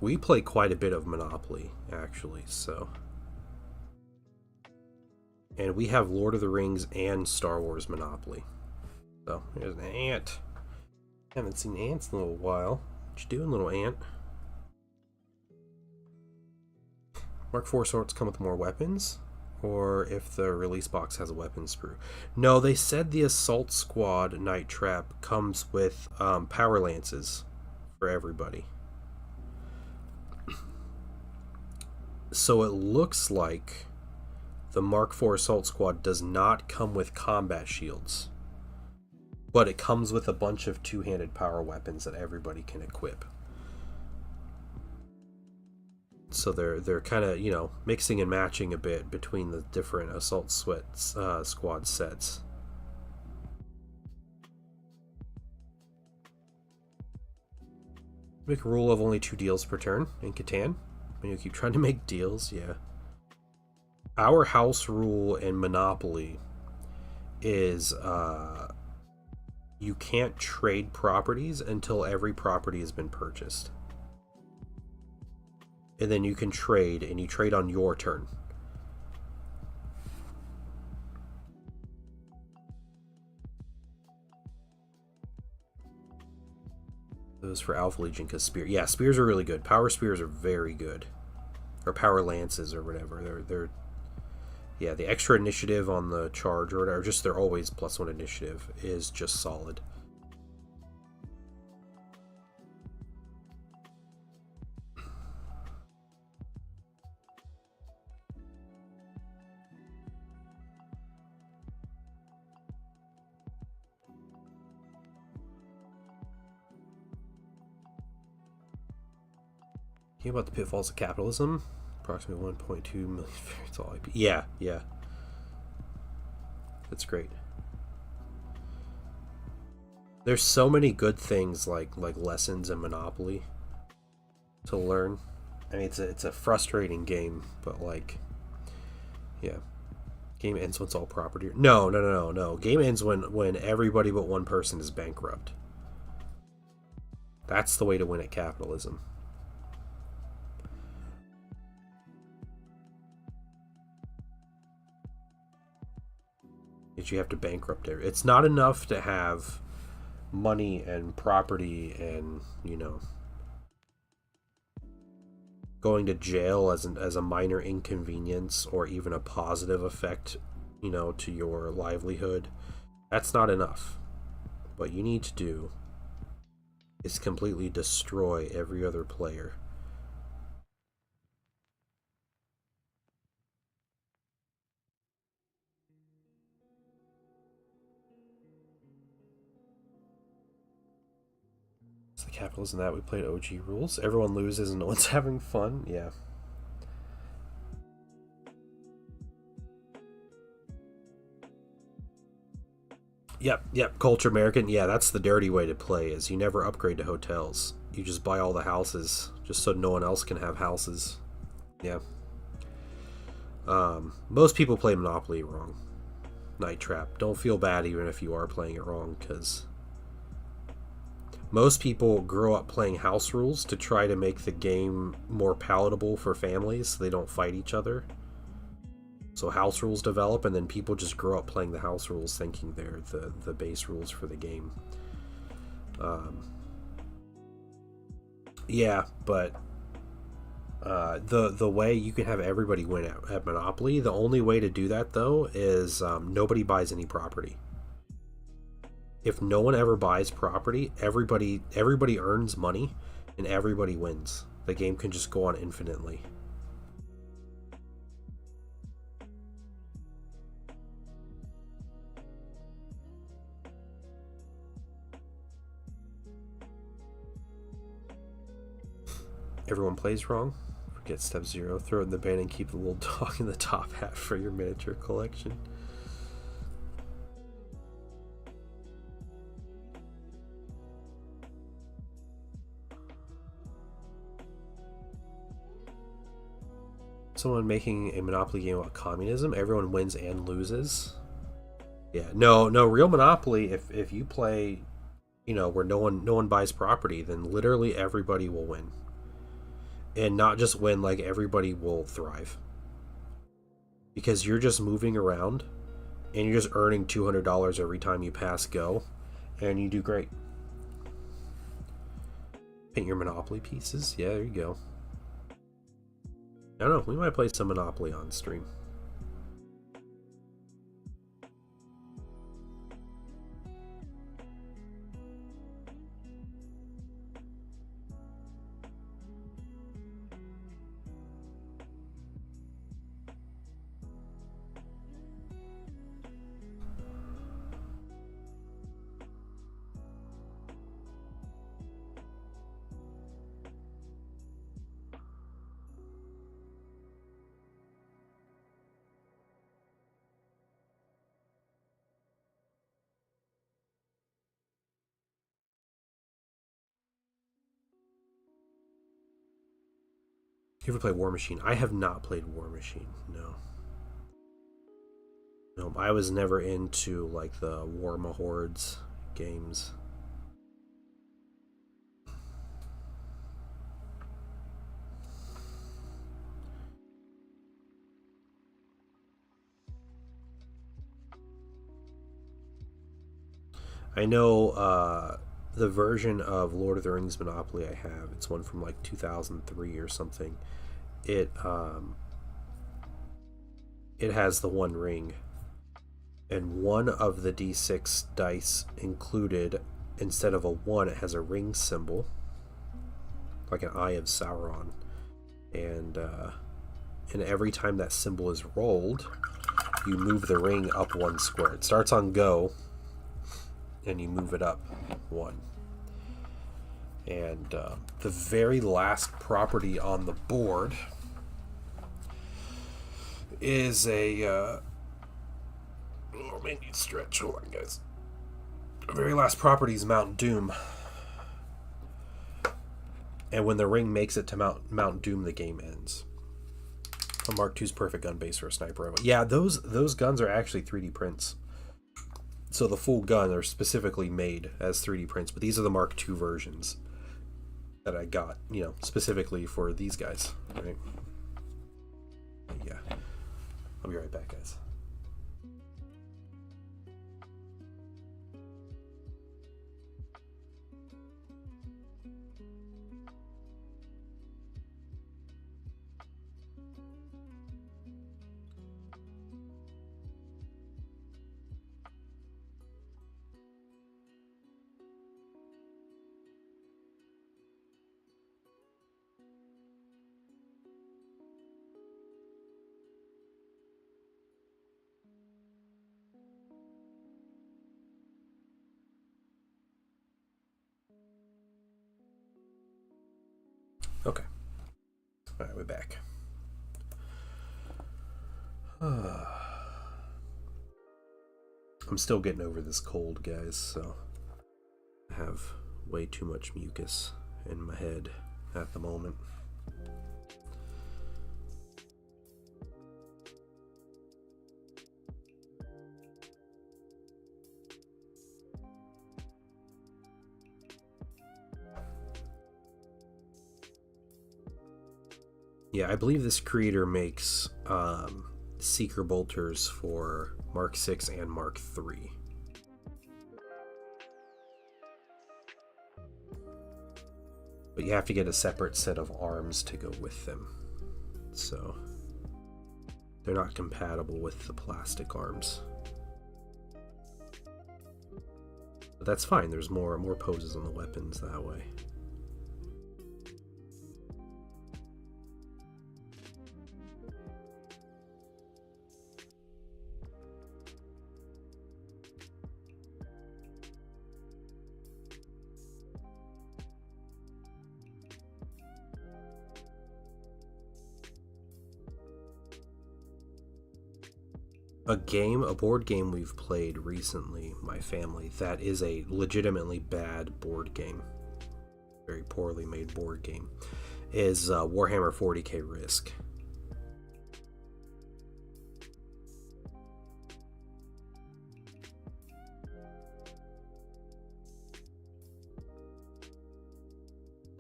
We play quite a bit of Monopoly, actually, so... And we have Lord of the Rings and Star Wars Monopoly. So, there's an ant. Haven't seen ants in a little while. What you doing, little ant? Mark IV swords come with more weapons? Or if the release box has a weapon sprue. No, they said the Assault Squad Night Trap comes with power lances for everybody. So it looks like the Mark IV Assault Squad does not come with combat shields, but it comes with a bunch of two-handed power weapons that everybody can equip. So they're kind of, you know, mixing and matching a bit between the different Assault Squad sets. Make a rule of only 2 deals per turn in Catan. When you keep trying to make deals, yeah. Our house rule in Monopoly is you can't trade properties until every property has been purchased. And then you can trade, and you trade on your turn. Those for Alpha Legion, because spear. Yeah, spears are really good. Power spears are very good. Or power lances or whatever. They're yeah, the extra initiative on the charge or whatever, just they're always +1 initiative, is just solid. Hear about the pitfalls of capitalism? Approximately 1.2 million variants all IP. Yeah, yeah. That's great. There's so many good things like lessons in Monopoly to learn. I mean, it's a frustrating game, but like, yeah. Game ends when it's all property. No. Game ends when everybody but one person is bankrupt. That's the way to win at capitalism. You have to bankrupt it. It's not enough to have money and property and, you know, going to jail as a minor inconvenience or even a positive effect, you know, to your livelihood. That's not enough. What you need to do is completely destroy every other player. Capitalism that we played OG rules. Everyone loses and no one's having fun. Yeah. Yep. Culture American. Yeah, that's the dirty way to play. Is you never upgrade to hotels. You just buy all the houses just so no one else can have houses. Yeah. Most people play Monopoly wrong. Night Trap. Don't feel bad even if you are playing it wrong, because most people grow up playing house rules to try to make the game more palatable for families so they don't fight each other. So house rules develop, and then people just grow up playing the house rules thinking they're the base rules for the game. Yeah, but the way you can have everybody win at Monopoly, the only way to do that, though, is nobody buys any property. If no one ever buys property, everybody earns money and everybody wins. The game can just go on infinitely. Everyone plays wrong. Forget step 0. Throw it in the bin and keep the little dog in the top hat for your miniature collection. Someone making a Monopoly game about communism. Everyone wins and loses. Yeah, no, real Monopoly. If you play, where no one buys property, then literally everybody will win, and not just win. Like everybody will thrive because you're just moving around, and you're just earning $200 every time you pass go, and you do great. Paint your Monopoly pieces. Yeah, there you go. I don't know. We might play some Monopoly on stream. You ever play War Machine? I have not played War Machine. No. No, I was never into like the War Mahords games. I know the version of Lord of the Rings Monopoly I have. It's one from like 2003 or something. It has the one ring, and one of the d6 dice included, instead of a 1, it has a ring symbol, like an Eye of Sauron, and every time that symbol is rolled, you move the ring up 1 square. It starts on go, and you move it up 1. And the very last property on the board is a maybe stretch. Hold on, guys. The very last property is Mount Doom, and when the ring makes it to Mount Doom, the game ends. A Mark II's perfect gun base for a sniper rifle. Yeah, those guns are actually 3D prints. So the full gun are specifically made as 3D prints, but these are the Mark II versions that I got, specifically for these guys, right? Yeah. I'll be right back, guys. Okay. Alright, we're back. I'm still getting over this cold, guys, so I have way too much mucus in my head at the moment. Yeah, I believe this creator makes Seeker bolters for Mark 6 and Mark 3. But you have to get a separate set of arms to go with them. So they're not compatible with the plastic arms. But that's fine, there's more poses on the weapons that way. A board game we've played recently, my family, that is a legitimately bad board game, very poorly made board game, is Warhammer 40k Risk.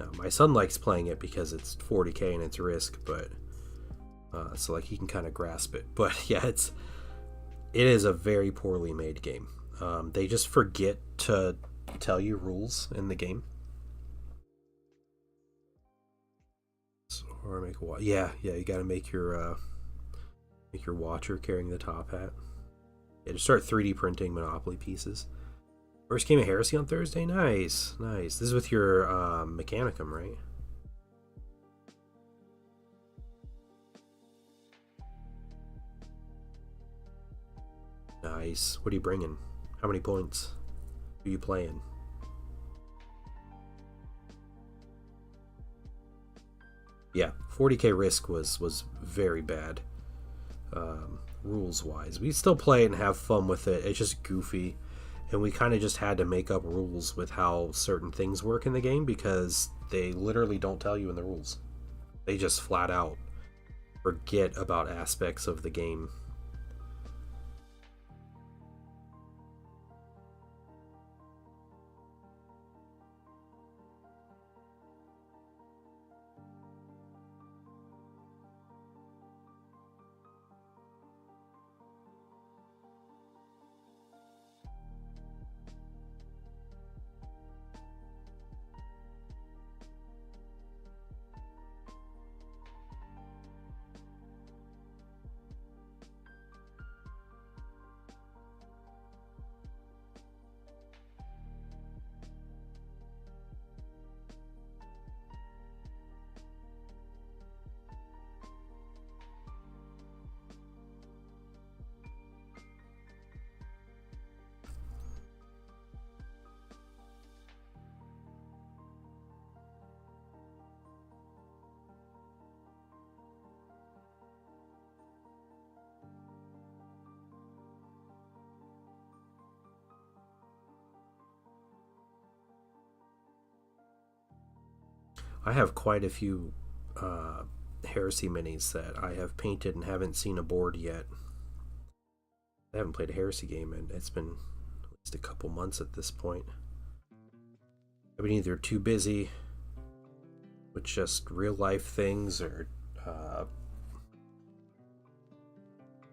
Now, my son likes playing it because it's 40k and it's Risk, but so like he can kind of grasp it. But yeah, it is a very poorly made game. They just forget to tell you rules in the game. So, or make a watch. Yeah, you got to make your watcher carrying the top hat. Yeah, to start 3D printing Monopoly pieces. First game of Heresy on Thursday. Nice. This is with your Mechanicum, right? Nice. What are you bringing? How many points? Who are you playing? Yeah, 40k Risk was very bad, rules wise. We still play it and have fun with it. It's just goofy, and we kind of just had to make up rules with how certain things work in the game because they literally don't tell you in the rules. They just flat out forget about aspects of the game. I have quite a few Heresy minis that I have painted and haven't seen a board yet. I haven't played a Heresy game and it's been at least a couple months at this point. I've been either too busy with just real life things or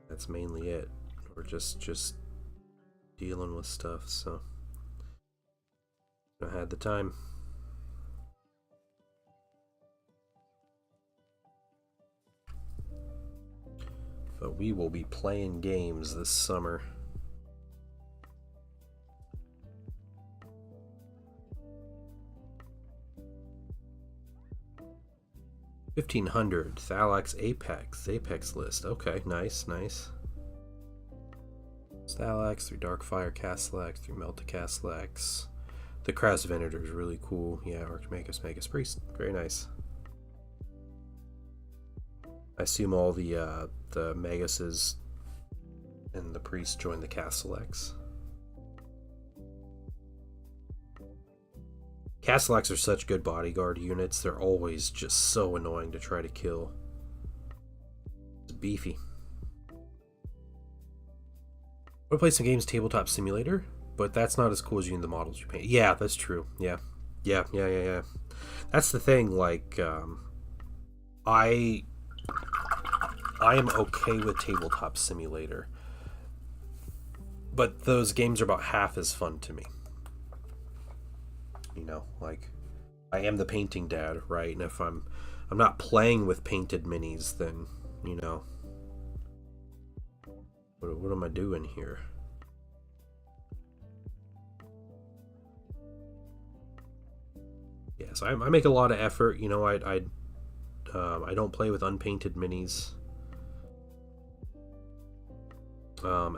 that's mainly it, or just dealing with stuff, so I had the time. But we will be playing games this summer. $1,500 Thalax Apex list. Okay, nice. Thalax through Darkfire Castellax through Melta Castellax. The Crass Venator is really cool. Yeah, Archmagus Magus Priest. Very nice. I assume all the Maguses and the priests join the Castellax. Castellax are such good bodyguard units. They're always just so annoying to try to kill. It's beefy. I want to play some games Tabletop Simulator, but that's not as cool as using the models you paint. Yeah, that's true. Yeah. That's the thing. Like, I am okay with Tabletop Simulator, but those games are about half as fun to me. You know, like, I am the painting dad, right? And if I'm not playing with painted minis, then, you know, what am I doing here? Yes, I make a lot of effort. You know, I don't play with unpainted minis.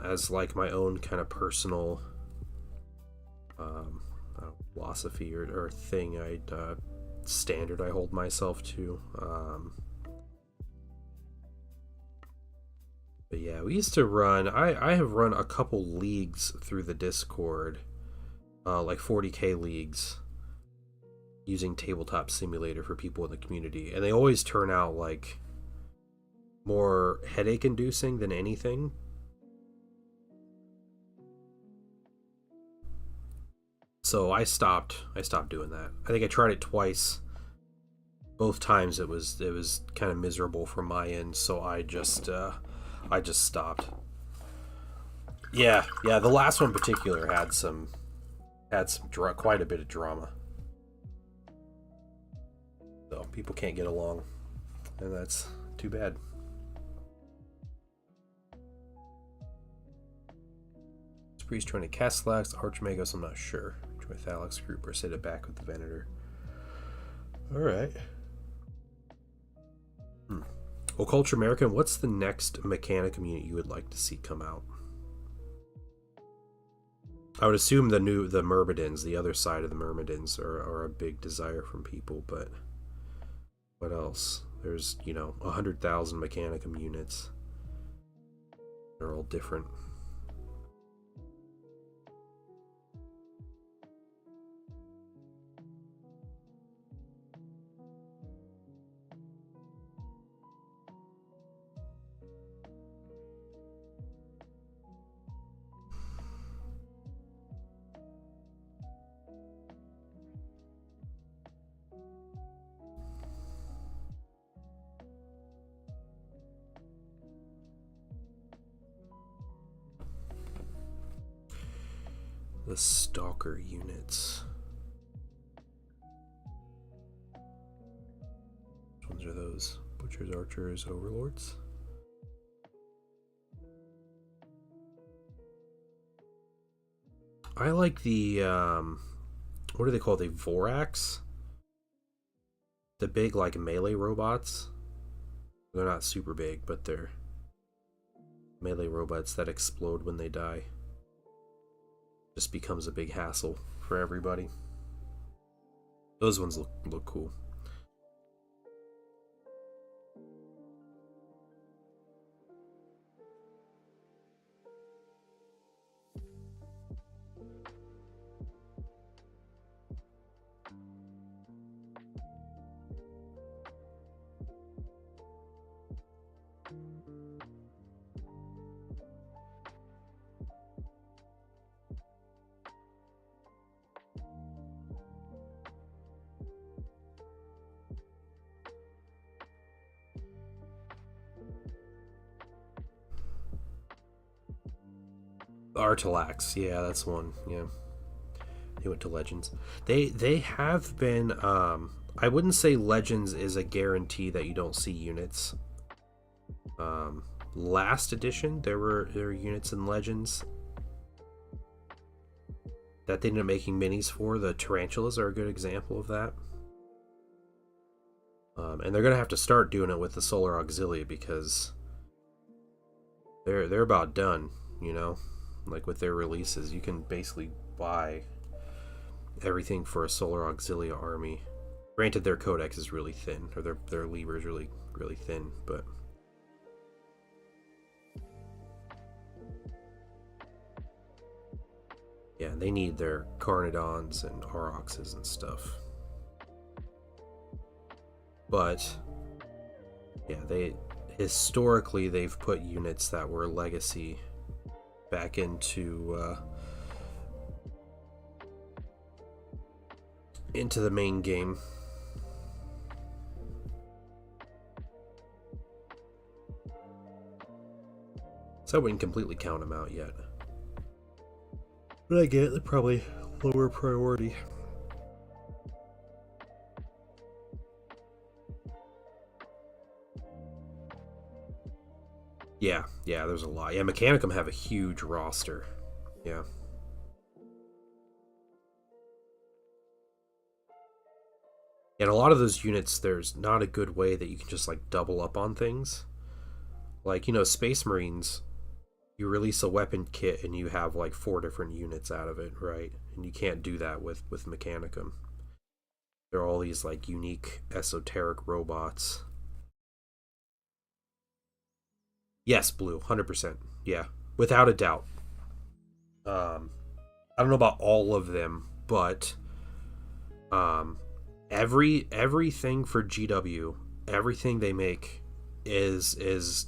As like my own kind of personal philosophy or thing, standard I hold myself to. But yeah, we used to run. I have run a couple leagues through the Discord, like 40K leagues, using Tabletop Simulator for people in the community, and they always turn out like more headache inducing than anything. So I stopped doing that. I think I tried it twice. Both times it was kind of miserable from my end, so I just stopped. Yeah, the last one in particular had some quite a bit of drama. So people can't get along, and that's too bad. Priest trying to cast Slax, Archmagos, I'm not sure. Try Thalax group or set it back with the Venator. Alright. Well, Culture American, what's the next Mechanicum unit you would like to see come out? I would assume the Myrmidons, the other side of the Myrmidons, are a big desire from people, but what else? There's, 100,000 Mechanicum units. They're all different. The Stalker units. Which ones are those? Butchers, Archers, Overlords? I like the, what do they call it? The Vorax? The big, like, melee robots. They're not super big, but they're melee robots that explode when they die. Just becomes a big hassle for everybody. Those ones look cool. Artalax, yeah, that's one. Yeah, they went to Legends. They have been. I wouldn't say Legends is a guarantee that you don't see units. Last edition, there were units in Legends that they ended up making minis for. The tarantulas are a good example of that. And they're gonna have to start doing it with the Solar Auxilia because they're about done. Like with their releases, you can basically buy everything for a Solar Auxilia army. Granted, their codex is really thin, or their Liber is really thin, but yeah, they need their Carnodons and Aurochses and stuff. But yeah, historically they've put units that were legacy back into the main game. So I wouldn't completely count them out yet. But I get they're probably lower priority. Yeah, there's a lot. Yeah, Mechanicum have a huge roster. Yeah. And a lot of those units, there's not a good way that you can just like double up on things. Like, Space Marines, you release a weapon kit and you have like 4 different units out of it, right? And you can't do that with Mechanicum. There are all these like unique esoteric robots. Yes, blue, 100%. Yeah, without a doubt. I don't know about all of them, but everything for GW, everything they make is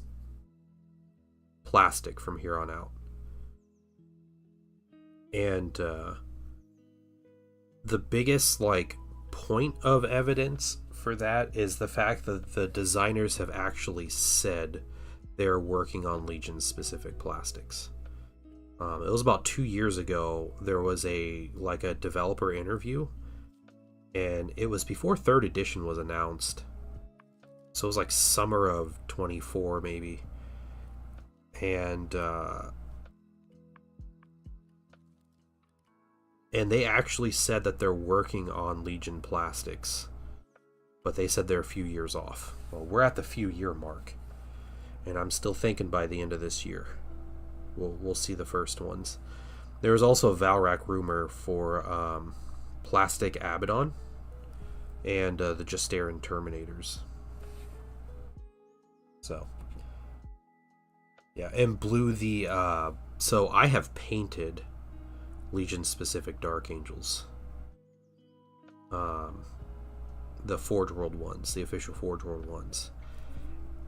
plastic from here on out. And the biggest like point of evidence for that is the fact that the designers have actually said they're working on Legion specific plastics. It was about 2 years ago. There was a developer interview, and it was before third edition was announced. So it was like summer of 24 maybe. And they actually said that they're working on Legion plastics, but they said they're a few years off. Well, we're at the few year mark, and I'm still thinking by the end of this year we'll see the first ones. There was also a Valrak rumor for plastic Abaddon and the Justaran Terminators. So yeah, and blue the so I have painted Legion specific Dark Angels, the Forge World ones, the official Forge World ones.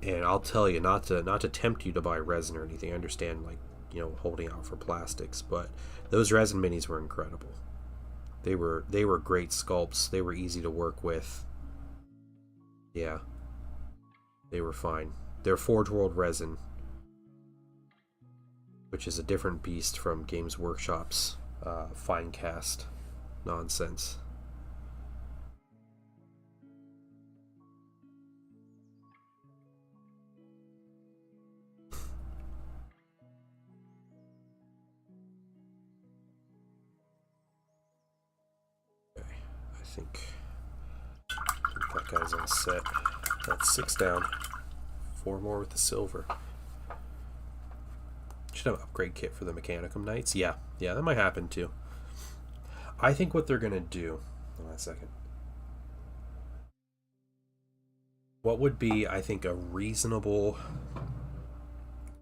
And I'll tell you, not to tempt you to buy resin or anything. I understand, like, you know, holding out for plastics, but those resin minis were incredible. They were great sculpts. They were easy to work with. Yeah, they were fine. They're Forge World resin, which is a different beast from Games Workshop's fine cast nonsense. I think that guy's all set. That's 6 down. 4 more with the silver. Should have an upgrade kit for the Mechanicum Knights. Yeah, that might happen too. I think what they're gonna do. Hold on a second. What would be, I think, a reasonable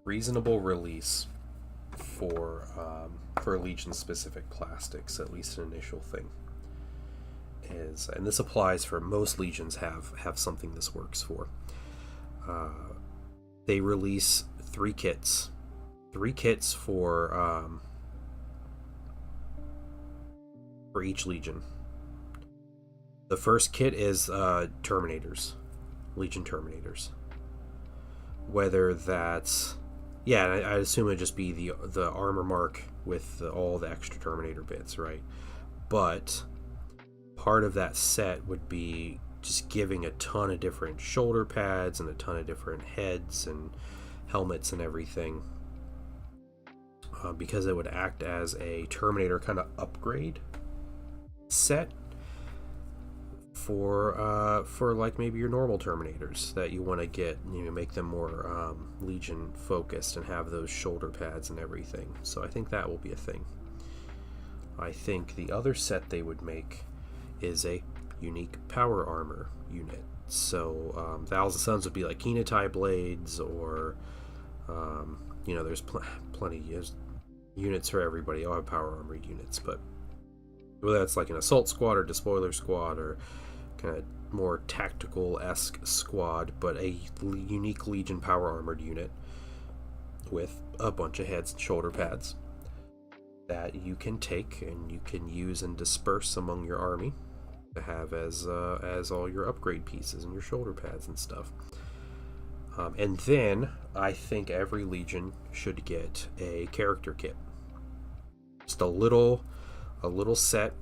release for Legion specific plastics, at least an initial thing, is, and this applies for most Legions have something this works for. They release 3 kits for each Legion. The first kit is Terminators, Legion Terminators. Whether that's, yeah, I assume it'd just be the armor mark with all the extra Terminator bits, right? But part of that set would be just giving a ton of different shoulder pads and a ton of different heads and helmets and everything, because it would act as a Terminator kind of upgrade set for like maybe your normal Terminators that you want to get, you know, make them more Legion focused and have those shoulder pads and everything. So I think that will be a thing. I think the other set they would make is a unique power armor unit. So Thousand Suns would be like Kinatai blades, or you know, there's plenty of units for everybody. I'll have power armor units, but whether that's like an assault squad or despoiler squad or kind of more tactical-esque squad, but a unique Legion power armored unit with a bunch of heads and shoulder pads that you can take and you can use and disperse among your army to have as all your upgrade pieces and your shoulder pads and stuff. And then I think every Legion should get a character kit. Just a little set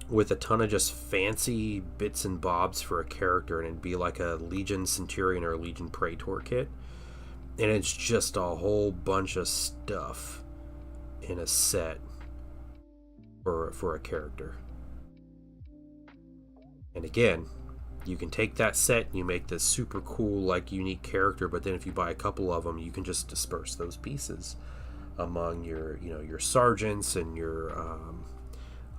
with a ton of just fancy bits and bobs for a character, and it'd be like a Legion Centurion or a Legion Praetor kit. And it's just a whole bunch of stuff in a set for a character. And again, you can take that set and you make this super cool, like, unique character, but then if you buy a couple of them, you can just disperse those pieces among your, you know, your sergeants and your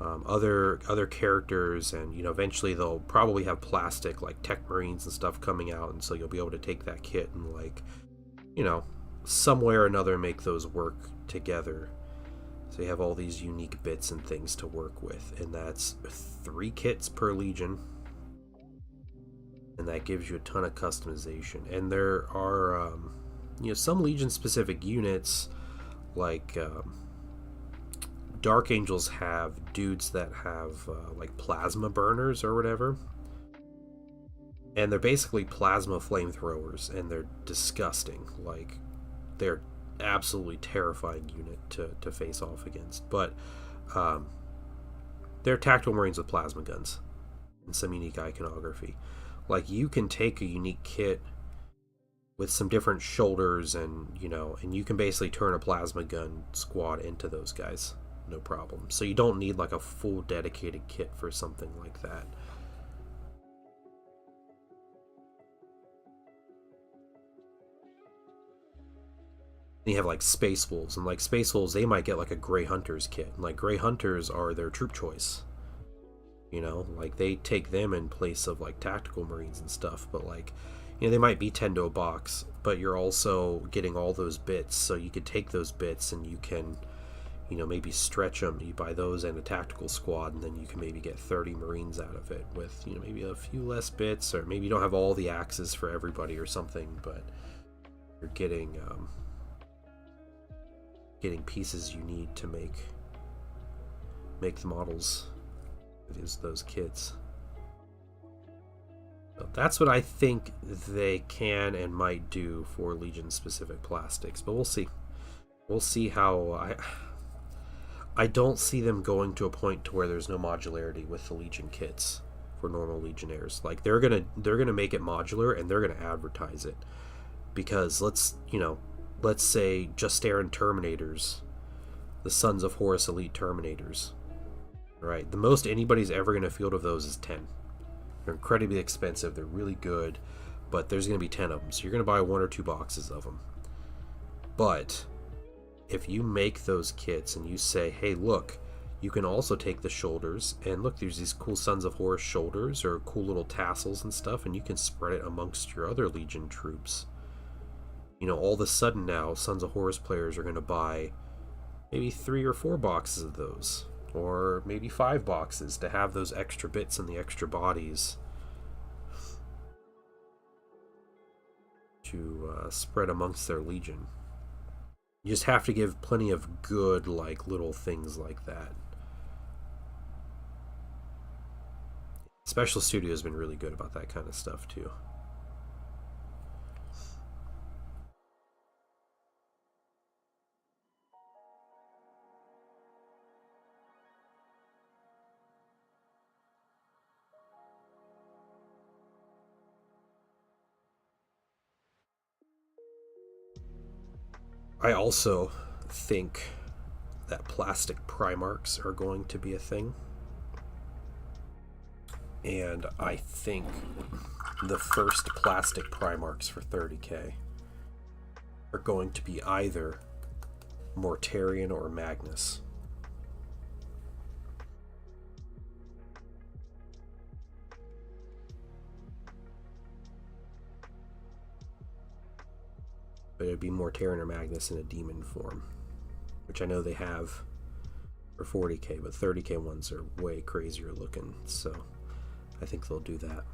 other characters, and, you know, eventually they'll probably have plastic like Tech Marines and stuff coming out, and so you'll be able to take that kit and like you know, some way or another make those work together. So you have all these unique bits and things to work with, and that's 3 kits per Legion. And that gives you a ton of customization. And there are, some Legion-specific units, like Dark Angels have dudes that have, like, plasma burners or whatever. And they're basically plasma flamethrowers, and they're disgusting. Like, they're absolutely terrifying unit to face off against. But they're tactical marines with plasma guns and some unique iconography. Like, you can take a unique kit with some different shoulders, and you can basically turn a plasma gun squad into those guys, no problem. So you don't need like a full dedicated kit for something like that. You have like Space Wolves, and like Space Wolves, they might get like a Grey Hunters kit. And like Grey Hunters are their troop choice. Like they take them in place of like tactical marines and stuff, but like, they might be 10 to a box, but you're also getting all those bits, so you could take those bits and you can, maybe stretch them. You buy those and a tactical squad, and then you can maybe get 30 marines out of it with, maybe a few less bits, or maybe you don't have all the axes for everybody or something, but you're getting pieces you need to make the models. It is those kits. So that's what I think they can and might do for Legion specific plastics, but we'll see. We'll see how I don't see them going to a point to where there's no modularity with the Legion kits for normal Legionnaires. Like they're gonna make it modular, and they're gonna advertise it, because let's say Justaeran Terminators, the Sons of Horus Elite Terminators. Right, the most anybody's ever going to field of those is 10. They're incredibly expensive, they're really good, but there's going to be 10 of them, so you're going to buy 1 or 2 boxes of them. But if you make those kits and you say, hey, look, you can also take the shoulders, and look, there's these cool Sons of Horus shoulders or cool little tassels and stuff, and you can spread it amongst your other Legion troops. All of a sudden now, Sons of Horus players are going to buy maybe 3 or 4 boxes of those, or maybe 5 boxes, to have those extra bits and the extra bodies to spread amongst their Legion. You just have to give plenty of good, like, little things like that. Special Studio's been really good about that kind of stuff too. I also think that plastic Primarchs are going to be a thing. And I think the first plastic Primarchs for 30k are going to be either Mortarion or Magnus. But it would be Mortarion or Magnus in a demon form, which I know they have for 40k, but 30k ones are way crazier looking, so I think they'll do that.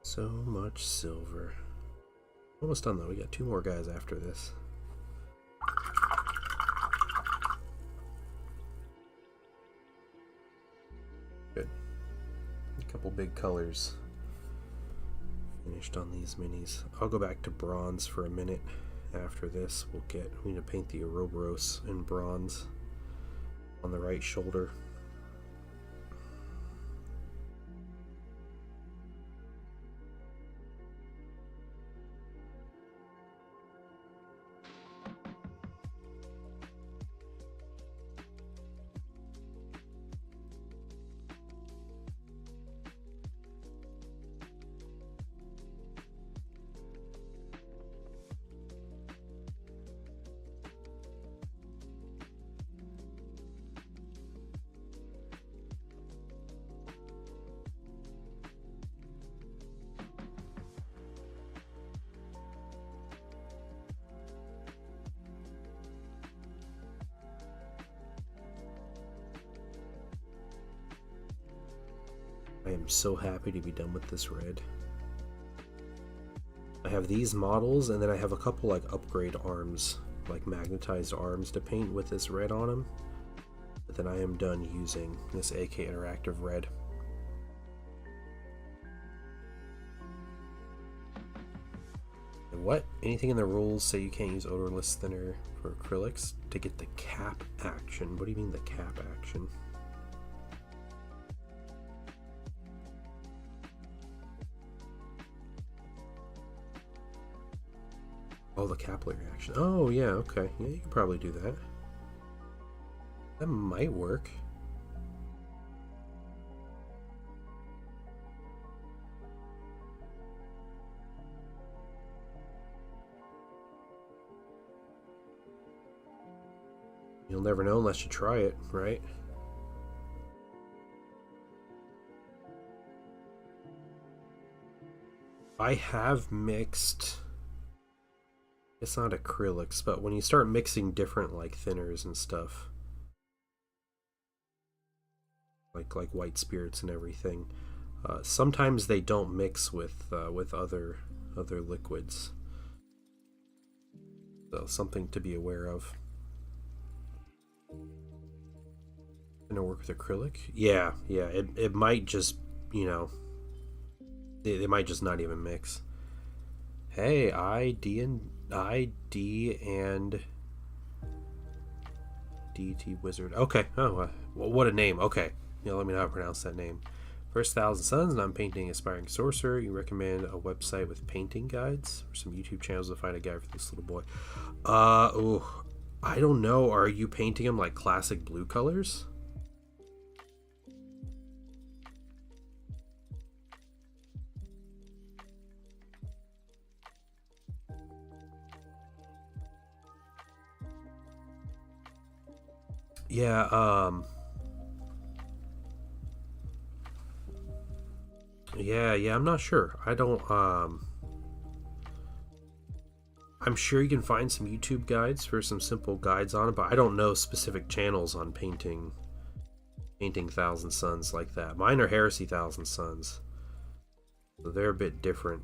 So much silver. Almost done though. We got 2 more guys after this. Good. A couple big colors finished on these minis. I'll go back to bronze for a minute. After this, we need to paint the Ouroboros in bronze on the right shoulder. I am so happy to be done with this red. I have these models, and then I have a couple like upgrade arms, like magnetized arms to paint with this red on them. But then I am done using this AK Interactive red. And what? Anything in the rules say you can't use odorless thinner for acrylics to get the cap action? What do you mean the cap action? Oh, the capillary action. Oh, yeah, okay. Yeah, you can probably do that. That might work. You'll never know unless you try it, right? I have mixed... It's not acrylics, but when you start mixing different like thinners and stuff, like white spirits and everything, sometimes they don't mix with other liquids. So something to be aware of. Gonna work with acrylic? Yeah. It might just, you know, they might just not even mix. Hey, ID and DT Wizard. Okay. Oh, well, what a name. Okay. Yeah, let me know how to pronounce that name. First 1,000 Suns, and I'm painting Aspiring Sorcerer. You recommend a website with painting guides or some YouTube channels to find a guide for this little boy? I don't know. Are you painting him like classic blue colors? Yeah, yeah, I'm not sure. I don't, I'm sure you can find some YouTube guides for some simple guides on it, but I don't know specific channels on painting 1,000 Suns like that. Mine are Heresy 1,000 Suns, so they're a bit different.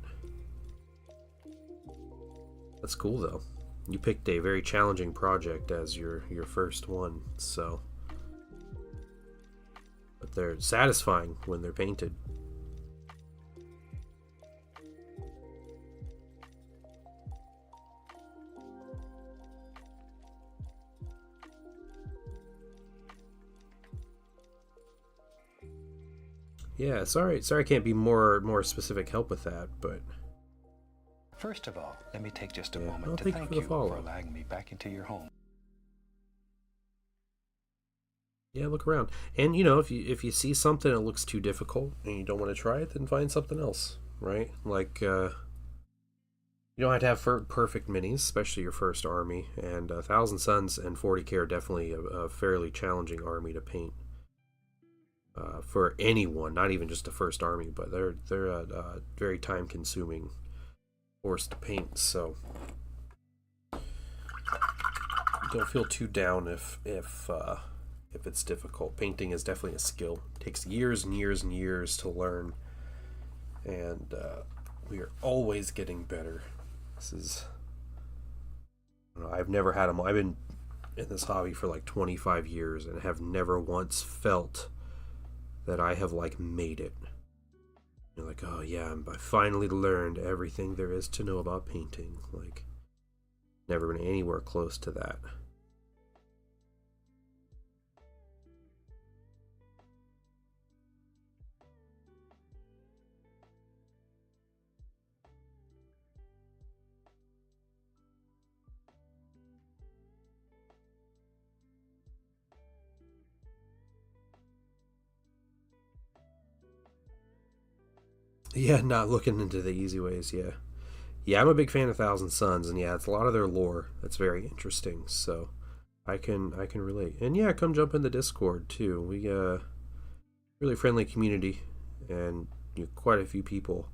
That's cool though. You picked a very challenging project as your first one, so, but they're satisfying when they're painted. Yeah, sorry I can't be more specific help with that, but First of all, let me take just a well, moment to thank you thank for the you follow. for allowing me back into your home. Yeah, look around. And you know, if you see something that looks too difficult and you don't want to try it, then find something else, right? Like you don't have to have perfect minis, especially your first army. And 1,000 Suns and 40k are definitely a fairly challenging army to paint for anyone, not even just a first army, but they're a very time-consuming force to paint. So don't feel too down if it's difficult. Painting is definitely a skill. It takes years and years and years to learn, and We are always getting better. This is... I don't know, I've never had I've been in this hobby for like 25 years and have never once felt that I have like made it. You're like, oh yeah, I finally learned everything there is to know about painting. Like, never been anywhere close to that. Yeah, not looking into the easy ways, yeah. Yeah, I'm a big fan of Thousand Suns, and yeah, it's a lot of their lore that's very interesting, so I can relate. And yeah, come jump in the Discord too. We really friendly community, and quite a few people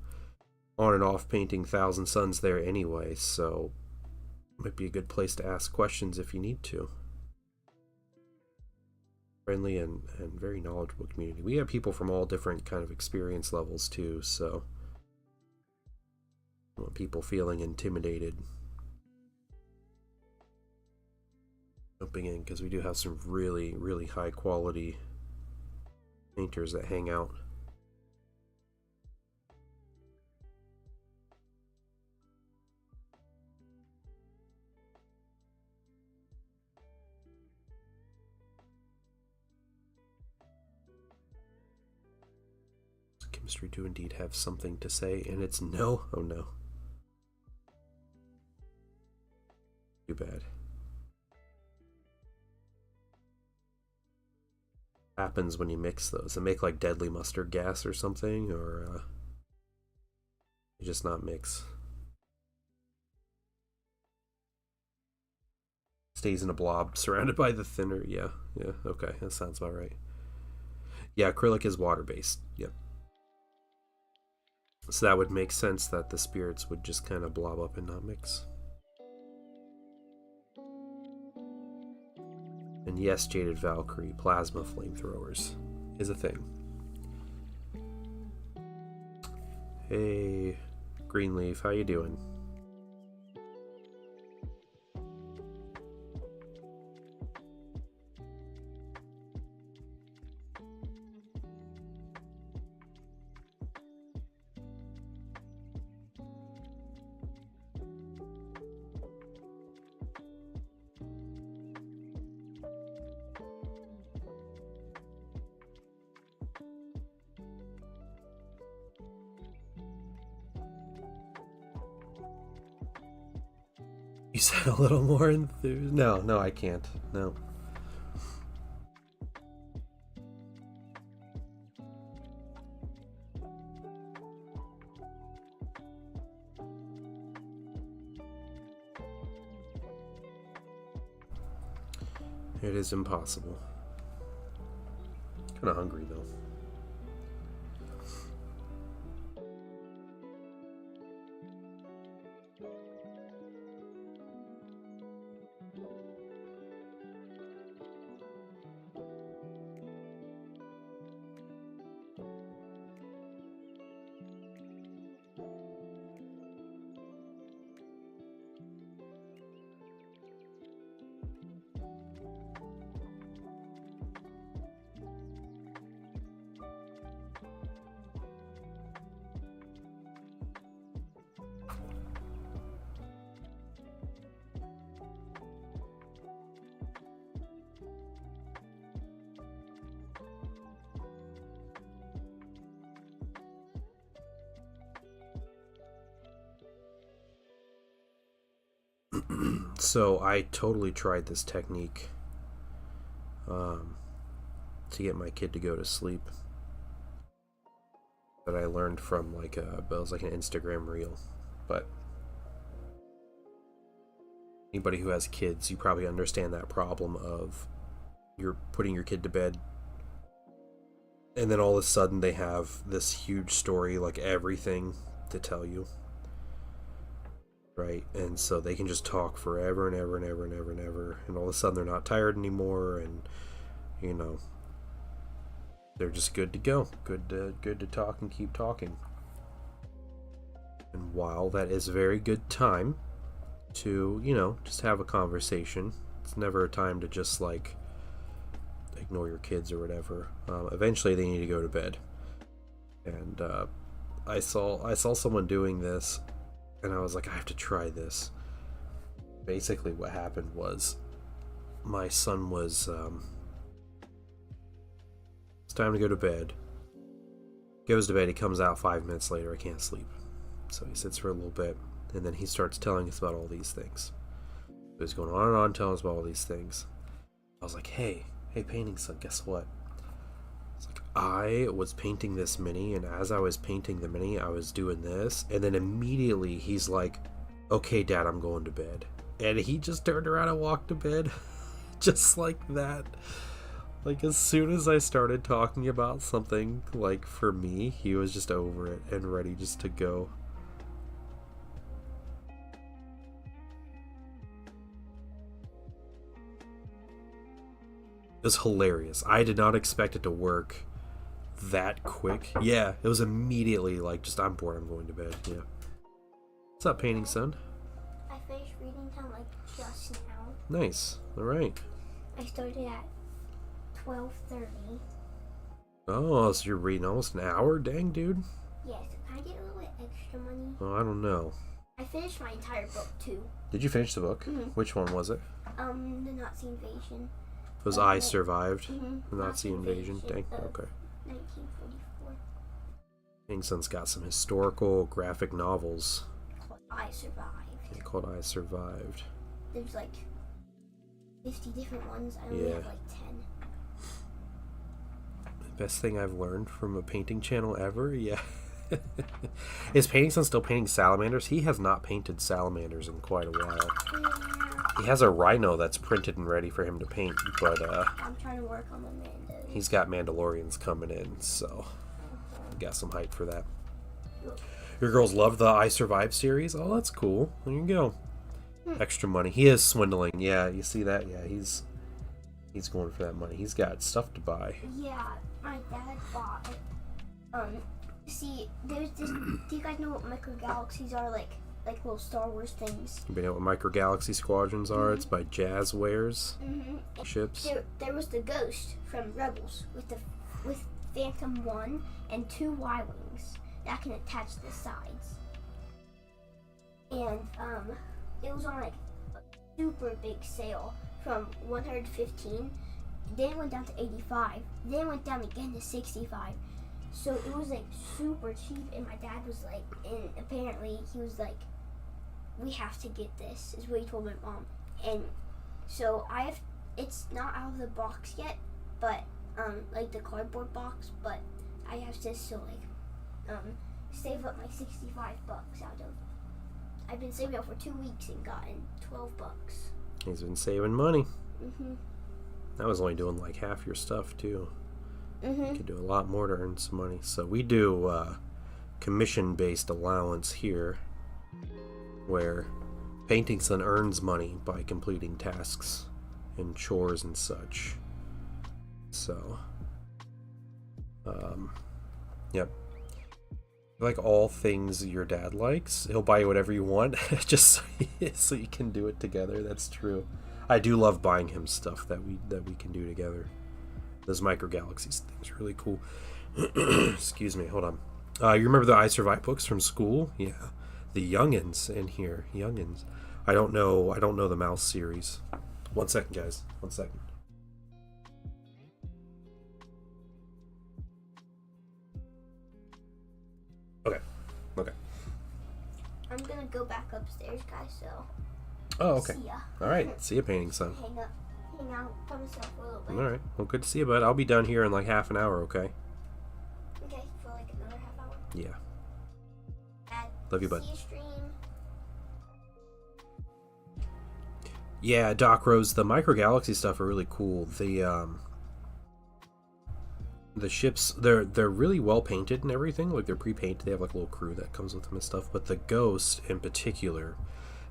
on and off painting Thousand Suns there anyway, so might be a good place to ask questions if you need to. Friendly and very knowledgeable community. We have people from all different kind of experience levels too, so I don't want people feeling intimidated jumping in, because we do have some really, really high quality painters that hang out. Chemistry do indeed have something to say, and it's no. Oh no. Too bad. Happens when you mix those. They make like deadly mustard gas or something, or they just not mix. Stays in a blob surrounded by the thinner. Yeah, okay, that sounds about right. Yeah, acrylic is water-based. Yep. So that would make sense that the spirits would just kind of blob up and not mix. And yes, Jaded Valkyrie, plasma flamethrowers is a thing. Hey, Greenleaf, how you doing? You said a little more enthused. No, I can't. No. It is impossible. Kind of hungry though. So I totally tried this technique to get my kid to go to sleep that I learned from like it was like an Instagram reel. But anybody who has kids, you probably understand that problem of you're putting your kid to bed and then all of a sudden they have this huge story, like everything to tell you. Right, and so they can just talk forever and ever and ever and ever and ever, and all of a sudden they're not tired anymore, and they're just good to go, good to talk and keep talking. And while that is a very good time to, you know, just have a conversation, it's never a time to just like ignore your kids or whatever. Eventually they need to go to bed. And I saw someone doing this, and I was like, I have to try this. Basically what happened was my son was it's time to go to bed. Goes to bed, he comes out 5 minutes later, I can't sleep. So he sits for a little bit, and then he starts telling us about all these things. He's going on and on telling us about all these things. I was like, hey painting son, guess what? It's like, I was painting this mini, and as I was painting the mini, I was doing this, and then immediately he's like, okay dad, I'm going to bed. And he just turned around and walked to bed. Just like that. Like, as soon as I started talking about something, like, for me, he was just over it and ready just to go. It was hilarious. I did not expect it to work that quick. Yeah, it was immediately like, just, I'm bored, I'm going to bed. Yeah. What's up, painting son? I finished reading time like just now. Nice. All right. I started at 12:30. Oh, so you're reading almost an hour? Dang, dude. Yes, can I get a little bit extra money? Oh, I don't know. I finished my entire book too. Did you finish the book? Mm-hmm. Which one was it? The Nazi invasion. It was I Survived. Mm-hmm. The Nazi invasion. Dang, of okay. 1944. Kingson's got some historical graphic novels. Called I Survived. Called I Survived. There's like 50 different ones. I only have like 10. Best thing I've learned from a painting channel ever? Yeah. Is Painting Son still painting salamanders? He has not painted salamanders in quite a while. Yeah. He has a rhino that's printed and ready for him to paint, but I'm trying to work on the Mandos. he's got Mandalorians coming in, so got some hype for that. Your girls love the I Survived series? Oh, that's cool. There you go. Extra money. He is swindling. Yeah, you see that? Yeah, he's going for that money. He's got stuff to buy. Yeah, my dad bought it. See, there's this. Do you guys know what micro galaxies are? Like little Star Wars things. You know what Micro Galaxy Squadrons are? It's by Jazzwares ships. There was the Ghost from Rebels with Phantom 1 and 2 Y-wings that can attach to the sides. And it was on like a super big sale from 115. Then it went down to 85. Then it went down again to 65. So it was like super cheap, and my dad was like, and apparently he was like, we have to get this, is what he told my mom. And so it's not out of the box yet, but like the cardboard box, but I have to still like save up my 65 bucks out of. I've been saving up for 2 weeks and gotten 12 bucks. He's been saving money. Mhm. I was only doing like half your stuff too. Mhm. You could do a lot more to earn some money. So we do commission-based allowance here, where Painting Son earns money by completing tasks and chores and such. So, yep. Like all things your dad likes, he'll buy you whatever you want, just so you can do it together. That's true. I do love buying him stuff that we can do together. Those Micro Galaxies things are really cool. Excuse me, hold on. You remember the I Survive books from school? Yeah. The youngins in here. Youngins. I don't know the mouse series. 1 second, guys. 1 second. Okay. I'm gonna go back upstairs, guys, so. Oh, okay. See ya. Alright. See you, Painting Son. Hang out by myself for a little bit. Alright. Well, good to see you, bud. I'll be done here in like half an hour, okay? Okay, for like another half hour. Yeah. Dad, Love you, bud. see you stream. Yeah, Doc Rose, the Micro Galaxy stuff are really cool. The ships, they're really well painted and everything. Like, they're pre-painted. They have like a little crew that comes with them and stuff. But the Ghost in particular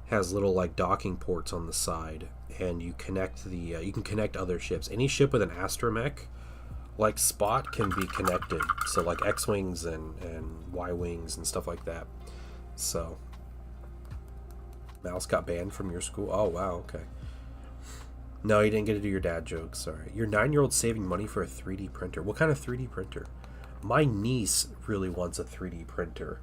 has little like docking ports on the side, and you connect you can connect other ships. Any ship with an astromech like spot can be connected. So like X-wings and Y-wings and stuff like that. So, Mouse got banned from your school? Oh, wow, okay. No, you didn't get to do your dad jokes. Sorry. Your 9-year-old saving money for a 3D printer. What kind of 3D printer? My niece really wants a 3D printer,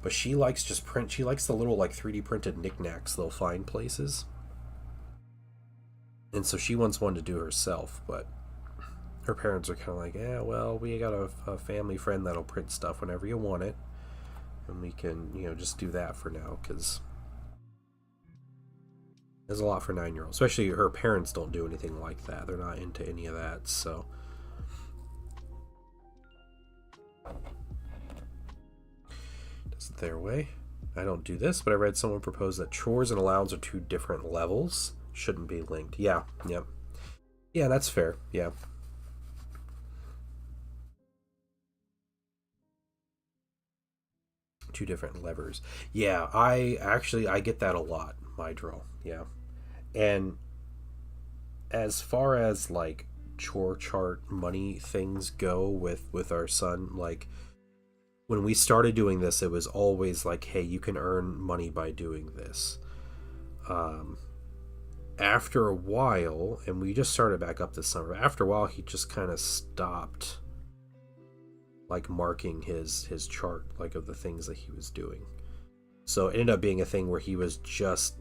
but she likes just print. She likes the little like 3D printed knickknacks they'll find places. And so she wants one to do herself, but her parents are kind of like, yeah, well, we got a family friend that'll print stuff whenever you want it. And we can, just do that for now, because there's a lot for 9-year-olds. Especially her parents don't do anything like that. They're not into any of that, so. Does it their way. I don't do this, but I read someone propose that chores and allowance are 2 different levels. Shouldn't be linked. Yeah, yep. Yeah, that's fair. Yeah. Two different levers. Yeah, I get that a lot, Mydril. Yeah. And as far as like chore chart money things go with our son, like when we started doing this, it was always like, hey, you can earn money by doing this. After a while, and we just started back up this summer, after a while he just kind of stopped like marking his chart like of the things that he was doing. So it ended up being a thing where he was just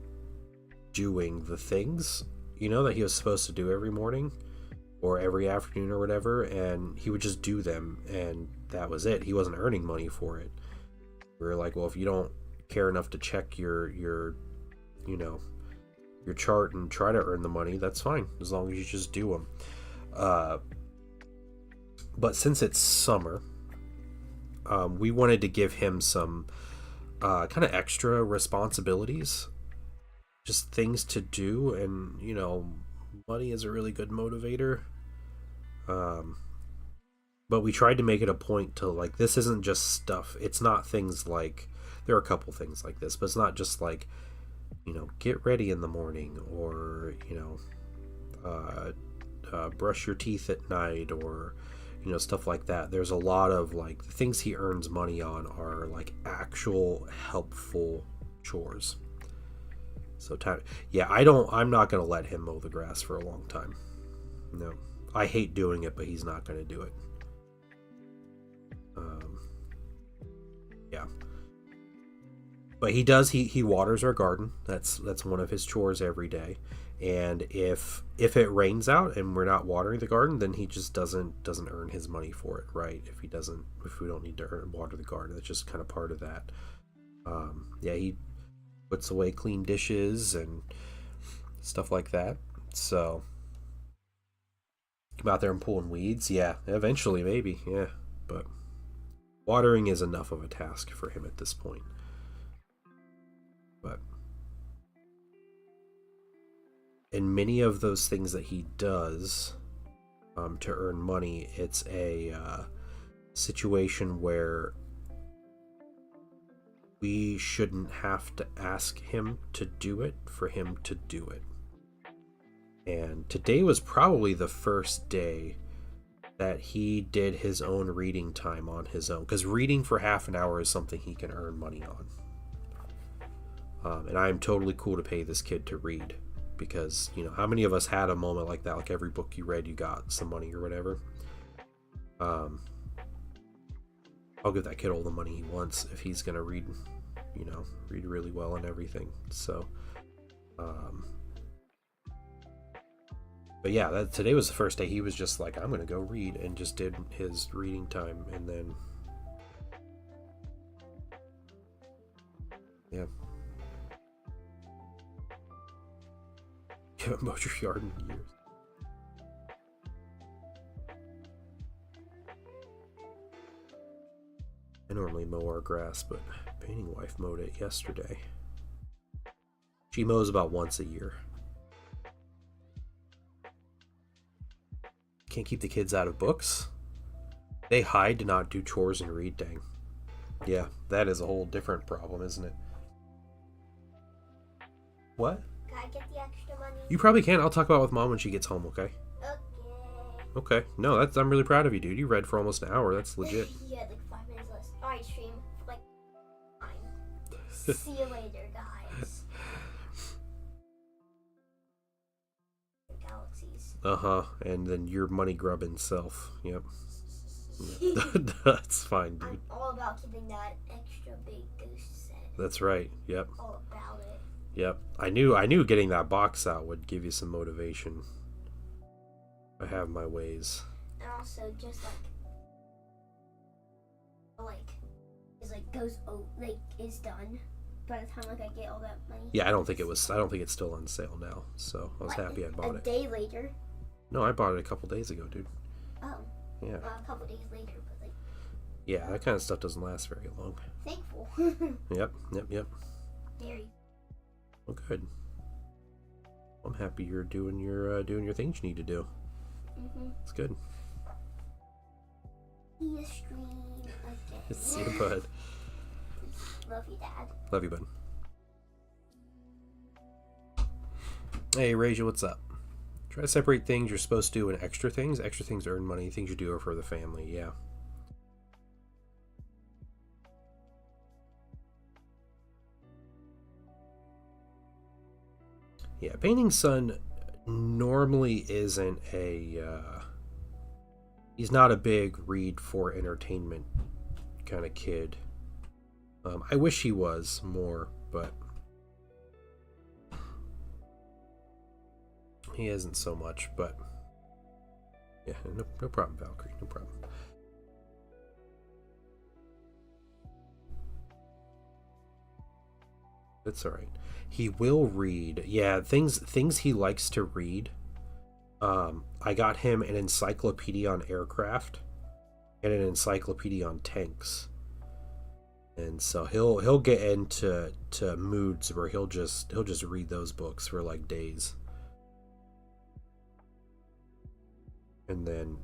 doing the things, that he was supposed to do every morning or every afternoon or whatever, and he would just do them, and that was it. He wasn't earning money for it. We were like, well, if you don't care enough to check your chart and try to earn the money, that's fine, as long as you just do them. But since it's summer, we wanted to give him some kind of extra responsibilities, just things to do, and money is a really good motivator. But we tried to make it a point to like, this isn't just stuff. It's not things like, there are a couple things like this, but it's not just like, get ready in the morning, or brush your teeth at night, or stuff like that. There's a lot of like, the things he earns money on are like actual helpful chores. So I'm not gonna let him mow the grass for a long time. No, I hate doing it, but he's not gonna do it. Yeah, but he does. He waters our garden. That's one of his chores every day. And if it rains out and we're not watering the garden, then he just doesn't earn his money for it, right? If we don't need to water the garden, that's just kind of part of that. He puts away clean dishes and stuff like that. So come out there and pulling weeds, yeah, eventually maybe, yeah. But watering is enough of a task for him at this point. But in many of those things that he does to earn money, it's a situation where we shouldn't have to ask him to do it for him to do it. And today was probably the first day that he did his own reading time on his own, because reading for half an hour is something he can earn money on. And I'm totally cool to pay this kid to read, because how many of us had a moment like that? Like every book you read, you got some money or whatever. I'll give that kid all the money he wants if he's gonna read really well and everything. So but yeah, today was the first day he was just like, I'm gonna go read, and just did his reading time. And then yeah, haven't mowed your yard in years. I normally mow our grass, but painting wife mowed it yesterday. She mows about once a year. Can't keep the kids out of books. They hide to not do chores and read, dang. Yeah, that is a whole different problem, isn't it? What? Can I get the extra money? You probably can. I'll talk about it with Mom when she gets home, okay? Okay. No, I'm really proud of you, dude. You read for almost an hour. That's legit. Yeah, like 5 minutes less. Alright, stream. Like, See you later, guys. Galaxies. And then your money grubbing self. Yep. That's fine, dude. I'm all about keeping that extra big ghost set. That's right. Yep. All about it. Yep. I knew getting that box out would give you some motivation. I have my ways. And also just is done by the time I get all that money. Yeah, I don't think it's still on sale now. So I was happy I bought it. A day later. No, I bought it a couple days ago, dude. Oh. Yeah. A couple days later, but yeah, that kind of stuff doesn't last very long. Thankful. Yep. Very. Well, good. I'm happy you're doing your things you need to do. It's good. See you stream again. See you, bud. Love you, Dad. Love you, bud. Hey, Raja, what's up? Try to separate things you're supposed to do and extra things. Extra things earn money. Things you do are for the family. Yeah. Yeah, painting son normally isn't he's not a big read for entertainment kind of kid. I wish he was more, but he isn't so much. But yeah, no problem, Valkyrie, no problem. It's all right. He will read. Yeah, things he likes to read. I got him an encyclopedia on aircraft and an encyclopedia on tanks. And so he'll get into moods where he'll just read those books for like days. And then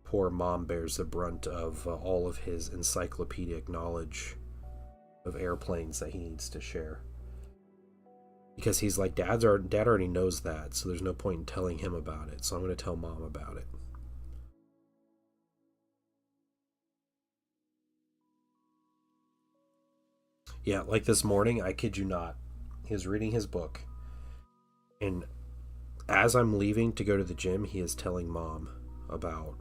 poor mom bears the brunt of all of his encyclopedic knowledge of airplanes that he needs to share. Because he's like, Dad already knows that, so there's no point in telling him about it. So I'm going to tell Mom about it. Yeah, like this morning, I kid you not, he was reading his book, and as I'm leaving to go to the gym, he is telling Mom about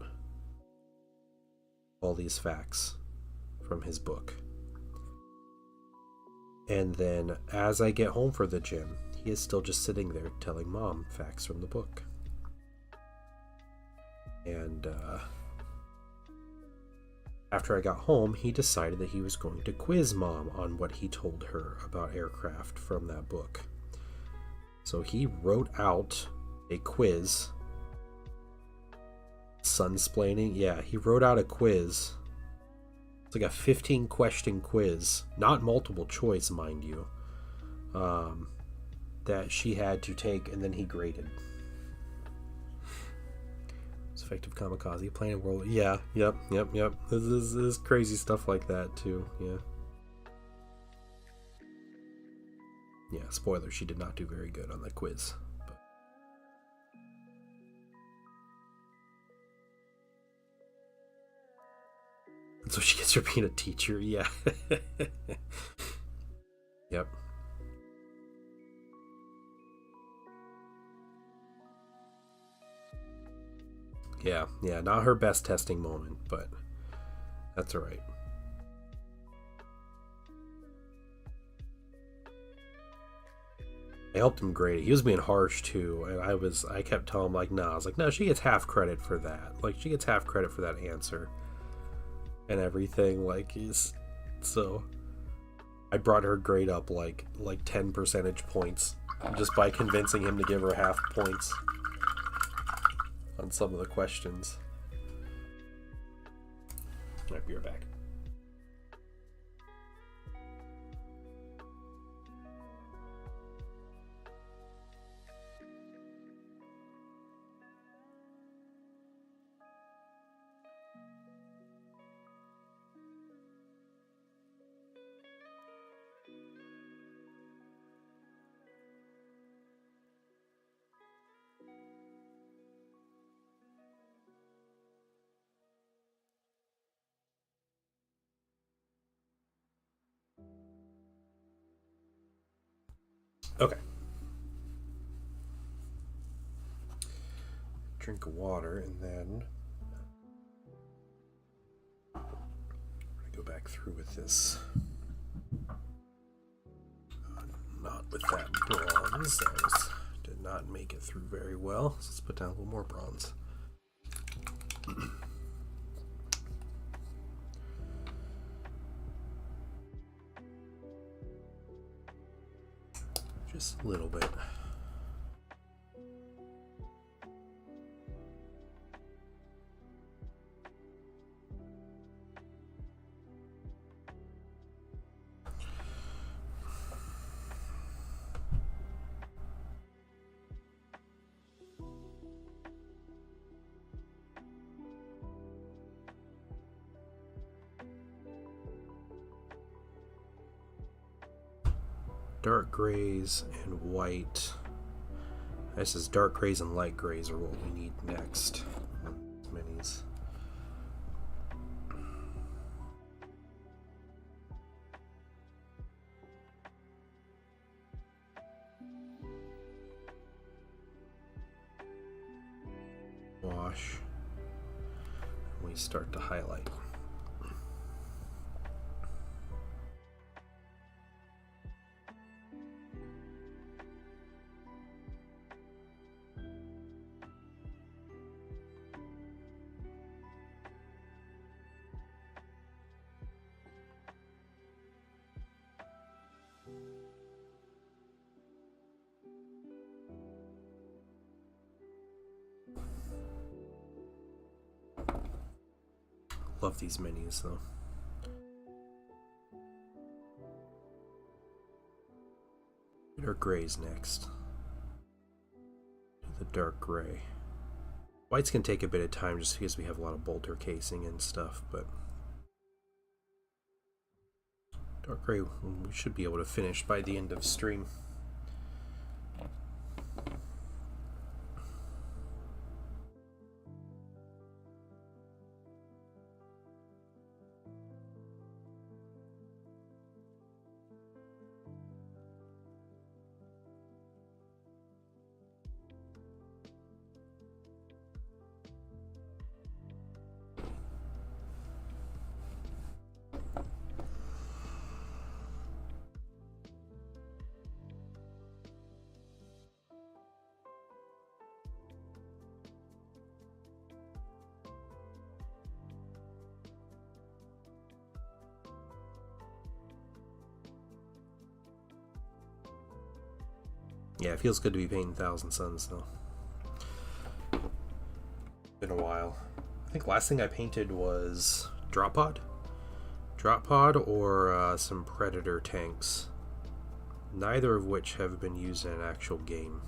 all these facts from his book. And then as I get home for the gym, he is still just sitting there telling Mom facts from the book. And after I got home, he decided that he was going to quiz Mom on what he told her about aircraft from that book. So he wrote out a quiz. Sunsplaining? Yeah, he wrote out a quiz. It's like a 15-question quiz, not multiple choice, mind you, that she had to take, and then he graded. It's effective kamikaze, planet world. Yeah, yep. This is crazy stuff like that, too, yeah. Yeah, spoiler, she did not do very good on that quiz. But... so she gets her being a teacher, yeah. Yep. Yeah, not her best testing moment, but that's alright. I helped him grade it. He was being harsh too, and I kept telling him like, no, I was like, no, she gets half credit for that. Like, she gets half credit for that answer and everything. Like, so I brought her grade up like 10 percentage points just by convincing him to give her half points on some of the questions. Might be right back. Okay. Drink of water, and then I'm gonna go back through with this. Not with that bronze. Did not make it through very well. So let's put down a little more bronze. Just a little bit. Dark grays and white. This is dark grays and light grays are what we need next. Minis. Wash. We start to highlight. Love these minis though. Dark grays next. The dark gray. Whites can take a bit of time just because we have a lot of bolter casing and stuff, but dark gray we should be able to finish by the end of stream. Yeah, it feels good to be painting Thousand Suns though. Been a while. I think last thing I painted was Drop Pod or some Predator tanks. Neither of which have been used in an actual game.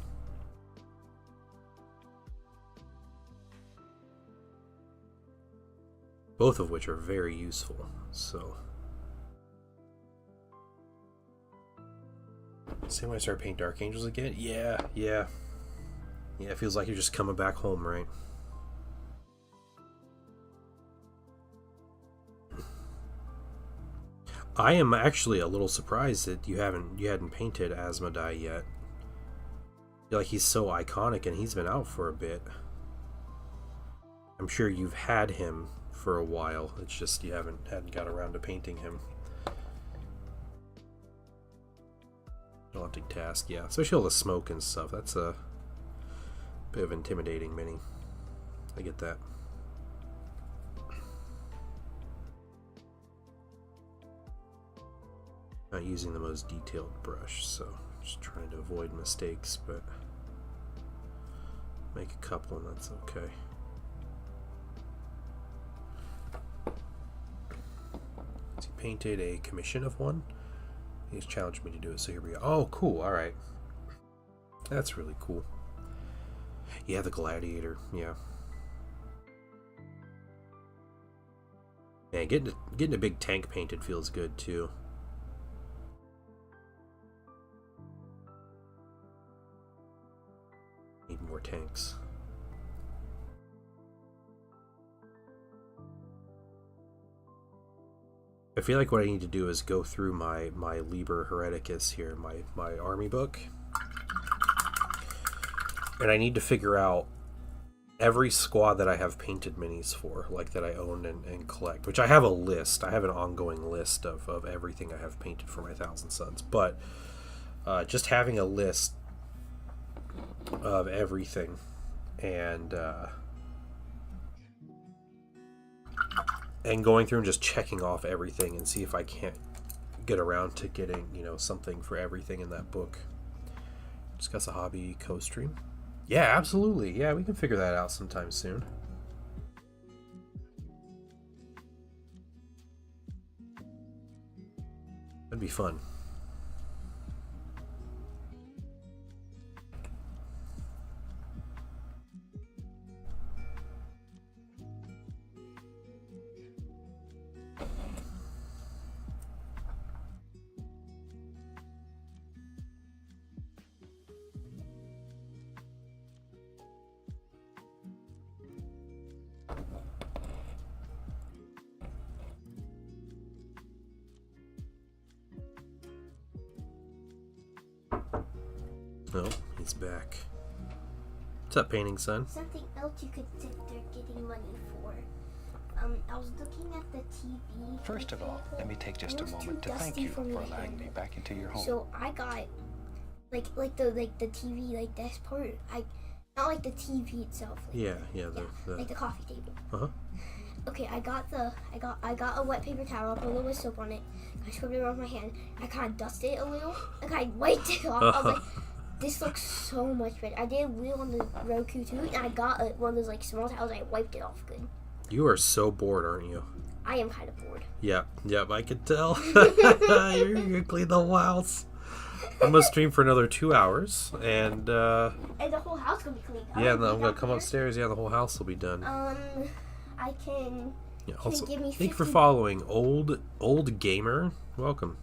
Both of which are very useful, so. Same when I start painting Dark Angels again? Yeah. Yeah, it feels like you're just coming back home, right? I am actually a little surprised that you hadn't painted Asmodai yet. I feel like he's so iconic and he's been out for a bit. I'm sure you've had him for a while. It's just you hadn't got around to painting him. Daunting task, yeah. Especially all the smoke and stuff. That's a bit of intimidating mini. I get that. Not using the most detailed brush, so just trying to avoid mistakes, but make a couple and that's okay. So he painted a commission of one. He's challenged me to do it, so here we go. Oh, cool. All right. That's really cool. Yeah, the Gladiator. Yeah. Man, getting a big tank painted feels good, too. Need more tanks. I feel like what I need to do is go through my Liber Hereticus here, my army book, And I need to figure out every squad that I have painted minis for, like that I own and collect, which I have a list. I have an ongoing list of everything I have painted for my Thousand Suns. But just having a list of everything and going through and just checking off everything and see if I can't get around to getting, something for everything in that book. Discuss a hobby co-stream. Yeah, absolutely. Yeah, we can figure that out sometime soon. That'd be fun. Oh, he's back. What's up, painting son? Something else you could sit there getting money for. I was looking at the TV. First of all, let me take just a moment to thank you for allowing me back into your home. So I got like the TV, like this part. Not like the TV itself. Like the coffee table. Uh-huh. Okay, I got a wet paper towel, put a little bit of soap on it. I scrubbed it around my hand. I kind of dusted it a little. Like I wiped it off. I was like, this looks so much better. I did a wheel on the Roku too, and I got one of those like small towels. I wiped it off good. You are so bored, aren't you? I am kind of bored. Yep, I could tell. You're gonna clean the whole house. I'm gonna stream for another 2 hours, and the whole house gonna be cleaned. Yeah, and then I'm gonna come upstairs. Yeah, the whole house will be done. I can. Yeah. Can Also, give me thank you for 50 following. Old gamer, welcome.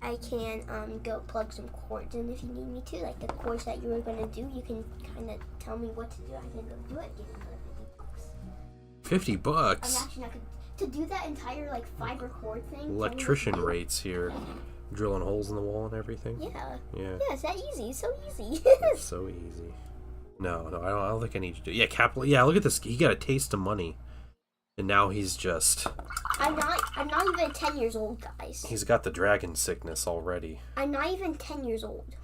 I can go plug some cords in if you need me to. Like the cords that you were gonna do, you can kind of tell me what to do. I can go do it. Give me another $50. $50. I'm actually not gonna to do that entire like fiber cord thing. Electrician rates here, drilling holes in the wall and everything. Yeah. Yeah. Yeah, it's that easy. It's so easy. It's so easy. No, I don't think I need to do. Yeah, Capital. Yeah, look at this. He got a taste of money, and now he's just. I'm not even 10 years old, guys. He's got the dragon sickness already. I'm not even 10 years old.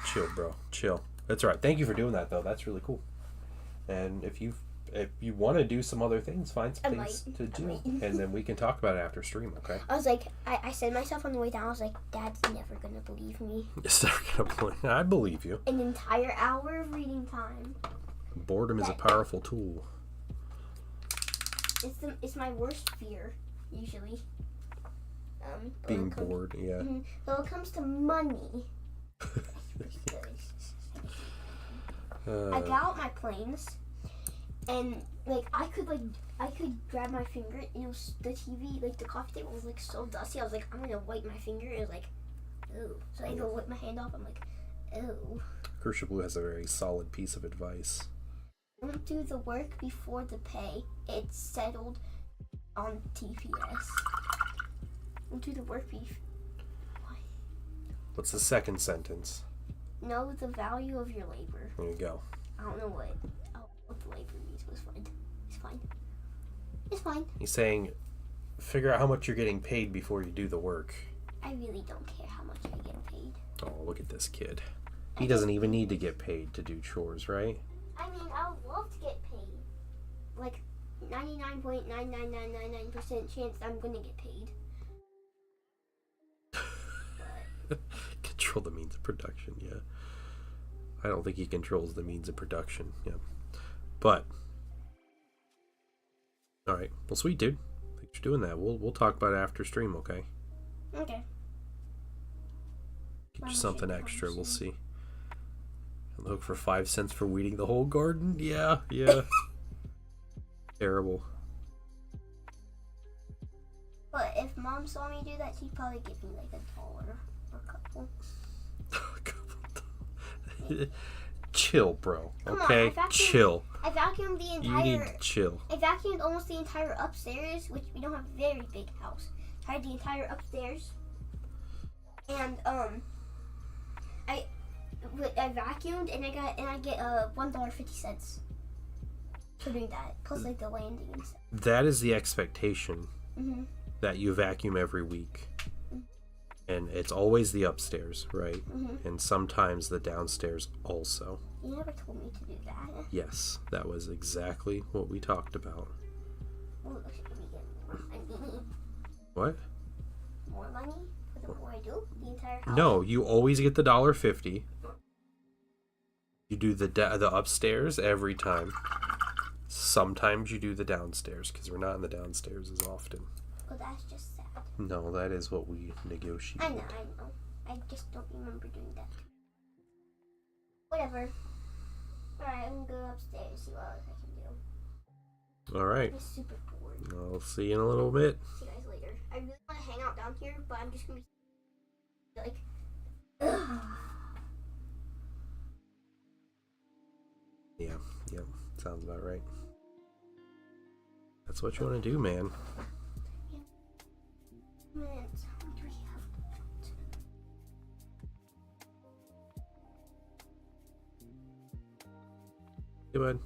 Chill, bro. Chill. That's all right. Thank you for doing that, though. That's really cool. And if you want to do some other things, find some things to do, and then we can talk about it after stream. Okay? I was like, I said myself on the way down. I was like, Dad's never gonna believe me. It's never gonna believe. I believe you. An entire hour of reading time. Boredom is a powerful tool. It's my worst fear usually. Being bored, yeah. So when it comes to money, I got out my planes, and like I could grab my finger. And it was the TV, like the coffee table was like so dusty. I was like, I'm gonna wipe my finger. It was like, oh. So I go wipe my hand off. I'm like, oh. Kershaw Blue has a very solid piece of advice. Don't do the work before the pay. It's settled on TPS. Don't do the work before. What's the second sentence? Know the value of your labor. There you go. I don't know what the labor means, but it's fine. It's fine. It's fine. He's saying, figure out how much you're getting paid before you do the work. I really don't care how much I get paid. Oh, look at this kid. He doesn't even need to get paid to do chores, right? I mean, I would love to get paid. Like, 99.99999% chance I'm gonna get paid. Control the means of production, yeah. I don't think he controls the means of production, yeah. But, alright. Well, sweet, dude. Thanks for doing that. We'll talk about it after stream, okay? Okay. Get you something extra, we'll see. Look for 5 cents for weeding the whole garden? Yeah. Terrible. But if Mom saw me do that, she'd probably give me like $1 or a couple. Chill, bro. Come okay? on, Chill. I vacuumed the entire... You need to chill. I vacuumed almost the entire upstairs, which we don't have a very big house. I had the entire upstairs. And, I vacuumed and I get $1.50 for doing that. Plus like the landing and stuff. That is the expectation, Mm-hmm. that you vacuum every week. And it's always the upstairs, right? Mm-hmm. And sometimes the downstairs also. You never told me to do that. Yes, that was exactly what we talked about. Well, should we get more money? What? More money for the more I do? The entire house? No, you always get the $1.50. You do the upstairs every time. Sometimes you do the downstairs, because we're not in the downstairs as often. Oh, that's just sad. No, that is what we negotiated. I know. I just don't remember doing that. Whatever. Alright, I'm gonna go upstairs, see what else I can do. Alright. I'm just super bored. I'll see you in a little bit. See you guys later. I really want to hang out down here, but I'm just gonna be like, ugh. Yeah, sounds about right. That's what you want to do, man. Minutes. How much do we have? Hey, bud.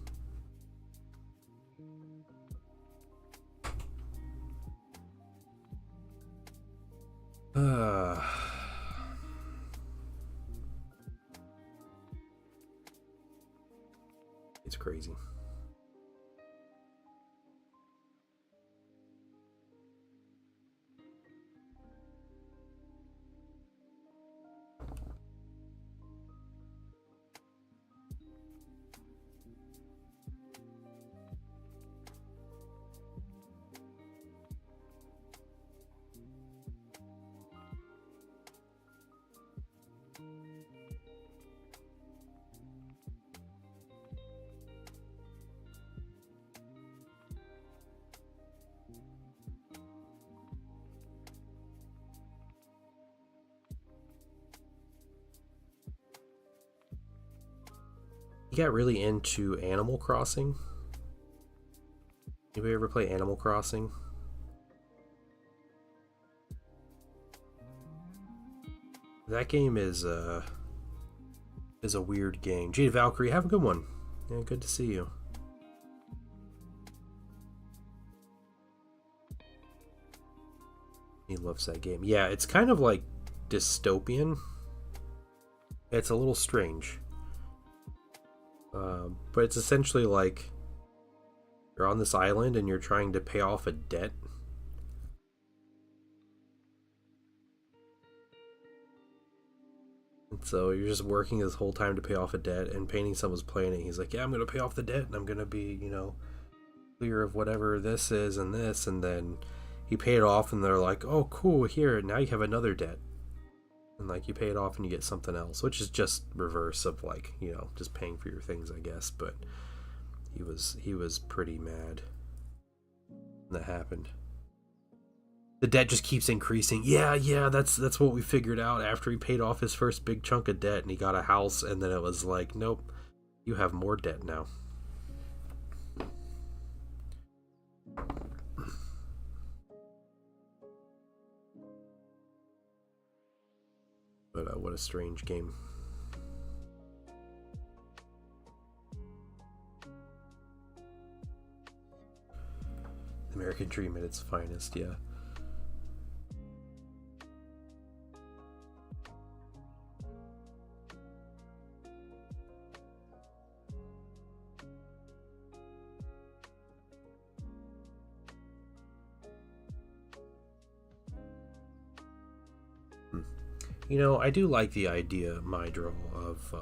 It's crazy. You got really into Animal Crossing? Did we ever play Animal Crossing? That game is a weird game. Jade Valkyrie, have a good one. Yeah, good to see you. He loves that game. Yeah, it's kind of like dystopian. It's a little strange. But it's essentially like you're on this island and you're trying to pay off a debt. And so you're just working this whole time to pay off a debt, and Painting Sun was playing it. He's like, yeah, I'm going to pay off the debt and I'm going to be, clear of whatever this is and this. And then he paid it off and they're like, oh, cool, here, now you have another debt. And like you pay it off and you get something else, which is just reverse of like, just paying for your things, I guess. But he was pretty mad when that happened. The debt just keeps increasing. Yeah, that's what we figured out after he paid off his first big chunk of debt and he got a house, and then it was like, nope, you have more debt now. But what a strange game. American Dream at its finest, yeah. I do like the idea, Mydro, of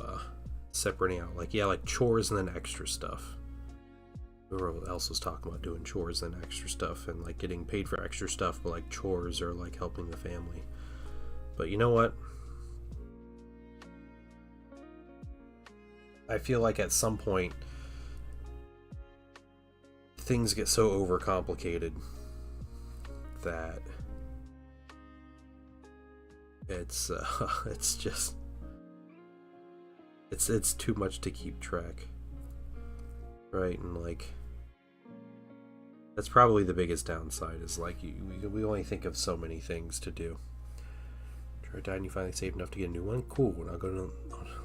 separating out, like chores and then extra stuff. Whoever else was talking about doing chores and extra stuff, and like getting paid for extra stuff, but like chores or like helping the family. But you know what? I feel like at some point things get so overcomplicated that it's just it's too much to keep track, right? And like that's probably the biggest downside is like we only think of so many things to do. I'm After I died and you finally saved enough to get a new one? Cool. Now go to an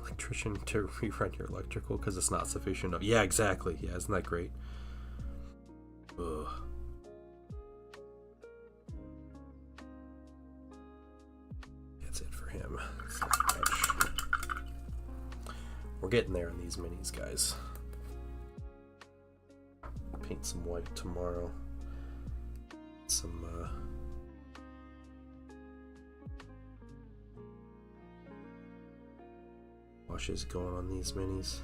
electrician to rerun your electrical because it's not sufficient enough. Yeah, exactly. Yeah, isn't that great? Ugh. That's it for him. That's not much. We're getting there in these minis, guys. Paint some white tomorrow. Some washes going on these minis.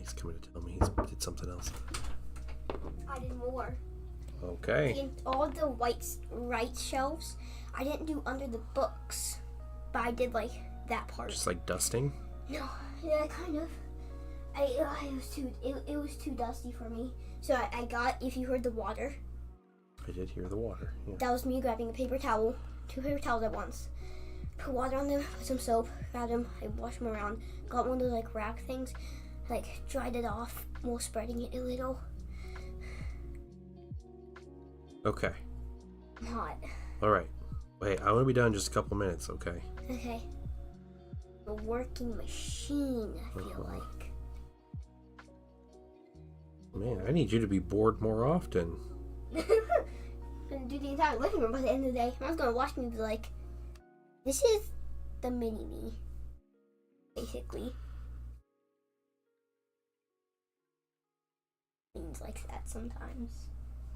He's coming to tell me he did something else. I did more. Okay. In all the right shelves, I didn't do under the books, but I did like that part. Just like dusting? No, yeah, kind of. It was too dusty for me. So I got, if you heard the water. I did hear the water. Yeah. That was me grabbing a paper towel, 2 paper towels at once. Put water on them, put some soap, grabbed them, I washed them around. Got one of those like rack things, like dried it off while spreading it a little. Okay. I'm hot. Alright. Wait, I want to be done in just a couple minutes, okay? Okay. A working machine, I feel like. Man, I need you to be bored more often. I'm gonna do the entire living room by the end of the day. I was gonna watch me and be like, this is the mini me. Basically. Things like that sometimes.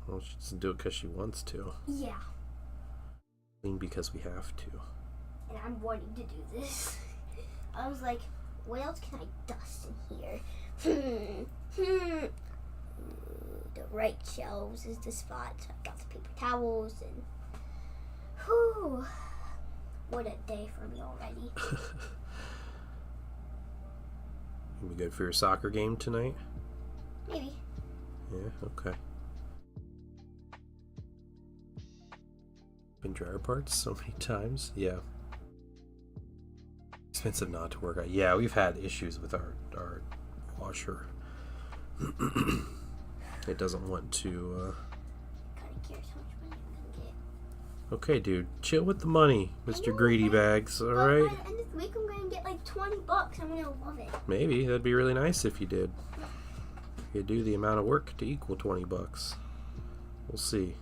Well, she doesn't do it because she wants to. Yeah. Clean because we have to. And I'm wanting to do this. I was like, what else can I dust in here? The right shelves is the spot. So I got the paper towels and whew, what a day for me already. You be good for your soccer game tonight? Maybe. Yeah, okay. Been dryer parts so many times. Yeah. Expensive not to work out. Yeah, we've had issues with our washer. It doesn't want to Kinda cares how much money I'm gonna get. Okay, dude, chill with the money, Mr. Greedy Bags, But alright? by the end of the week I'm gonna get like $20. I'm gonna love it. Maybe, that'd be really nice if you did. You do the amount of work to equal $20. We'll see.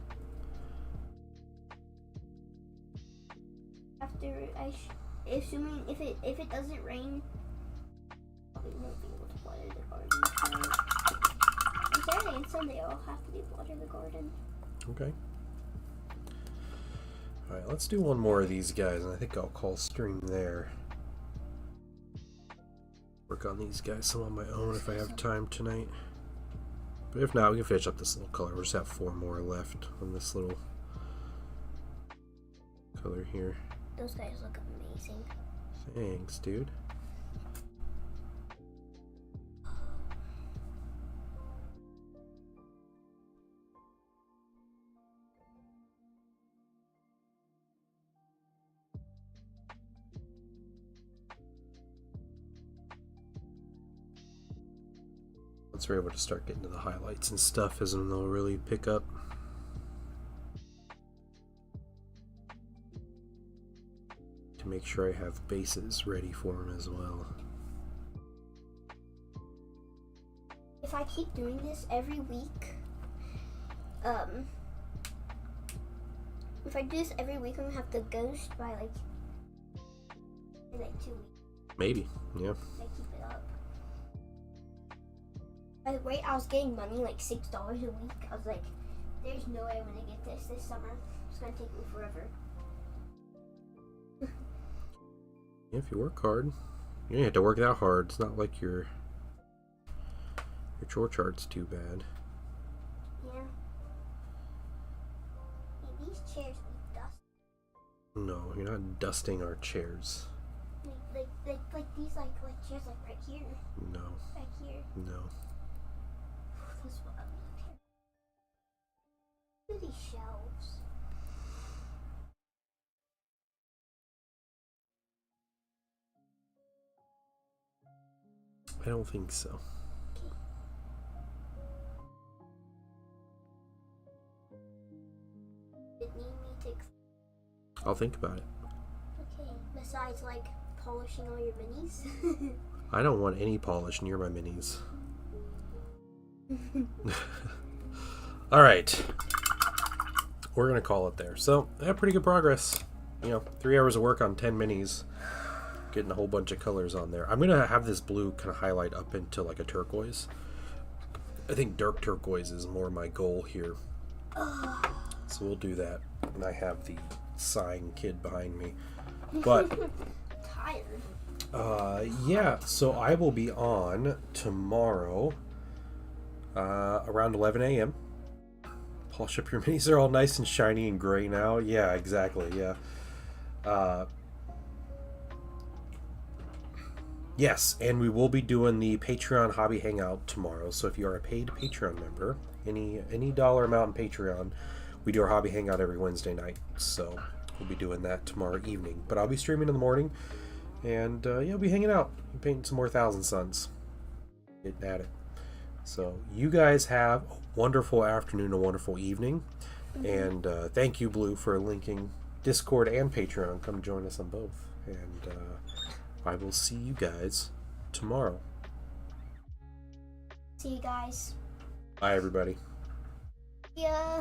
After assuming if it doesn't rain, we won't be able to water the garden. On Saturday and Sunday I'll have to water the garden. Okay. Alright, let's do one more of these guys, and I think I'll call stream there. Work on these guys some on my own if I have time tonight. But if not, we can finish up this little color. We'll just have 4 more left on this little color here. Those guys look amazing. Thanks, dude. Once we're able to start getting to the highlights and stuff is when they'll really pick up. to make sure I have bases ready for him as well. If I keep doing this every week, if I do this every week, I'm gonna have to ghost by like 2 weeks. Maybe, yeah. If I keep it up. By the way, I was getting money like $6 a week. I was like, there's no way I'm gonna get this summer. It's gonna take me forever. Yeah, if you work hard, you don't have to work that hard. It's not like your chore chart's too bad. Yeah. Hey, these chairs need dust. No, you're not dusting our chairs. Like these like chairs like right here. No. Back here. No. That's what I'm looking. Look at these shelves. I don't think so. Okay. It need me to. I'll think about it. Okay. Besides like polishing all your minis. I don't want any polish near my minis. Alright. We're going to call it there. So, I have pretty good progress. 3 hours of work on 10 minis. Getting a whole bunch of colors on there. I'm going to have this blue kind of highlight up into like a turquoise. I think dark turquoise is more my goal here. So we'll do that. And I have the sighing kid behind me. But Tired. yeah, so I will be on tomorrow around 11 a.m. Polish up your minis. They're all nice and shiny and gray now. Yeah, exactly. Yeah. Yes, and we will be doing the Patreon Hobby Hangout tomorrow. So if you are a paid Patreon member, any dollar amount in Patreon, we do our Hobby Hangout every Wednesday night. So we'll be doing that tomorrow evening. But I'll be streaming in the morning. And yeah, we'll be hanging out, painting some more Thousand Suns, getting at it. So you guys have a wonderful afternoon, a wonderful evening, and thank you, Blue, for linking Discord and Patreon. Come join us on both, and I will see you guys tomorrow. See you guys. Bye, everybody. Yeah.